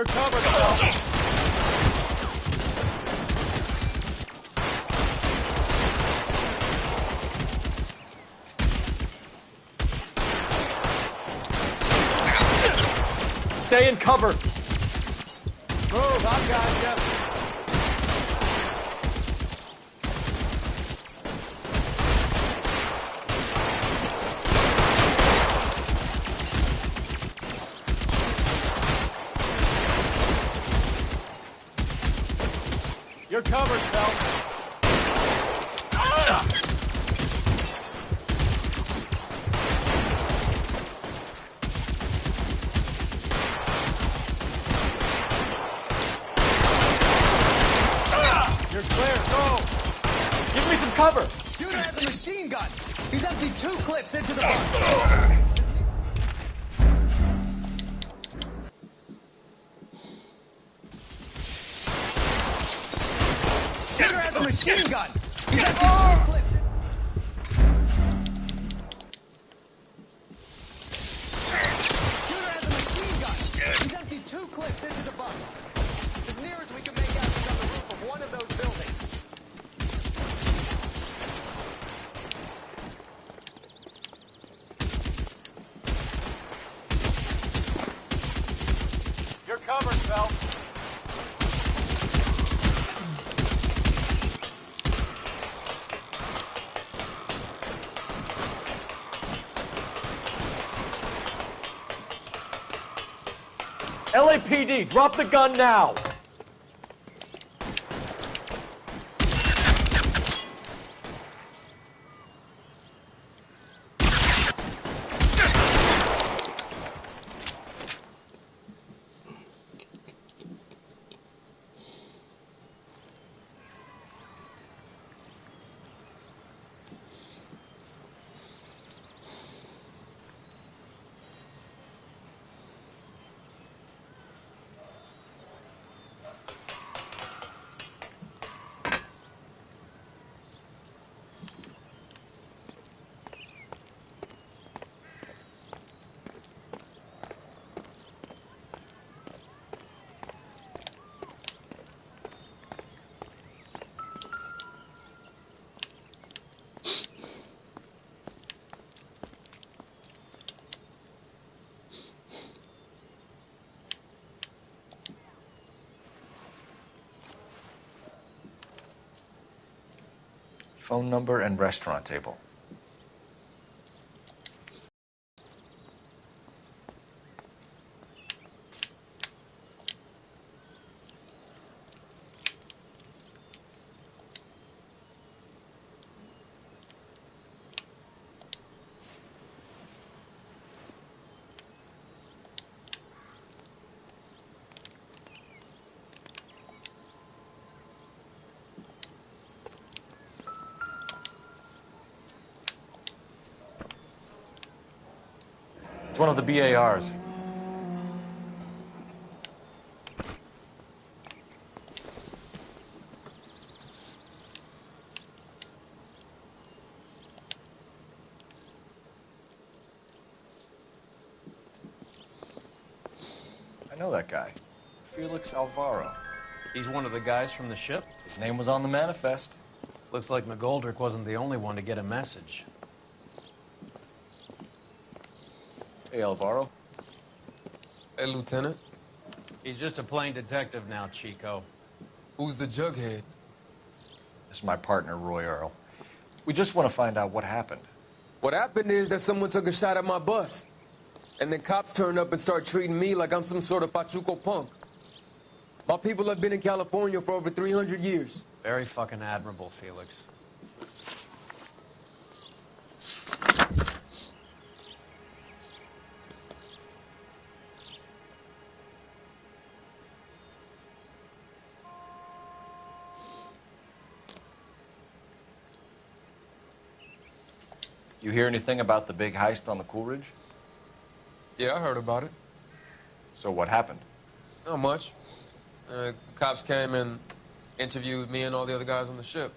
You're covered, Phelps. Stay in cover. Move, I've got you. You're covered, Phelps. You're clear. Go. Give me some cover. Shooter has a machine gun. He's emptied 2 clips into the bus. Shooter has a machine gun. He's emptied 2 clips. Shooter has a machine gun. He's emptied 2 clips into the bus. As near as we can make out, he's on the roof of one of those buildings. You're covered, Phelps. LAPD, drop the gun now. Phone number and restaurant table. It's one of the BARs. I know that guy. Felix Alvaro. He's one of the guys from the ship? His name was on the manifest. Looks like McGoldrick wasn't the only one to get a message. Hey, Alvaro. Hey, Lieutenant. He's just a plain detective now, Chico. Who's the jughead? This is my partner, Roy Earl. We just want to find out what happened. What happened is that someone took a shot at my bus. And then cops turned up and start treating me like I'm some sort of Pachuco punk. My people have been in California for over 300 years. Very fucking admirable, Felix. You hear anything about the big heist on the Coolidge? Yeah, I heard about it. So what happened? Not much. Cops came and interviewed me and all the other guys on the ship.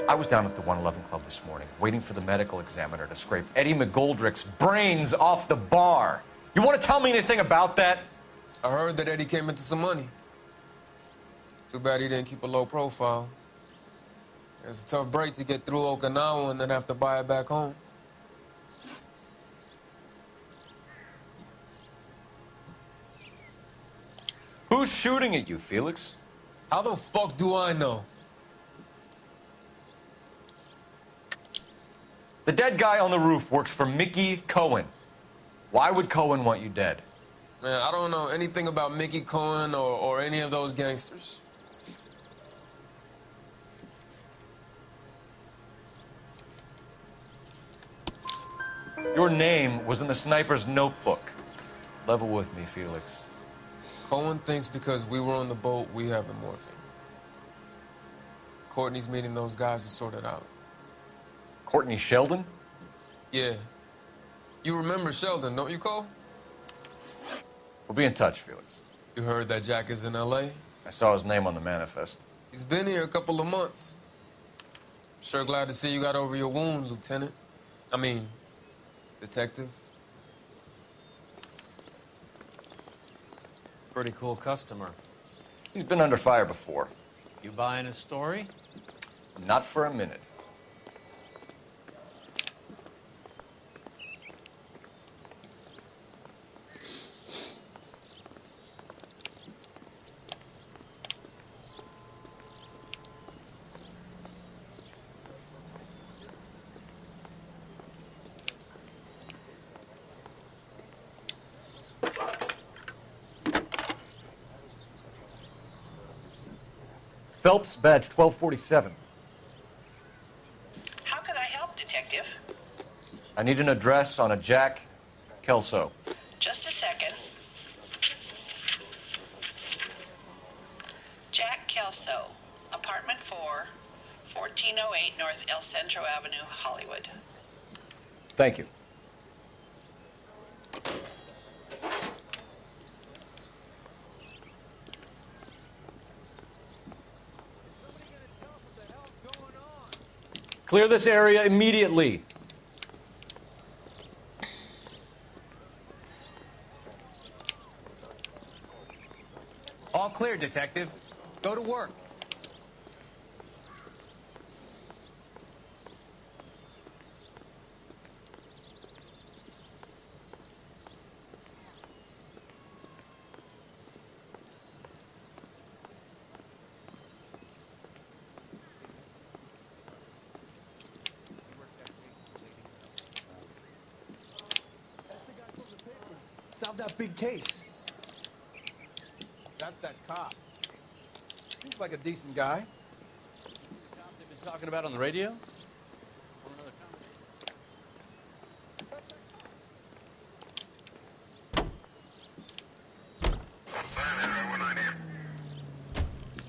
I was down at the 111 Club this morning, waiting for the medical examiner to scrape Eddie McGoldrick's brains off the bar. You want to tell me anything about that? I heard that Eddie came into some money. Too bad he didn't keep a low profile. It was a tough break to get through Okinawa and then have to buy it back home. Who's shooting at you, Felix? How the fuck do I know? The dead guy on the roof works for Mickey Cohen. Why would Cohen want you dead? Man, I don't know anything about Mickey Cohen or any of those gangsters. Your name was in the sniper's notebook. Level with me, Felix. Cohen thinks because we were on the boat, we have the morphine. Courtney's meeting those guys to sort it out. Courtney Sheldon? Yeah. You remember Sheldon, don't you, Cole? We'll be in touch, Felix. You heard that Jack is in L.A.? I saw his name on the manifest. He's been here a couple of months. Sure glad to see you got over your wound, Lieutenant. I mean, Detective. Pretty cool customer. He's been under fire before. You buying his story? Not for a minute. Phelps, badge 1247. How can I help, Detective? I need an address on a Jack Kelso. Just a second. Jack Kelso, apartment 4, 1408 North El Centro Avenue, Hollywood. Thank you. Clear this area immediately. All clear, Detective. Go to work. Solve that big case. That's that cop. Seems like a decent guy. The cop they've been talking about on the radio?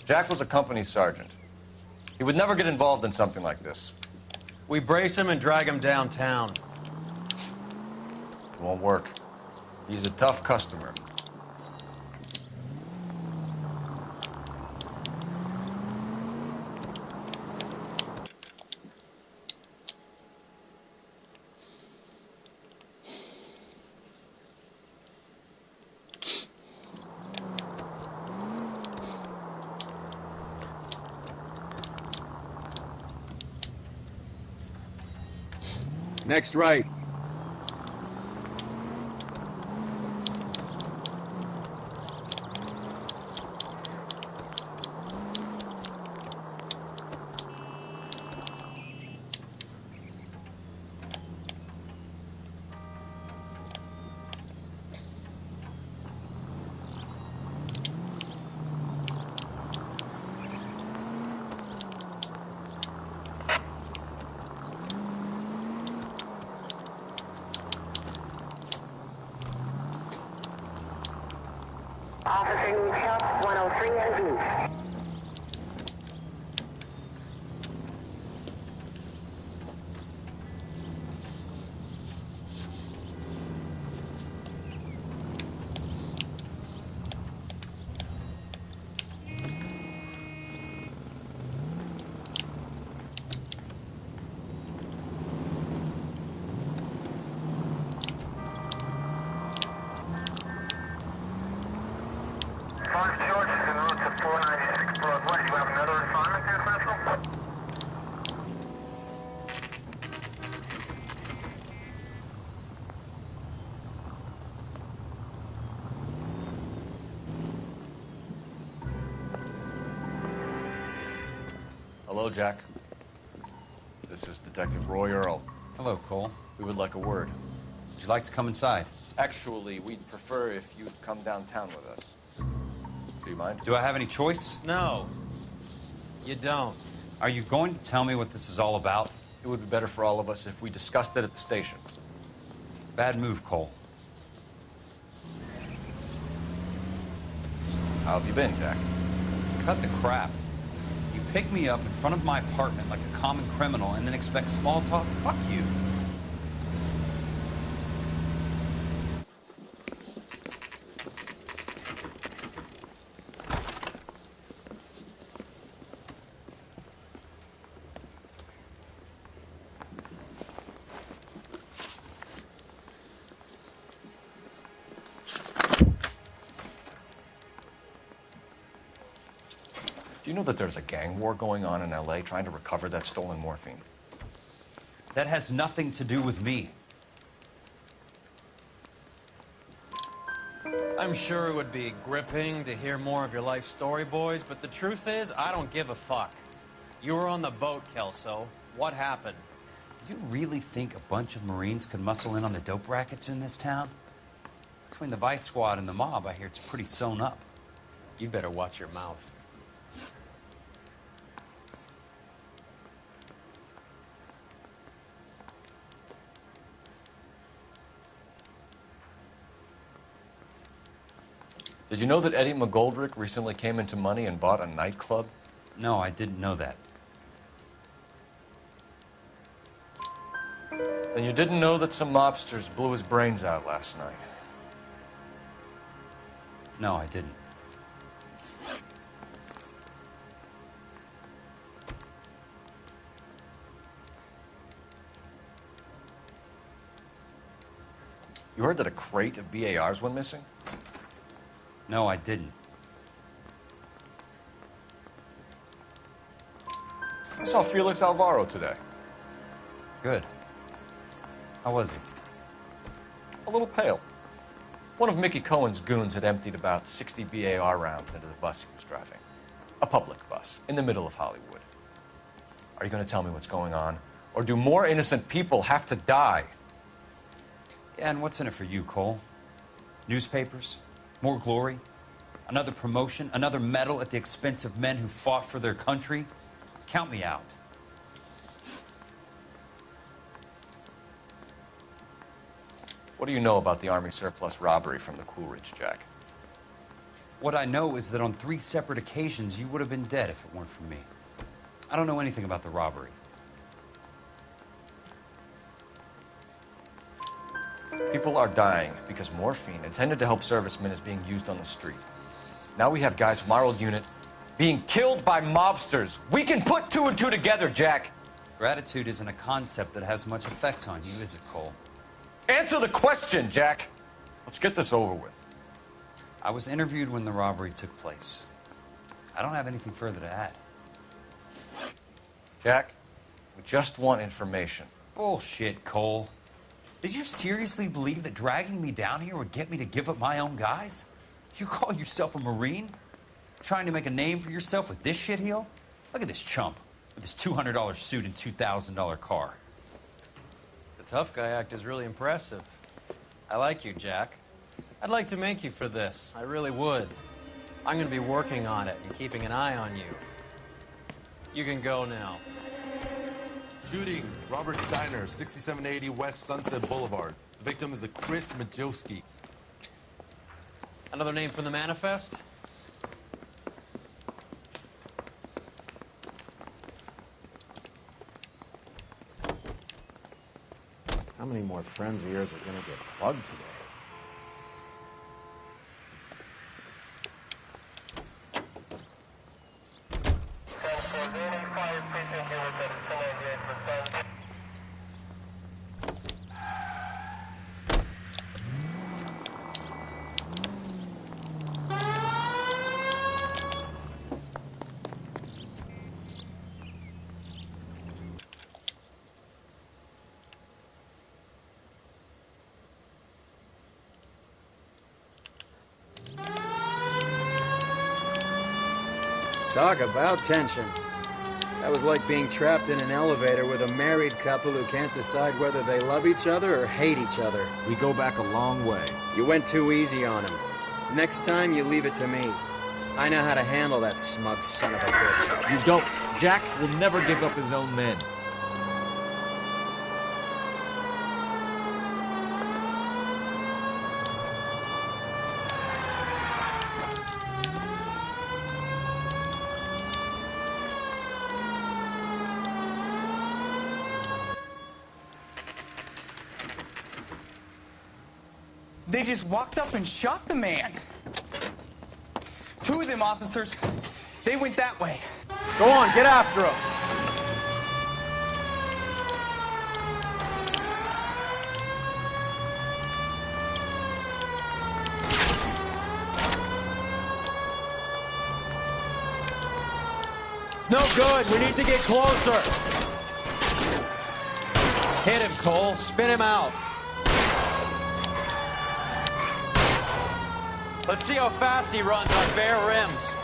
Jack was a company sergeant. He would never get involved in something like this. We brace him and drag him downtown. It won't work. He's a tough customer. Next right. Officer needs help, 103 and Beach. Hello, Jack. This is Detective Roy Earl. Hello, Cole. We would like a word. Would you like to come inside? Actually, we'd prefer if you'd come downtown with us. Do you mind? Do I have any choice? No. You don't. Are you going to tell me what this is all about? It would be better for all of us if we discussed it at the station. Bad move, Cole. How have you been, Jack? Cut the crap. You pick me up in front of my apartment like a common criminal and then expect small talk? Fuck you. Do you know that there's a gang war going on in LA trying to recover that stolen morphine? That has nothing to do with me. I'm sure it would be gripping to hear more of your life story, boys, but the truth is, I don't give a fuck. You were on the boat, Kelso. What happened? Do you really think a bunch of Marines could muscle in on the dope rackets in this town? Between the Vice Squad and the mob, I hear it's pretty sewn up. You'd better watch your mouth. Did you know that Eddie McGoldrick recently came into money and bought a nightclub? No, I didn't know that. And you didn't know that some mobsters blew his brains out last night? No, I didn't. You heard that a crate of BARs went missing? No, I didn't. I saw Felix Alvaro today. Good. How was he? A little pale. One of Mickey Cohen's goons had emptied about 60 BAR rounds into the bus he was driving. A public bus, in the middle of Hollywood. Are you going to tell me what's going on? Or do more innocent people have to die? Yeah, and what's in it for you, Cole? Newspapers? More glory? Another promotion? Another medal at the expense of men who fought for their country? Count me out. What do you know about the Army surplus robbery from the Coolidge, Jack? What I know is that on 3 separate occasions, you would have been dead if it weren't for me. I don't know anything about the robbery. People are dying because morphine intended to help servicemen is being used on the street. Now we have guys from our old unit being killed by mobsters. We can put 2 and 2 together, Jack. Gratitude isn't a concept that has much effect on you, is it, Cole? Answer the question, Jack. Let's get this over with. I was interviewed when the robbery took place. I don't have anything further to add. Jack, we just want information. Bullshit, Cole. Did you seriously believe that dragging me down here would get me to give up my own guys? You call yourself a Marine? Trying to make a name for yourself with this shitheel? Look at this chump with his $200 suit and $2,000 car. The tough guy act is really impressive. I like you, Jack. I'd like to make you for this. I really would. I'm going to be working on it and keeping an eye on you. You can go now. Shooting, Robert Steiner, 6780 West Sunset Boulevard. The victim is a Chris Majowski. Another name from the manifest? How many more friends of yours are going to get plugged today? Talk about tension. That was like being trapped in an elevator with a married couple who can't decide whether they love each other or hate each other. We go back a long way. You went too easy on him. Next time, you leave it to me. I know how to handle that smug son of a bitch. You don't. Jack will never give up his own men. They just walked up and shot the man. Two of them officers, they went that way. Go on, get after him. It's no good. We need to get closer. Hit him, Cole. Spin him out. Let's see how fast he runs on bare rims.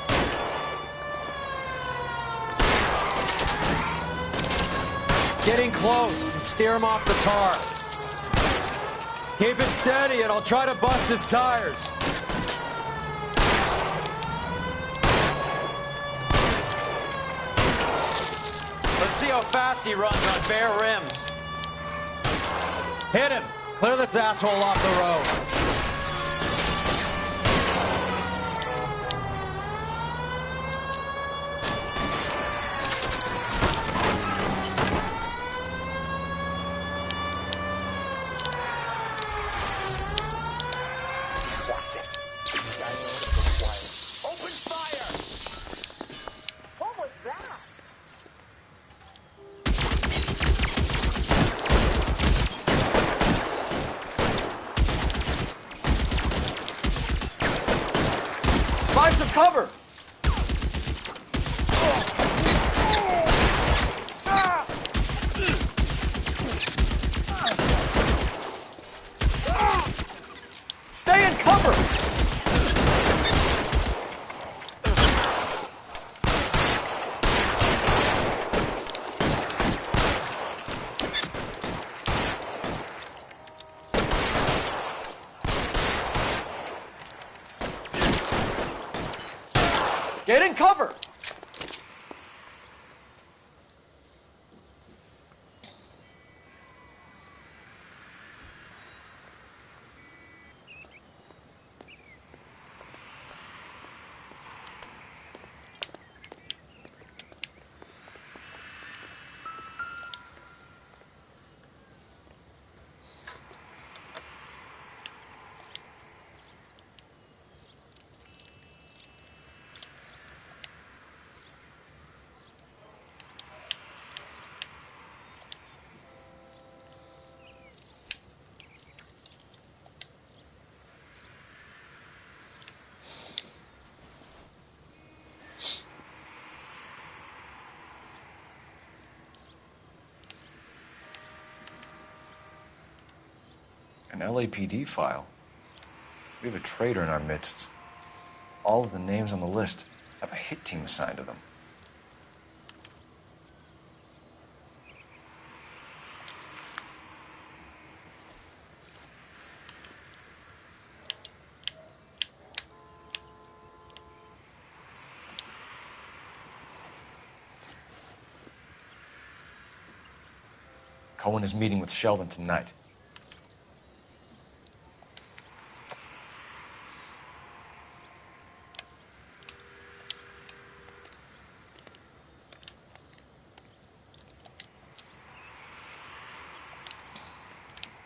Getting close and steer him off the tar. Keep it steady and I'll try to bust his tires. Let's see how fast he runs on bare rims. Hit him. Clear this asshole off the road. Find some cover! Stay in cover! Get in cover! An LAPD file. We have a traitor in our midst. All of the names on the list have a hit team assigned to them. Cohen is meeting with Sheldon tonight.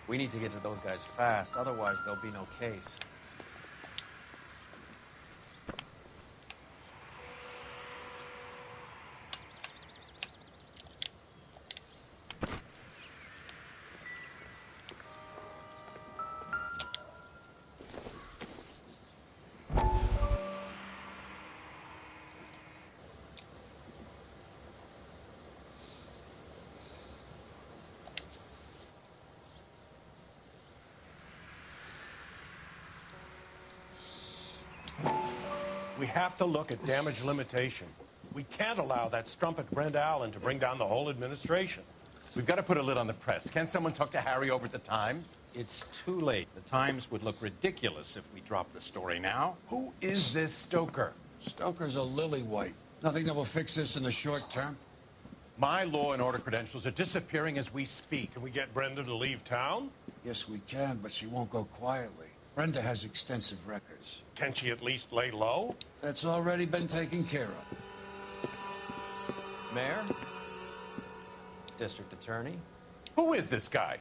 We need to get to those guys fast, otherwise there'll be no case. We have to look at damage limitation. We can't allow that strumpet Brenda Allen to bring down the whole administration. We've got to put a lid on the press. Can someone talk to Harry over at the Times? It's too late. The Times would look ridiculous if we dropped the story now. Who is this Stoker? Stoker's a lily-white. Nothing that will fix this in the short term. My law and order credentials are disappearing as we speak. Can we get Brenda to leave town? Yes, we can, but she won't go quietly. Brenda has extensive records. Can she at least lay low? That's already been taken care of. Mayor? District Attorney? Who is this guy?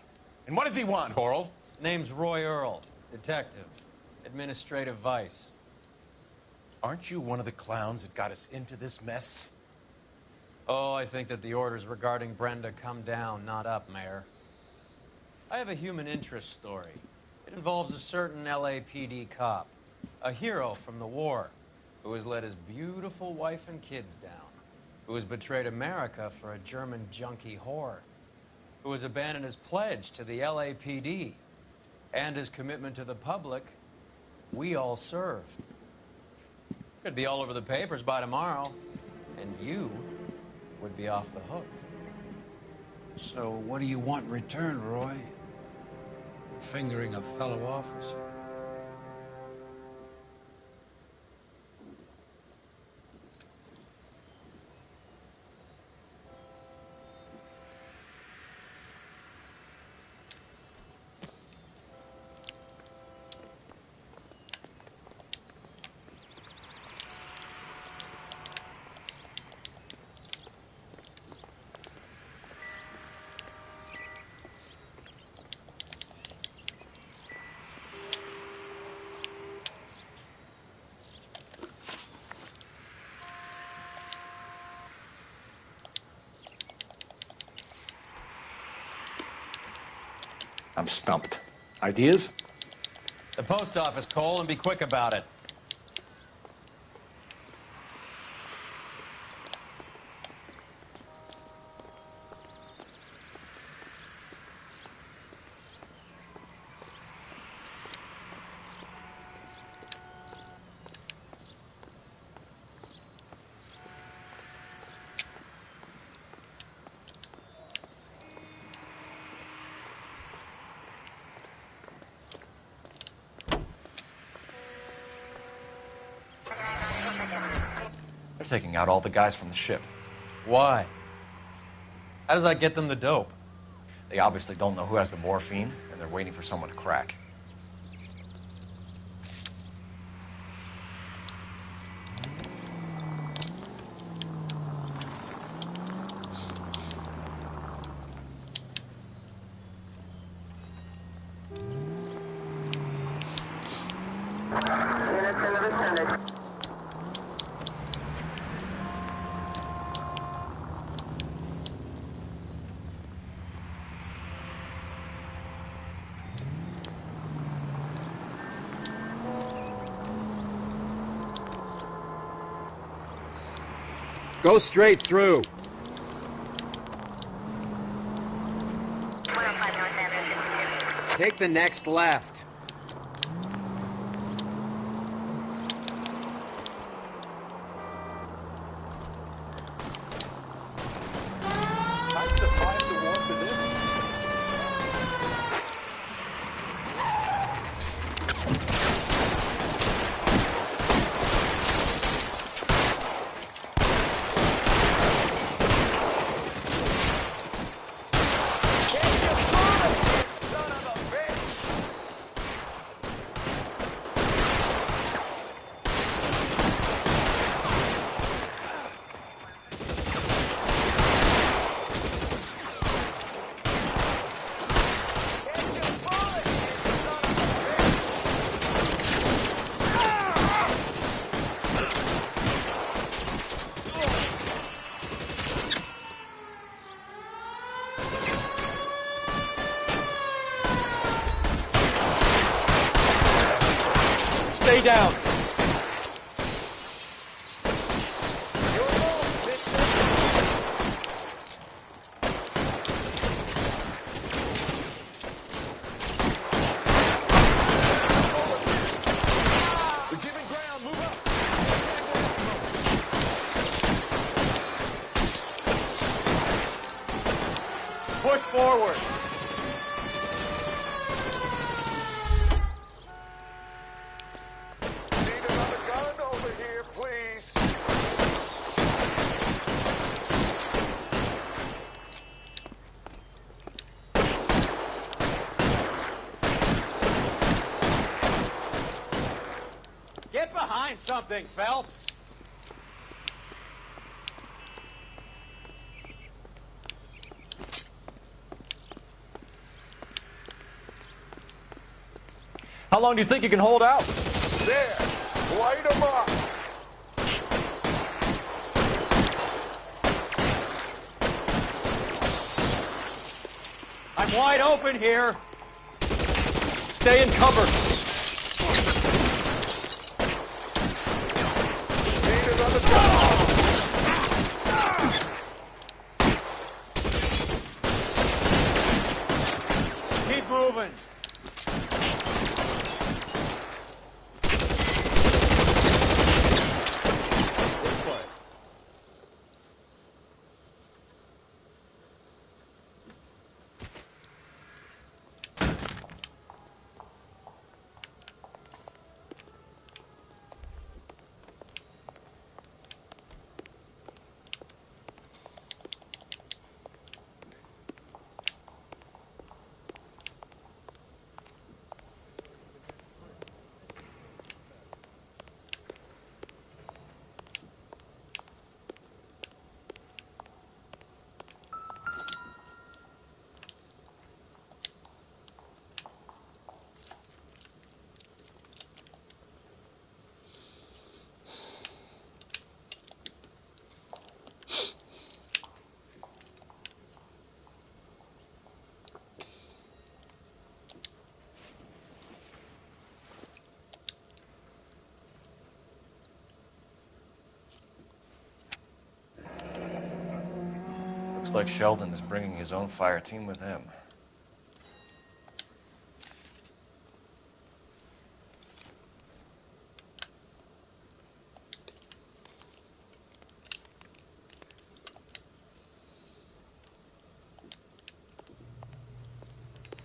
And what does he want, Horrell? Name's Roy Earl. Detective. Administrative vice. Aren't you one of the clowns that got us into this mess? Oh, I think that the orders regarding Brenda come down, not up, Mayor. I have a human interest story. It involves a certain LAPD cop, a hero from the war, who has let his beautiful wife and kids down, who has betrayed America for a German junkie whore, who has abandoned his pledge to the LAPD and his commitment to the public we all serve. Could be all over the papers by tomorrow, and you would be off the hook. So what do you want in return, Roy? Fingering a fellow officer. I'm stumped. Ideas? The post office, Cole, and be quick about it. They're taking out all the guys from the ship. Why? How does that get them the dope? They obviously don't know who has the morphine, and they're waiting for someone to crack. Units in the vicinity. Go straight through. Take the next left. Stay down. Find something, Phelps. How long do you think you can hold out? There! Light 'em up! I'm wide open here. Stay in cover. Keep moving. Looks like Sheldon is bringing his own fire team with him.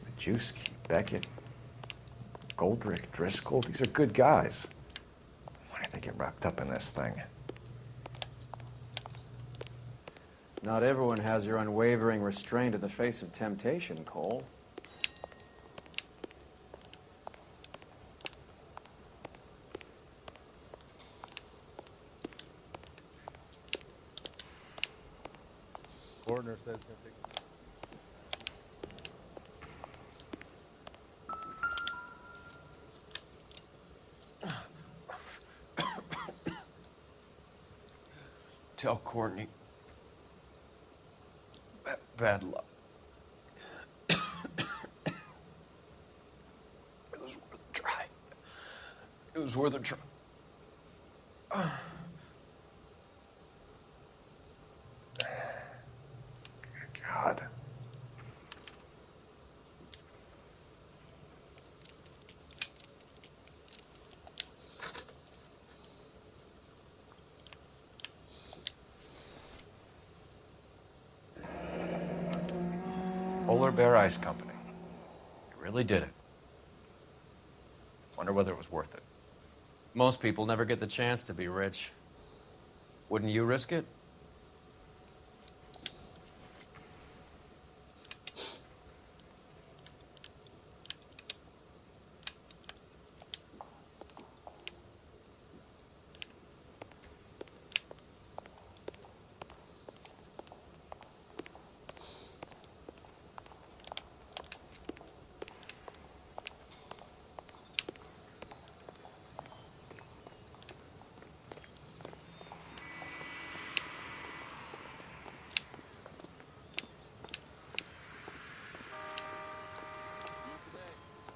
Majewski, Beckett, Goldrick, Driscoll, these are good guys. Why did they get wrapped up in this thing? Not everyone has your unwavering restraint in the face of temptation, Cole. Coroner says he's gonna take. Tell Courtney. Bad luck. It was worth a try. It was worth a try. God. Polar Bear Ice Company. You really did it. Wonder whether it was worth it. Most people never get the chance to be rich. Wouldn't you risk it?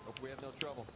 Hope we have no trouble.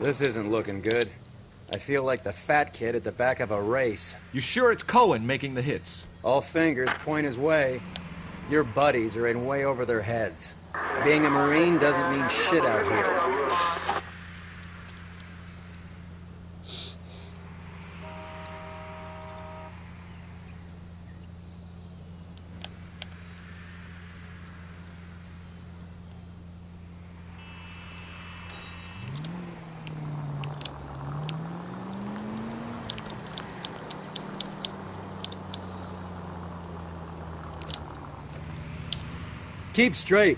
This isn't looking good. I feel like the fat kid at the back of a race. You sure it's Cohen making the hits? All fingers point his way. Your buddies are in way over their heads. Being a Marine doesn't mean shit out here. Keep straight.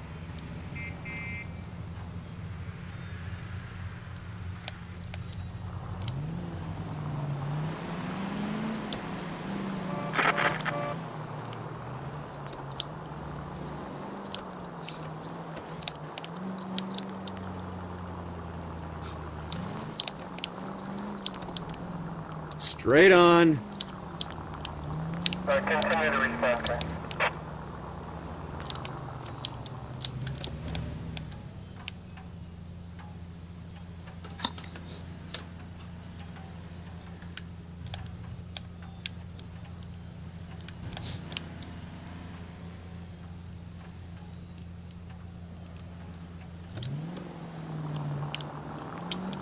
Straight on. Continue to respond, sir.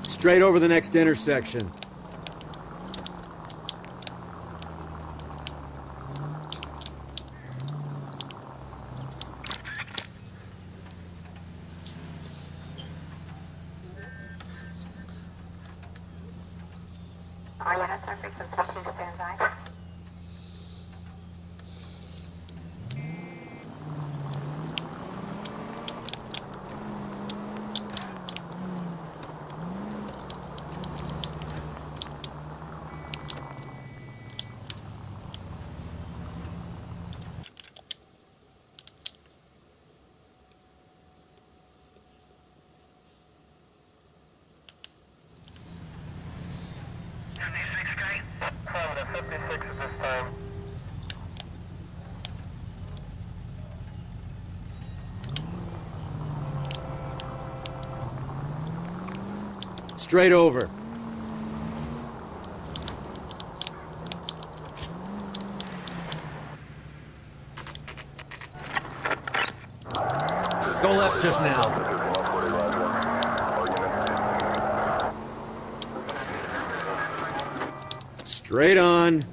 Straight over the next intersection. All units are frequency 2, stand by. Prominent 56 at this time. Straight over. Go left just now. Straight on.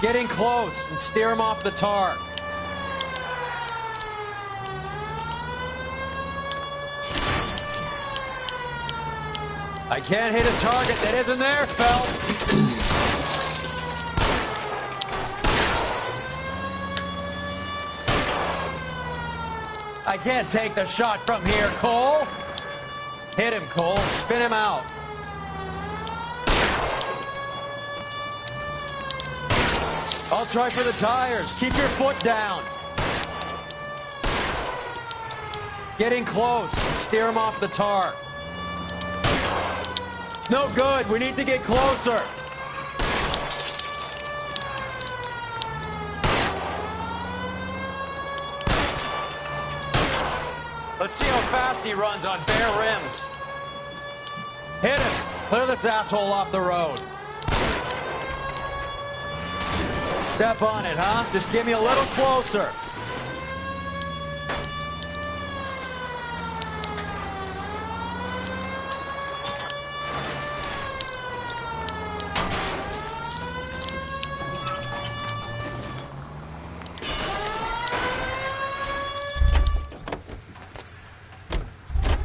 Get in close and steer him off the tar. I can't hit a target that isn't there, Phelps. I can't take the shot from here, Cole. Hit him, Cole. Spin him out. I'll try for the tires. Keep your foot down. Get in close and steer him off the tar. It's no good. We need to get closer. Let's see how fast he runs on bare rims. Hit him. Clear this asshole off the road. Step on it, huh? Just get me a little closer.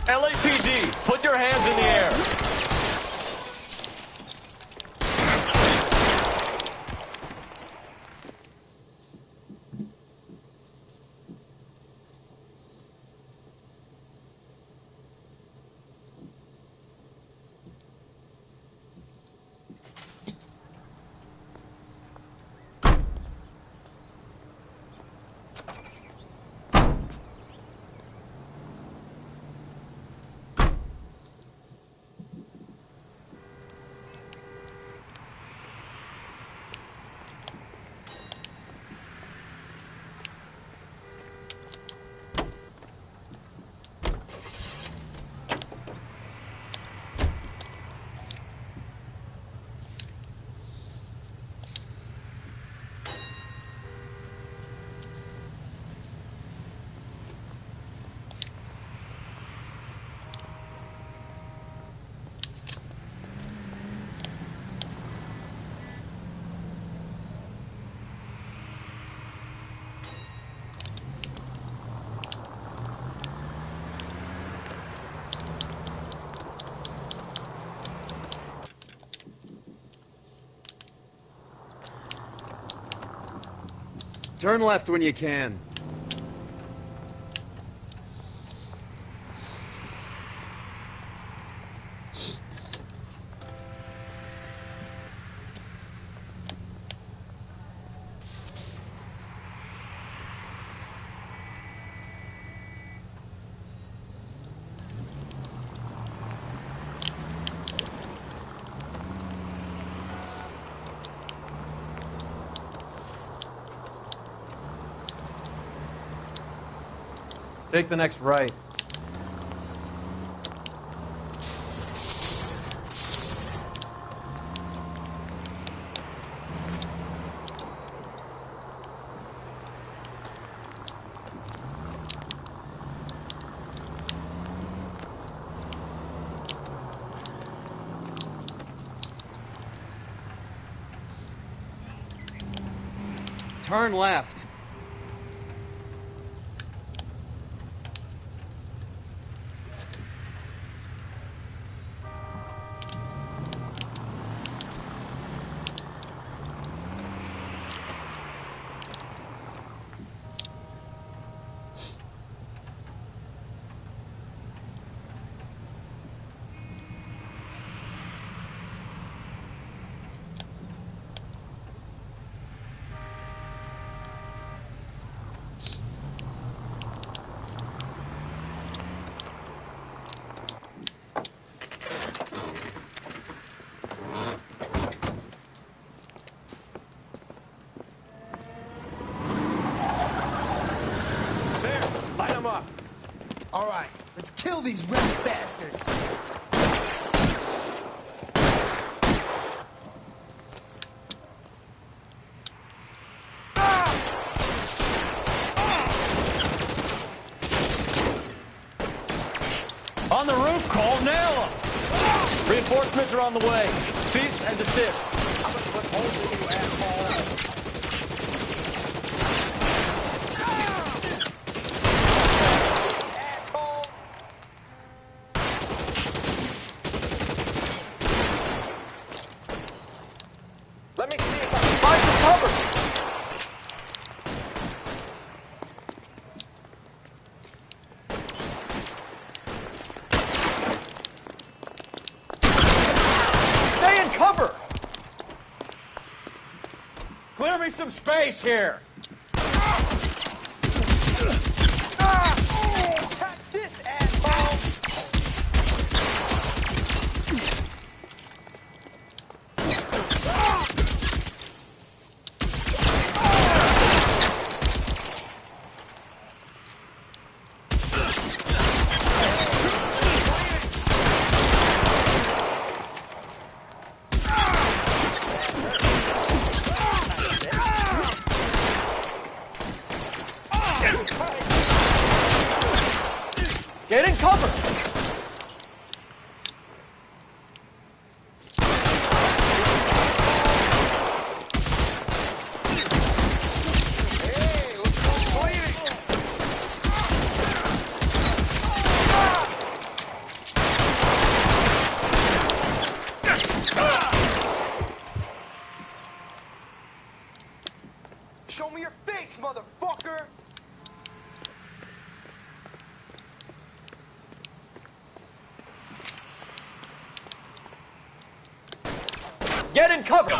LAPD, put your hands in the air. Turn left when you can. Take the next right. Turn left. All right, let's kill these red bastards. On the roof, Cole, nail him! Reinforcements are on the way. Cease and desist. I'm gonna put holes in you, asshole. Let me see if I can find some cover. Stay in cover. Clear me some space here. Catch this, asshole! Get in cover! Show me your face, motherfucker! Get in cover!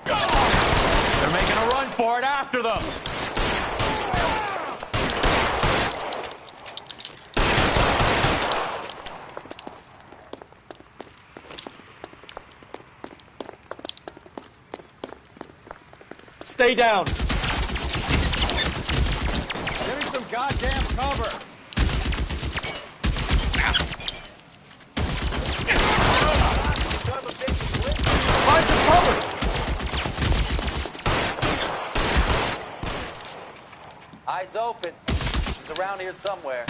They're making a run for it after them! Stay down! Give me some goddamn cover! Find some cover! Eyes open. He's around here somewhere.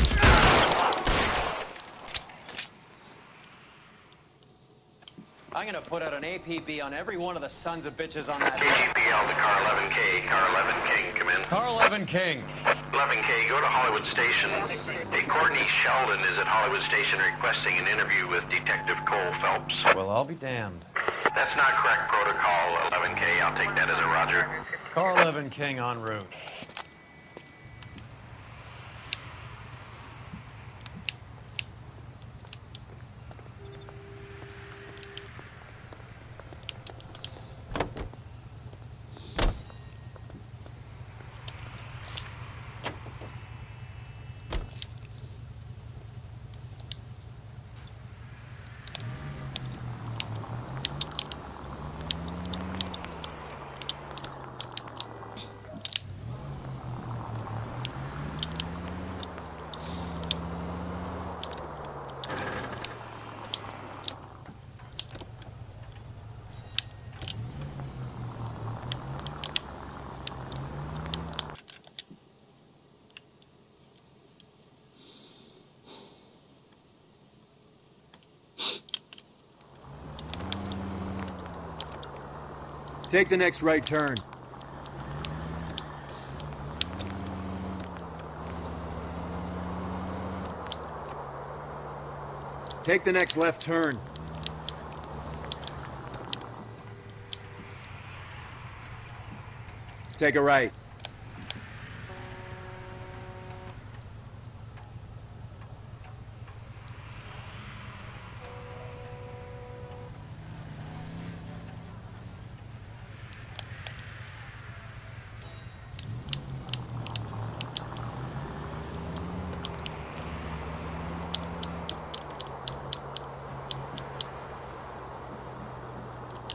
I'm gonna put out an APB on every one of the sons of bitches on that. KGPL to Car 11K. Car 11 King, come in. Car 11 King. 11K, go to Hollywood Station. Hey, Courtney Sheldon is at Hollywood Station requesting an interview with Detective Cole Phelps. Well, I'll be damned. That's not correct protocol, 11K. I'll take that as a roger. Car 11 King en route. Take the next right turn. Take the next left turn. Take a right.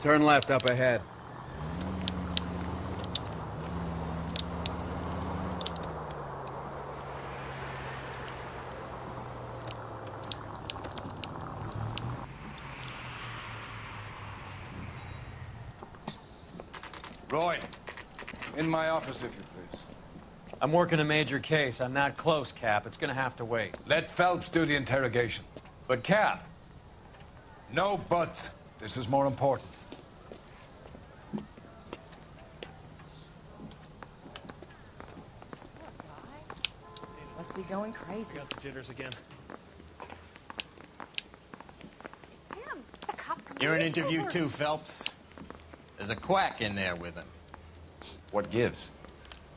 Turn left up ahead. Roy, in my office, if you please. I'm working a major case. I'm not close, Cap. It's gonna have to wait. Let Phelps do the interrogation. But, Cap... No buts. This is more important. Must be going crazy. Got the jitters again. Damn, the cop. You're in interview too, Phelps. There's a quack in there with him. What gives?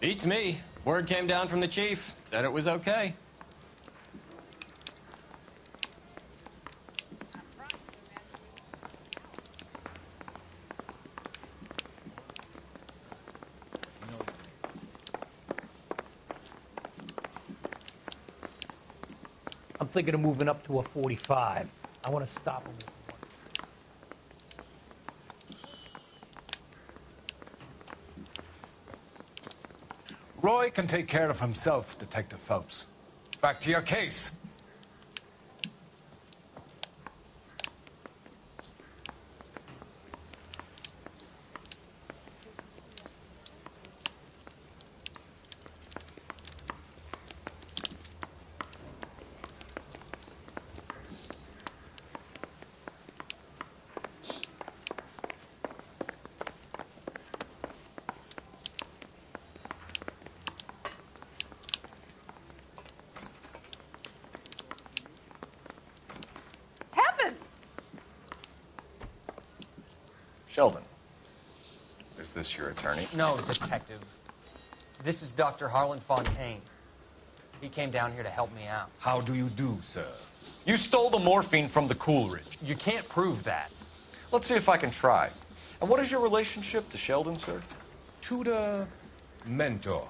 Beats me. Word came down from the chief. Said it was okay. I'm thinking of moving up to a 45. I want to stop him. Roy can take care of himself, Detective Phelps. Back to your case. Sheldon, is this your attorney? No, Detective. This is Dr. Harlan Fontaine. He came down here to help me out. How do you do, sir? You stole the morphine from the Coolidge. You can't prove that. Let's see if I can try. And what is your relationship to Sheldon, sir? Tutor, mentor.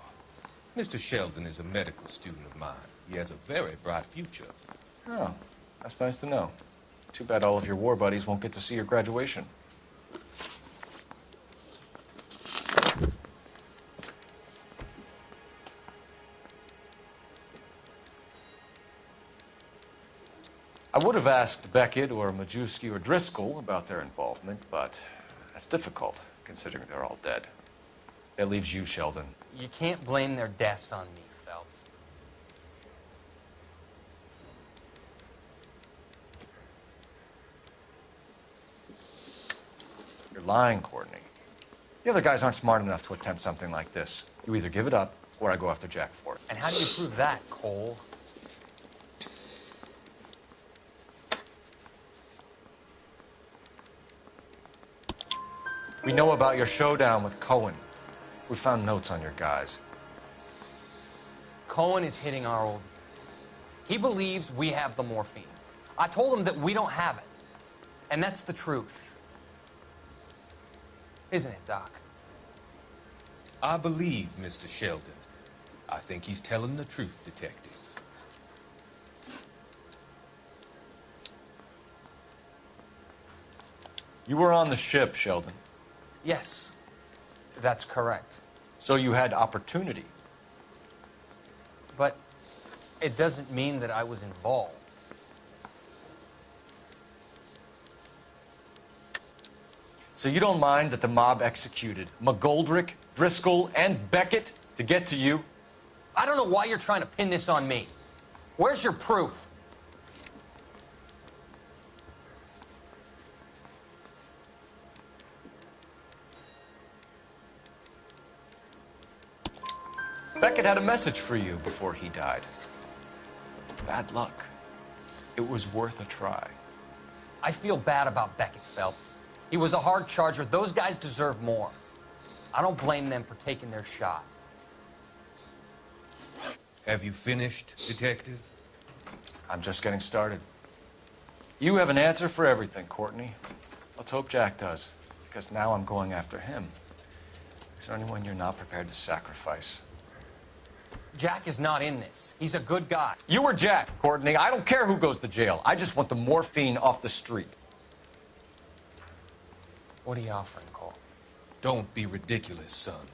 Mr. Sheldon is a medical student of mine. He has a very bright future. Oh, that's nice to know. Too bad all of your war buddies won't get to see your graduation. I would have asked Beckett or Majewski or Driscoll about their involvement, but that's difficult, considering they're all dead. That leaves you, Sheldon. You can't blame their deaths on me, Phelps. You're lying, Courtney. The other guys aren't smart enough to attempt something like this. You either give it up, or I go after Jack for it. And how do you prove that, Cole? We know about your showdown with Cohen. We found notes on your guys. Cohen is hitting our old. He believes we have the morphine. I told him that we don't have it. And that's the truth. Isn't it, Doc? I believe Mr. Sheldon. I think he's telling the truth, Detective. You were on the ship, Sheldon. Yes, that's correct. So you had opportunity. But it doesn't mean that I was involved. So you don't mind that the mob executed McGoldrick, Driscoll, and Beckett to get to you? I don't know why you're trying to pin this on me. Where's your proof? Beckett had a message for you before he died. Bad luck. It was worth a try. I feel bad about Beckett, Phelps. He was a hard charger. Those guys deserve more. I don't blame them for taking their shot. Have you finished, Detective? I'm just getting started. You have an answer for everything, Courtney. Let's hope Jack does, because now I'm going after him. Is there anyone you're not prepared to sacrifice? Jack is not in this. He's a good guy. You or Jack, Courtney. I don't care who goes to jail. I just want the morphine off the street. What are you offering, Cole? Don't be ridiculous, son.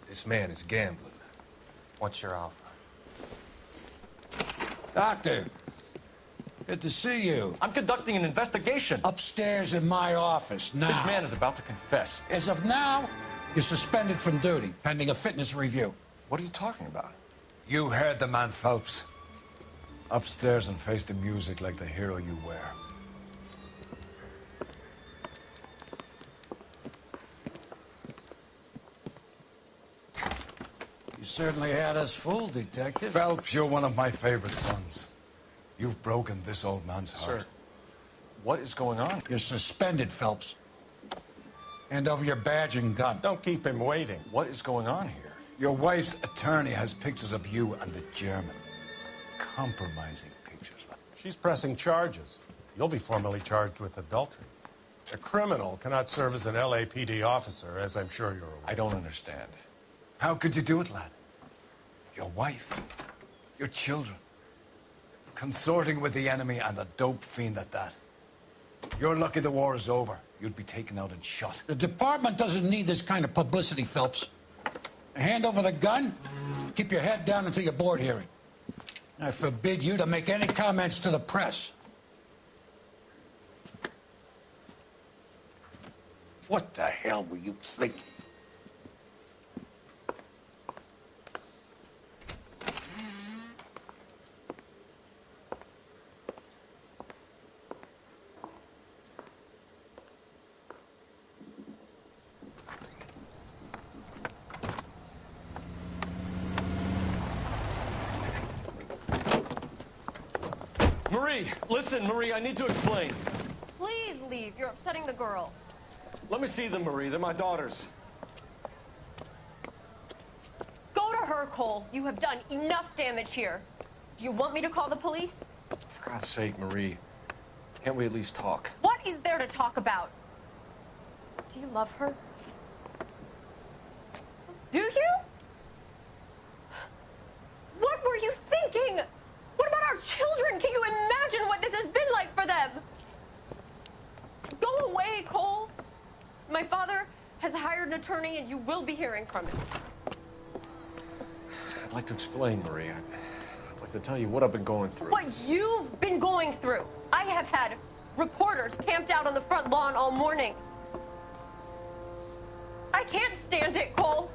This man is gambling. What's your offer? Doctor, good to see you. I'm conducting an investigation. Upstairs in my office now. This man is about to confess. As of now, you're suspended from duty, pending a fitness review. What are you talking about? You heard the man, Phelps. Upstairs and face the music like the hero you were. You certainly had us fooled, Detective. Phelps, you're one of my favorite sons. You've broken this old man's heart. Sir, what is going on? You're suspended, Phelps. Hand over your badge and gun. Don't keep him waiting. What is going on here? Your wife's attorney has pictures of you and the German. Compromising pictures. She's pressing charges. You'll be formally charged with adultery. A criminal cannot serve as an LAPD officer, as I'm sure you're aware. I don't understand. How could you do it, lad? Your wife, your children, consorting with the enemy and a dope fiend at that. You're lucky the war is over. You'd be taken out and shot. The department doesn't need this kind of publicity, Phelps. Hand over the gun, keep your head down until your board hearing. I forbid you to make any comments to the press. What the hell were you thinking? Marie, listen, Marie, I need to explain. Please leave. You're upsetting the girls. Let me see them, Marie. They're my daughters. Go to her, Cole. You have done enough damage here. Do you want me to call the police? For God's sake, Marie, can't we at least talk? What is there to talk about? Do you love her? Do you? What were you thinking? What about our children? Can you imagine what this has been like for them? Go away, Cole. My father has hired an attorney, and you will be hearing from him. I'd like to explain, Marie. I'd like to tell you what I've been going through. What you've been going through. I have had reporters camped out on the front lawn all morning. I can't stand it, Cole.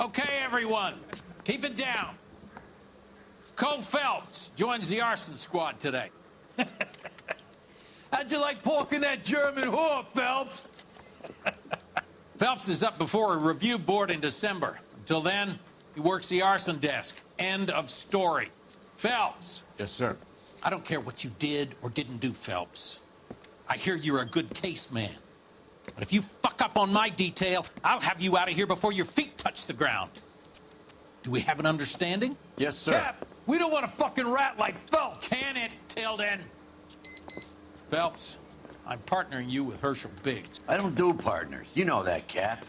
Okay, everyone, keep it down. Cole Phelps joins the arson squad today. How'd you like porking that German whore, Phelps? Phelps is up before a review board in December. Until then, he works the arson desk. End of story. Phelps. Yes, sir. I don't care what you did or didn't do, Phelps. I hear you're a good case man. But if you fuck up on my detail, I'll have you out of here before your feet touch the ground. Do we have an understanding? Yes, sir. Cap, we don't want a fucking rat like Phelps. Can it, Tilden? Phelps, I'm partnering you with Herschel Biggs. I don't do partners. You know that, Cap.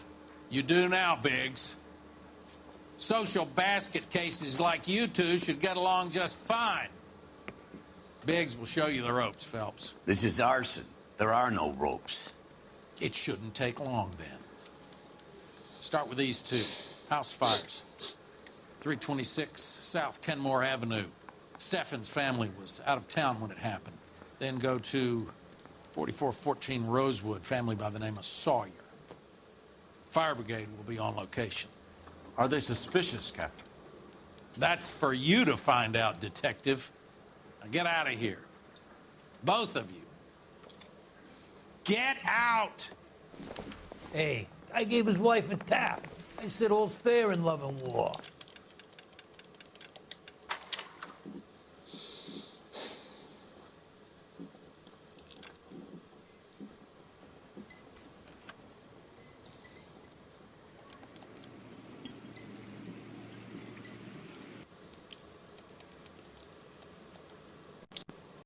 You do now, Biggs. Social basket cases like you two should get along just fine. Biggs will show you the ropes, Phelps. This is arson. There are no ropes. It shouldn't take long, then. Start with these two. House fires. 326 South Kenmore Avenue. Steffen's family was out of town when it happened. Then go to 4414 Rosewood, family by the name of Sawyer. Fire brigade will be on location. Are they suspicious, Captain? That's for you to find out, Detective. Now get out of here. Both of you. Get out! Hey, I gave his wife a tap. I said all's fair in love and war.